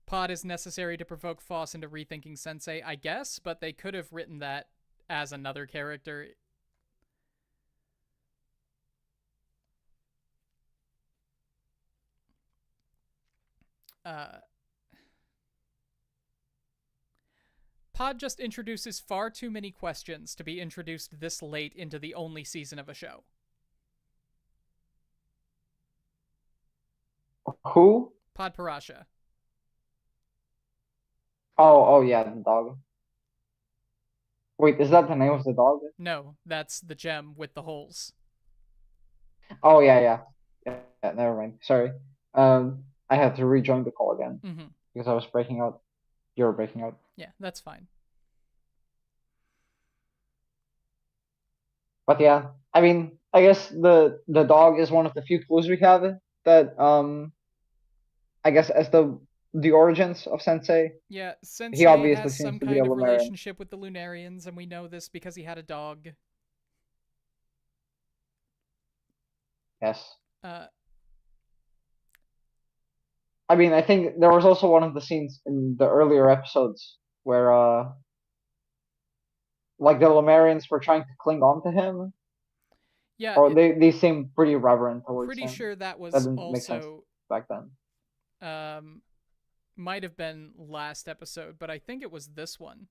Pod is necessary to provoke Foss into rethinking Sensei, I guess, but they could have written that as another character. Uh, Pod just introduces far too many questions to be introduced this late into the only season of a show. Who? Pod Parasha. Oh yeah, the dog. Wait, is that the name of the dog? No, that's the gem with the holes. Oh yeah. Never mind. Sorry. I had to rejoin the call again Mm-hmm. because I was breaking out. You were breaking out. Yeah, that's fine. But yeah, I mean, I guess the dog is one of the few clues we have that I guess as the the origins of Sensei. Yeah, He Sensei obviously has seems some to be a kind of Lumerian. relationship with the Lunarians, and we know this because he had a dog. Yes. Uh, I mean, I think there was also one of the scenes in the earlier episodes where, like the Lumerians were trying to cling on to him, yeah, or they seem pretty reverent towards pretty him. sure that That was didn't make sense also back then. um, might have been last episode, but I think it was this one.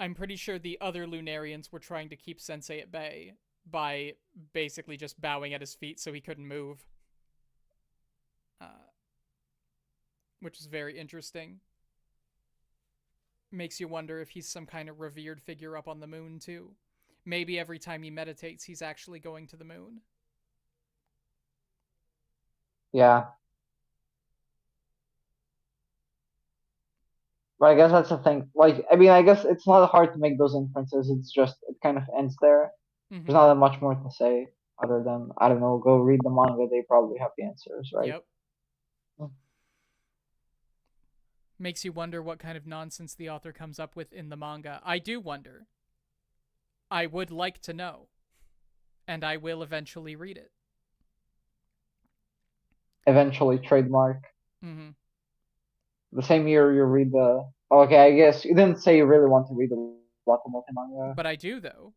I'm pretty sure the other Lunarians were trying to keep Sensei at bay by basically just bowing at his feet so he couldn't move, uh, which is very interesting. Makes you wonder if he's some kind of revered figure up on the moon, too. Maybe every time he meditates, he's actually going to the moon. Yeah, but I guess that's the thing. Like, I mean, I guess it's not hard to make those inferences. It's just it kind of ends there. There's Mm-hmm. not that much more to say other than I don't know. Go read the manga. They probably have the answers, right? Yep. Makes you wonder what kind of nonsense the author comes up with in the manga. I do wonder. I would like to know, and I will eventually read it. Eventually, trademark. Mm-hmm. The same year you read the. Oh, okay, I guess you didn't say you really want to read the Watamote manga. But I do, though.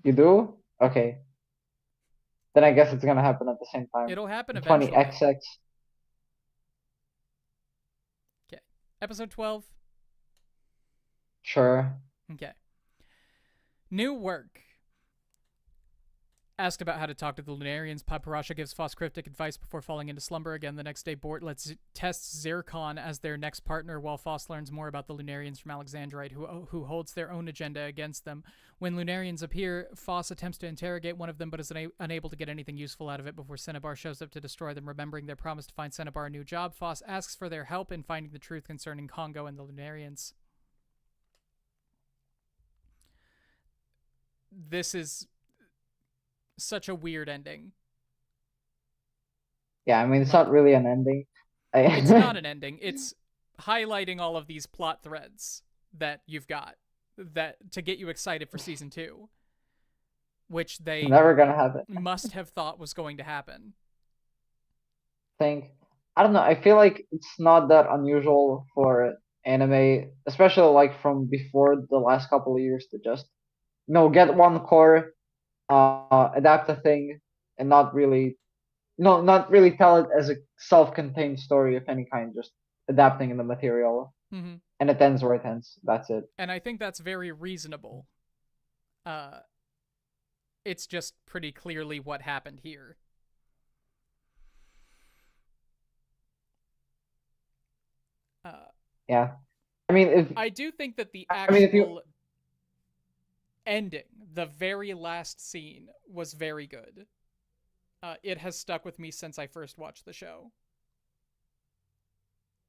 You do? Okay. Then I guess it's gonna happen at the same time. It'll happen In eventually. 20XX. Okay. Episode 12. Sure. Okay. New work. Asked about how to talk to the Lunarians, Paparasha gives Foss cryptic advice before falling into slumber again. The next day, Bort tests Zircon as their next partner, while Foss learns more about the Lunarians from Alexandrite, who holds their own agenda against them. When Lunarians appear, Foss attempts to interrogate one of them, but is unable to get anything useful out of it before Cinnabar shows up to destroy them. Remembering their promise to find Cinnabar a new job, Foss asks for their help in finding the truth concerning Congo and the Lunarians. This is such a weird ending. Yeah, I mean it's Like, not really an ending. it's not an ending. It's highlighting all of these plot threads that you've got that to get you excited for season 2, which It's they never gonna happen. must have thought was going to happen. Think I don't know. I feel like it's not that unusual for anime, especially like from before the last couple of years, to just get one core, adapt a thing, and not really tell it as a self-contained story of any kind, just adapting in the material, Mm-hmm. and it ends where it ends. That's it. And I think that's very reasonable. Uh, it's just pretty clearly what happened here. Uh, Yeah. I mean, I do think that the if you actual ending, the very last scene, was very good. It has stuck with me since I first watched the show.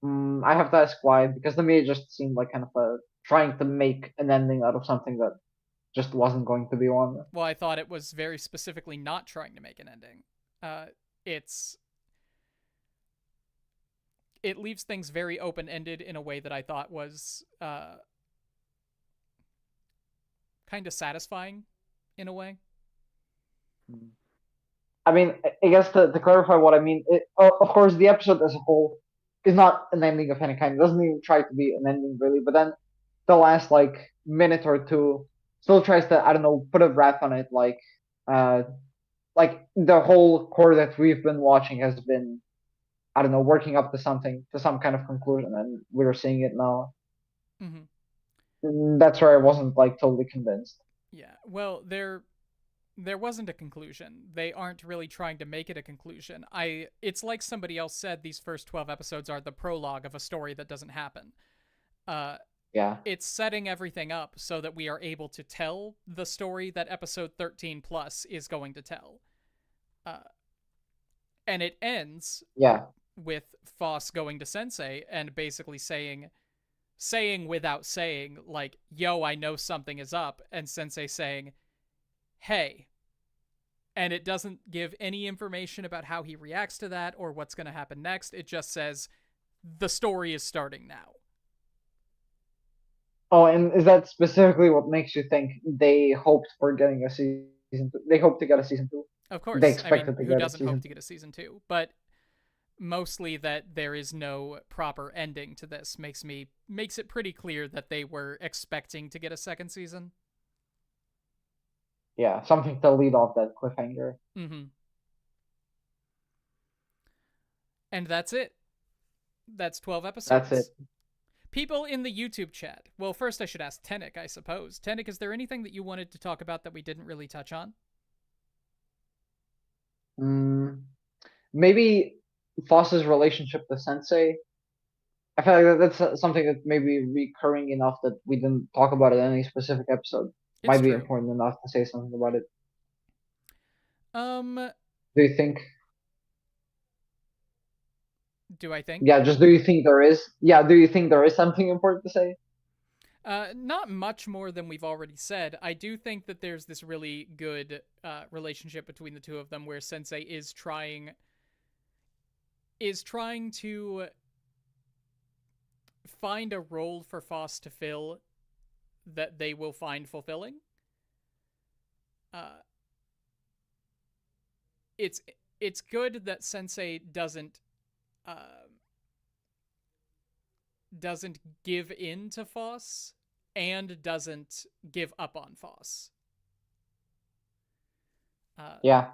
I have to ask why, because to me it just seemed like kind of a trying to make an ending out of something that just wasn't going to be one. Well, I thought it was very specifically not trying to make an ending. It's it leaves things very open ended in a way that I thought was kind of satisfying in a way. I mean, I guess to clarify what I mean, of course, the episode as a whole is not an ending of any kind. It doesn't even try to be an ending really, but then the last like minute or two still tries to, I don't know, put a wrap on it. Uh, like the whole core that we've been watching has been, I don't know, working up to something, to some kind of conclusion, and we're seeing it now. Mm-hmm. That's where I wasn't like totally convinced. Yeah. Well, there wasn't a conclusion. They aren't really trying to make it a conclusion. It's like somebody else said, these first 12 episodes are the prologue of a story that doesn't happen. Uh Yeah. it's setting everything up so that we are able to tell the story that episode 13 plus is going to tell. Uh and it ends Yeah. with Foss going to Sensei and basically saying without saying, like, yo, I know something is up, and Sensei saying, hey, And it doesn't give any information about how he reacts to that or what's going to happen next. It just says the story is starting now. Oh, and is that specifically what makes you think they hoped for getting a season two? They hope to get a season two. Of They course. I mean, expected to who get a doesn't hope season to two. get a season 2? But mostly that there is no proper ending to this makes it pretty clear that they were expecting to get a second season. Yeah, something to lead off that cliffhanger. Mm-hmm. And that's it. That's 12 That's it. episodes. People in the YouTube chat. Well, first I should ask Tennick, I suppose. Tennick, is there anything that you wanted to talk about that we didn't really touch on? Mm, maybe Foss's relationship to Sensei. I feel like that's something that may be recurring enough that we didn't talk about it in any specific episode. It's Might be true. important enough to say something about it. Um, Do you think? do I think? Yeah, just do you think there is? Yeah, do you think there is something important to say? Not much more than we've already said. I do think that there's this really good relationship between the two of them, where Sensei is trying to find a role for Foss to fill that they will find fulfilling. Uh, it's it's good that Sensei uh, doesn't give in to Foss and doesn't give up on Foss. Uh, Yeah,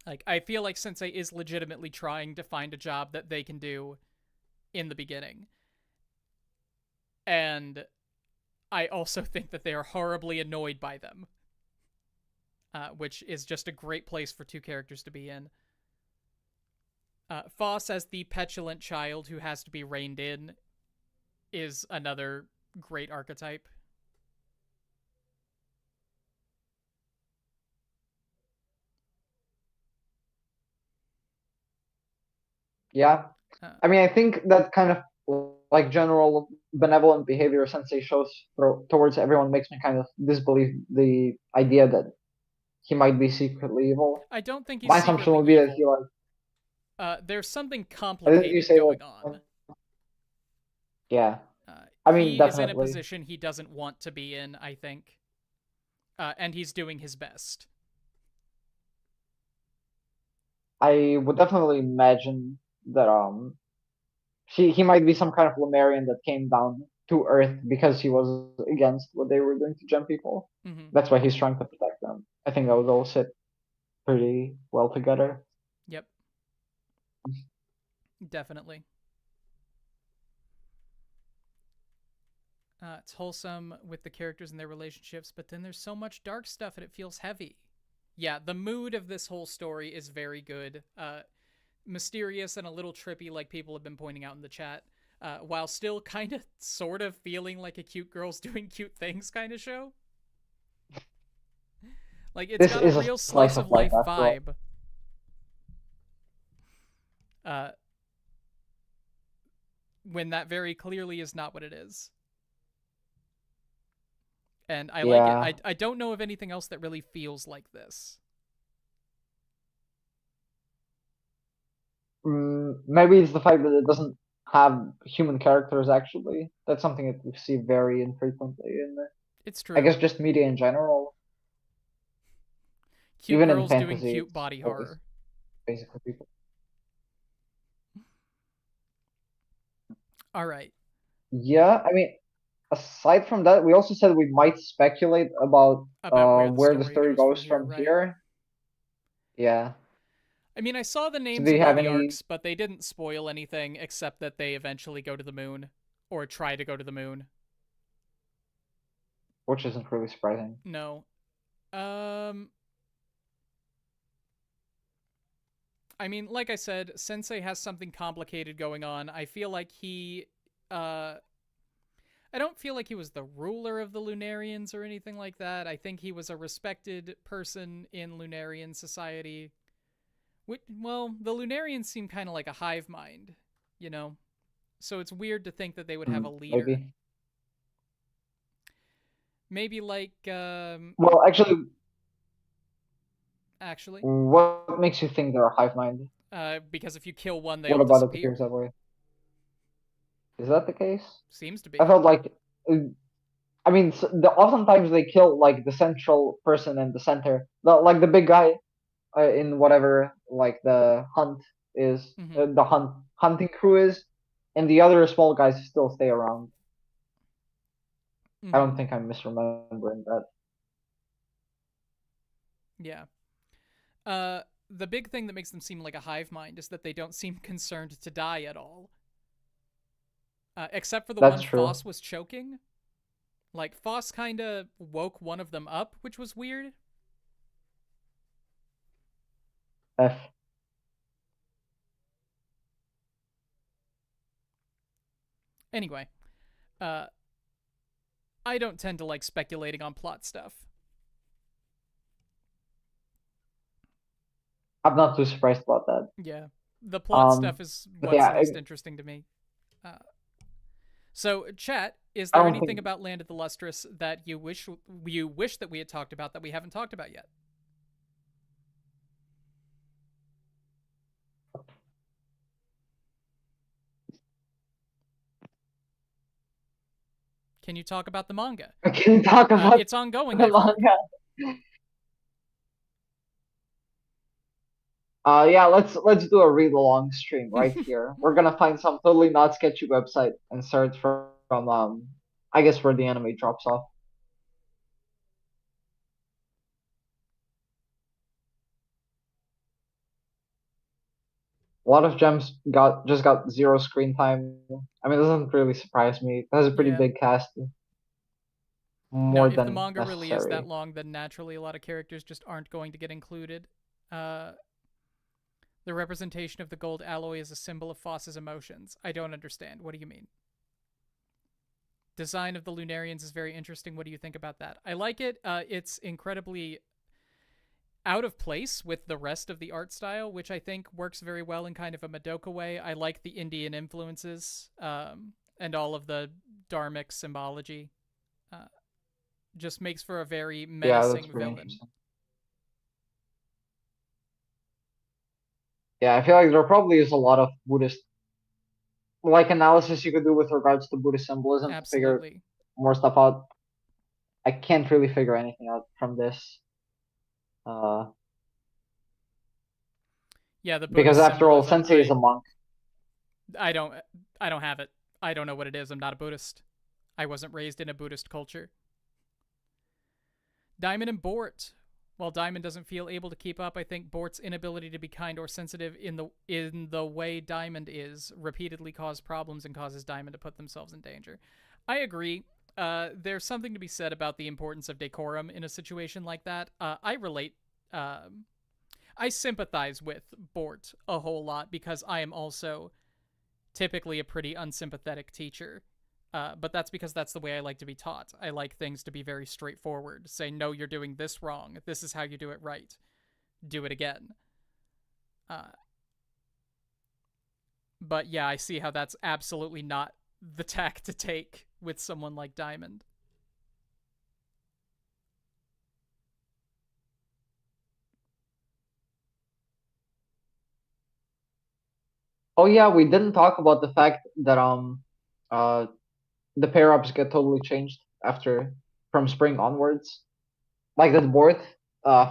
like I feel like Sensei is legitimately trying to find a job that they can do in the beginning, and I also think that they are horribly annoyed by them, which is just a great place for two characters to be in. Foss, as the petulant child who has to be reined in, is another great archetype. yeah. Uh, I mean, I think that kind of like general benevolent behavior Sensei shows towards everyone makes me kind of disbelieve the idea that he might be secretly evil. I don't think he's My assumption secretly would be that he evil. like. There's something Didn't you complicated say that? going on. Yeah. I mean, He is in a definitely. position he doesn't want to be in, I think, and he's doing his best. I would definitely imagine that he might be some kind of Lemurian that came down to Earth because he was against what they were doing to gem people. Mm-hmm. That's why he's trying to protect them. I think that would all sit pretty well together. Yep, definitely. It's wholesome with the characters and their relationships, but then there's so much dark stuff and it feels heavy. Yeah, the mood of this whole story is very good. Mysterious and a little trippy, like people have been pointing out in the chat, while still kind of sort of feeling like a cute girl's doing cute things kind of show. Like, it's This got a is a real slice slice of of life life after all. vibe. Uh, when that very clearly is not what it is. And I like it. Yeah. I don't know of anything else that really feels like this. Maybe it's the fact that it doesn't have human characters actually. That's something that we see very infrequently in, It's I guess, true. just media in general. Cute Even in girls doing fantasy, cute it's body always horror. basically people. All right. Yeah, I mean, aside from that, we also said we might speculate about About where the where the story story goes from goes here, from right? here. Yeah. I mean, I saw the So names do you of all have the any, arcs, but they didn't spoil anything except that they eventually go to the moon or try to go to the moon. which isn't really surprising? No. Um I mean, like I said, Sensei has something complicated going on. I feel like uh I don't feel like he was the ruler of the Lunarians or anything like that. I think he was a respected person in Lunarian society. Well, the Lunarians seem kind of like a hive mind, you know? So it's weird to think that they would have a leader. Maybe. Maybe like Well, actually, actually. What makes you think they're a hive mind? Because if you kill one, they What all about it appears disappear. that way? Is that the case? Seems to I be. felt like, I mean, oftentimes they kill like the central person in the center, like the big guy in whatever like the hunt is, Mm-hmm. the hunting crew is, and the other small guys still stay around. I Mm-hmm. don't think I'm misremembering that. Yeah. Uh, the big thing that makes them seem like a hive mind is that they don't seem concerned to die at all. Except for the That's one true. Foss was choking. Like, Foss kind of woke one of them up, which was weird. F. Anyway, uh, I don't tend to like speculating on plot stuff. I'm not too surprised about that. Yeah. The plot stuff is But what's yeah, most interesting to me. Uh, so, chat, is I there don't anything think. about Land of the Lustrous that you wish that we had talked about that we haven't talked about yet? Can you talk about the manga? I can talk about It's ongoing, the I've heard. manga. Yeah, let's do a read along stream right here. We're gonna find some totally not sketchy website and start from I guess where the anime drops off. A lot of gems got zero screen time. I mean, it doesn't really surprise me. It has a pretty Yeah. big cast, No, more if the than manga really is that necessary. long, then naturally a lot of characters just aren't going to get included. Uh, the representation of the gold alloy is a symbol of Foss's emotions. I don't understand. What do you mean? Design of the Lunarians is very interesting. What do you think about that? I like it. It's incredibly out of place with the rest of the art style, which I think works very well in kind of a Madoka way. I like the Indian influences and all of the dharmic symbology. Uh, just makes for a very Yeah, that's menacing pretty villain. interesting. Yeah, I feel like there probably is a lot of Buddhist like analysis you could do with regards to Buddhist symbolism to figure Absolutely. more stuff out. I can't really figure anything out from this. Uh, Yeah, the because Buddhist after all, symbolism. Sensei is a monk. I don't I don't have it. I don't know what it is. I'm not a Buddhist. I wasn't raised in a Buddhist culture. Diamond and Bort. While Diamond doesn't feel able to keep up, I think Bort's inability to be kind or sensitive in the way Diamond is repeatedly cause problems and causes Diamond to put themselves in danger. I agree. There's something to be said about the importance of decorum in a situation like that. I relate. I sympathize with Bort a whole lot because I am also typically a pretty unsympathetic teacher. But that's because that's the way I like to be taught. I like things to be very straightforward. Say, no, you're doing this wrong. This is how you do it right. Do it again. Uh, but yeah, I see how that's absolutely not the tack to take with someone like Diamond. Oh yeah, we didn't talk about the fact that uh the pair ups get totally changed after from spring onwards. Like that Bort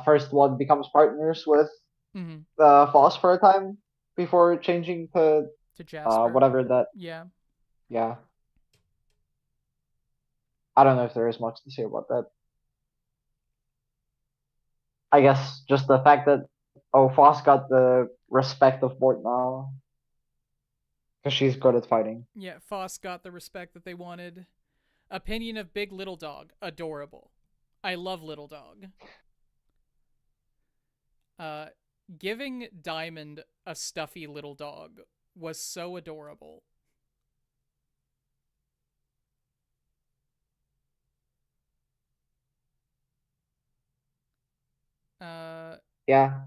first one becomes partners with Mm-hmm. Foss for a time before changing to To Jasper. whatever that. Yeah. Yeah, I don't know if there is much to say about that. I guess just the fact that Foss got the respect of Bort now because she's good at fighting. Yeah, Foss got the respect that they wanted. Opinion of Big Little Dog. Adorable. I love Little Dog. Uh, Giving Diamond a stuffy little dog was so adorable. Uh, Yeah,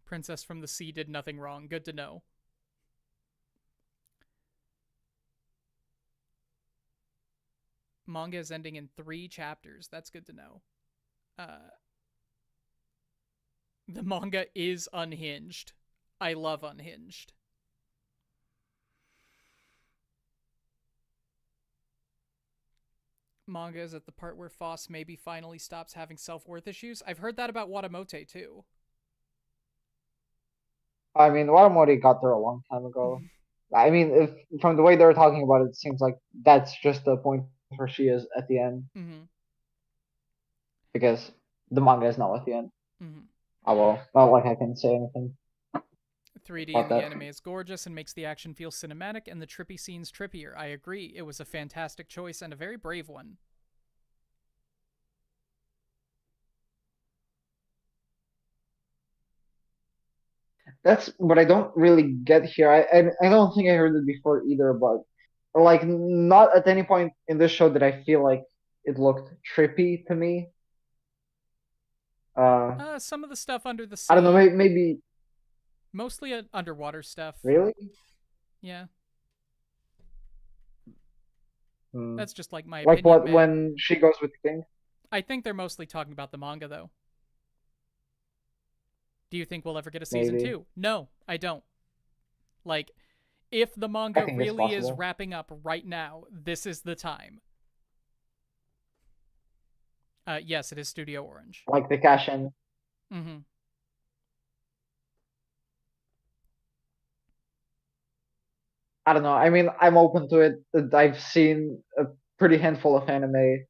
Princess from the Sea did nothing wrong. Good to know. Manga is ending in 3 chapters. That's good to know. Uh, the manga is unhinged. I love unhinged. Manga is at the part where Foss maybe finally stops having self-worth issues. I've heard that about Watamote too. I mean, Watamori got there a long time ago. I mean, if from the way they're talking about it, it seems like that's just the point where she is at the end Mm-hmm. because the manga is not at the end. Mm-hmm. Oh well, not like I can say anything 3D in about the that. anime is gorgeous and makes the action feel cinematic and the trippy scenes trippier. I agree. It was a fantastic choice and a very brave one. That's what I don't really get here. I don't think I heard it before either, but like not at any point in this show did I feel like it looked trippy to me. Uh, Some of the stuff under the I don't know, sea, maybe mostly underwater stuff. really. Yeah, Hmm. that's just like my Like opinion, what man. when she goes with the king? I think they're mostly talking about the manga, though. Do you think we'll ever get a season Maybe. 2? No, I don't. Like, if the I manga think it's really is possible. wrapping up right now, this is the time. Yes, it is Studio Orange. Like the cash in. Mm-hmm. I don't know. I mean, I'm open to it. I've seen a pretty handful of anime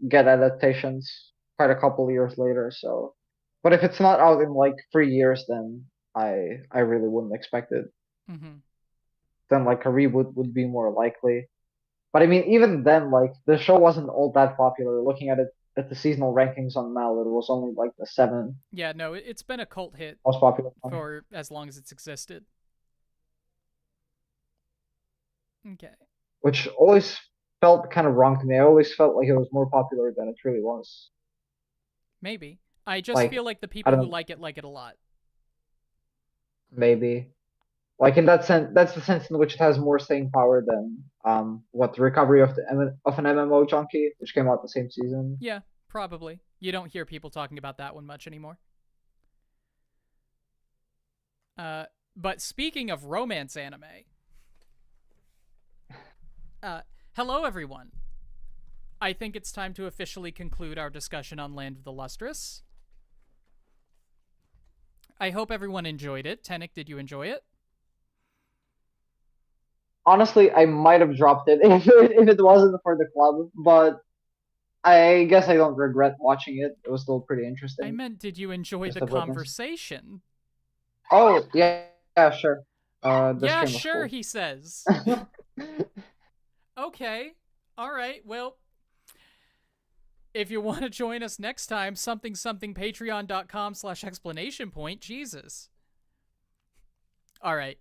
get adaptations quite a couple years later. So, but if it's not out in like 3 years, then I really wouldn't expect it. Mm-hmm. Then like a reboot would be more likely. But I mean, even then, like the show wasn't all that popular. Looking at it at the seasonal rankings on Mal, it was only like the seventh Yeah, no, it's been a cult hit most popular one, for as long as it's existed. Okay. which always felt kind of wrong to me. I always felt like it was more popular than it really was. Maybe. I just Like feel like the I people who don't like it a lot. maybe like in that sense, that's the sense in which it has more staying power than what the recovery of of an MMO junkie, which came out the same season. Yeah, probably. You don't hear people talking about that one much anymore. Uh, but speaking of romance anime, uh, hello everyone. I think it's time to officially conclude our discussion on Land of the Lustrous. I hope everyone enjoyed it. Tenik, did you enjoy it? Honestly, I might have dropped it if it wasn't for the club, but I guess I don't regret watching it. It was still pretty I interesting meant, did you enjoy just the to witness. conversation? Oh yeah, yeah, sure. The Yeah, stream was sure, cool. he says. Okay. All right. Well, if you want to join us next time, patreon.com/explanation point. Jesus. All right.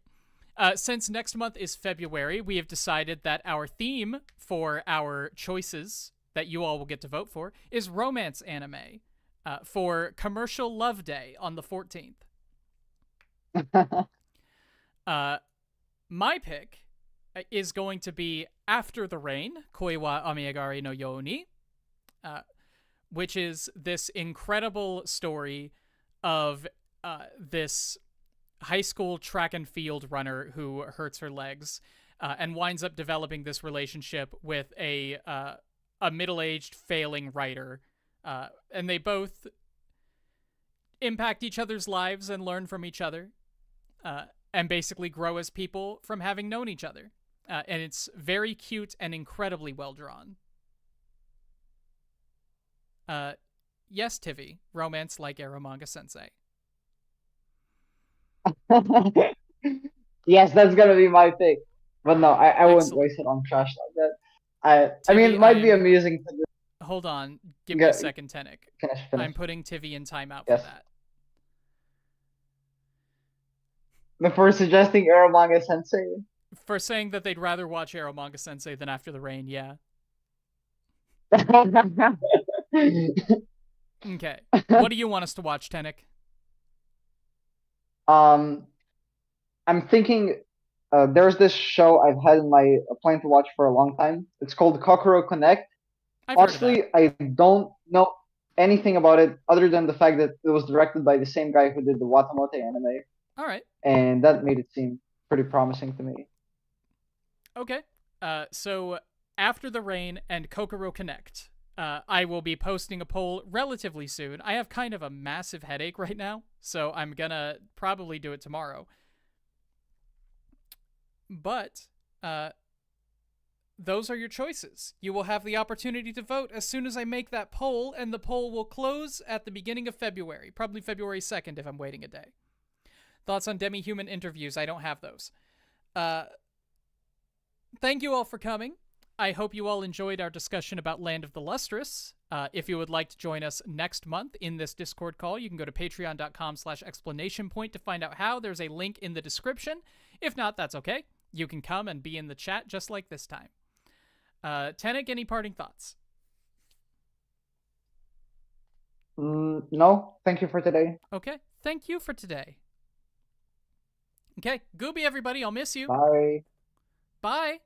Since next month is February, we have decided that our theme for our choices that you all will get to vote for is romance anime for Commercial Love Day on the 14th. Uh, my pick is going to be After the Rain, Koi wa Amiagari no Yoni, which is this incredible story of this high school track and field runner who hurts her legs and winds up developing this relationship with a middle-aged failing writer, and they both impact each other's lives and learn from each other, and basically grow as people from having known each other. And it's very cute and incredibly well drawn. Yes, Tivi, romance like Arrow Manga Sensei. Yes, that's gonna be my pick. But no, I wouldn't Excellent. waste it on trash like that. I mean, Tivi, it I might be am. amusing to Hold on. Give me a get second, Tenek. finish. I'm putting Tivi in timeout for Yes. that. Before suggesting Eromanga Sensei. For saying that they'd rather watch Arrow Manga Sensei than After the Rain, yeah. Okay. What do you want us to watch, Tenek? um, I'm thinking there's this show I've had in my plan to watch for a long time. It's called Kokoro Connect. I've heard of that. Honestly, I don't know anything about it other than the fact that it was directed by the same guy who did the Watamote anime, All right. and that made it seem pretty promising to me. Okay. So after the rain and Kokoro Connect, I will be posting a poll relatively soon. I have kind of a massive headache right now, so I'm gonna probably do it tomorrow. But those are your choices. You will have the opportunity to vote as soon as I make that poll, and the poll will close at the beginning of February, probably February 2nd if I'm waiting a day. Thoughts on demi-human interviews? I don't have those. Thank you all for coming. I hope you all enjoyed our discussion about Land of the Lustrous. If you would like to join us next month in this Discord call, you can go to patreon.com/explanationpoint to find out how. There's a link in the description. If not, that's okay. You can come and be in the chat just like this time. Tenek, any parting thoughts? No, thank you for today. Okay, thank you for today. Okay, Gooby everybody, I'll miss you. Bye. Bye.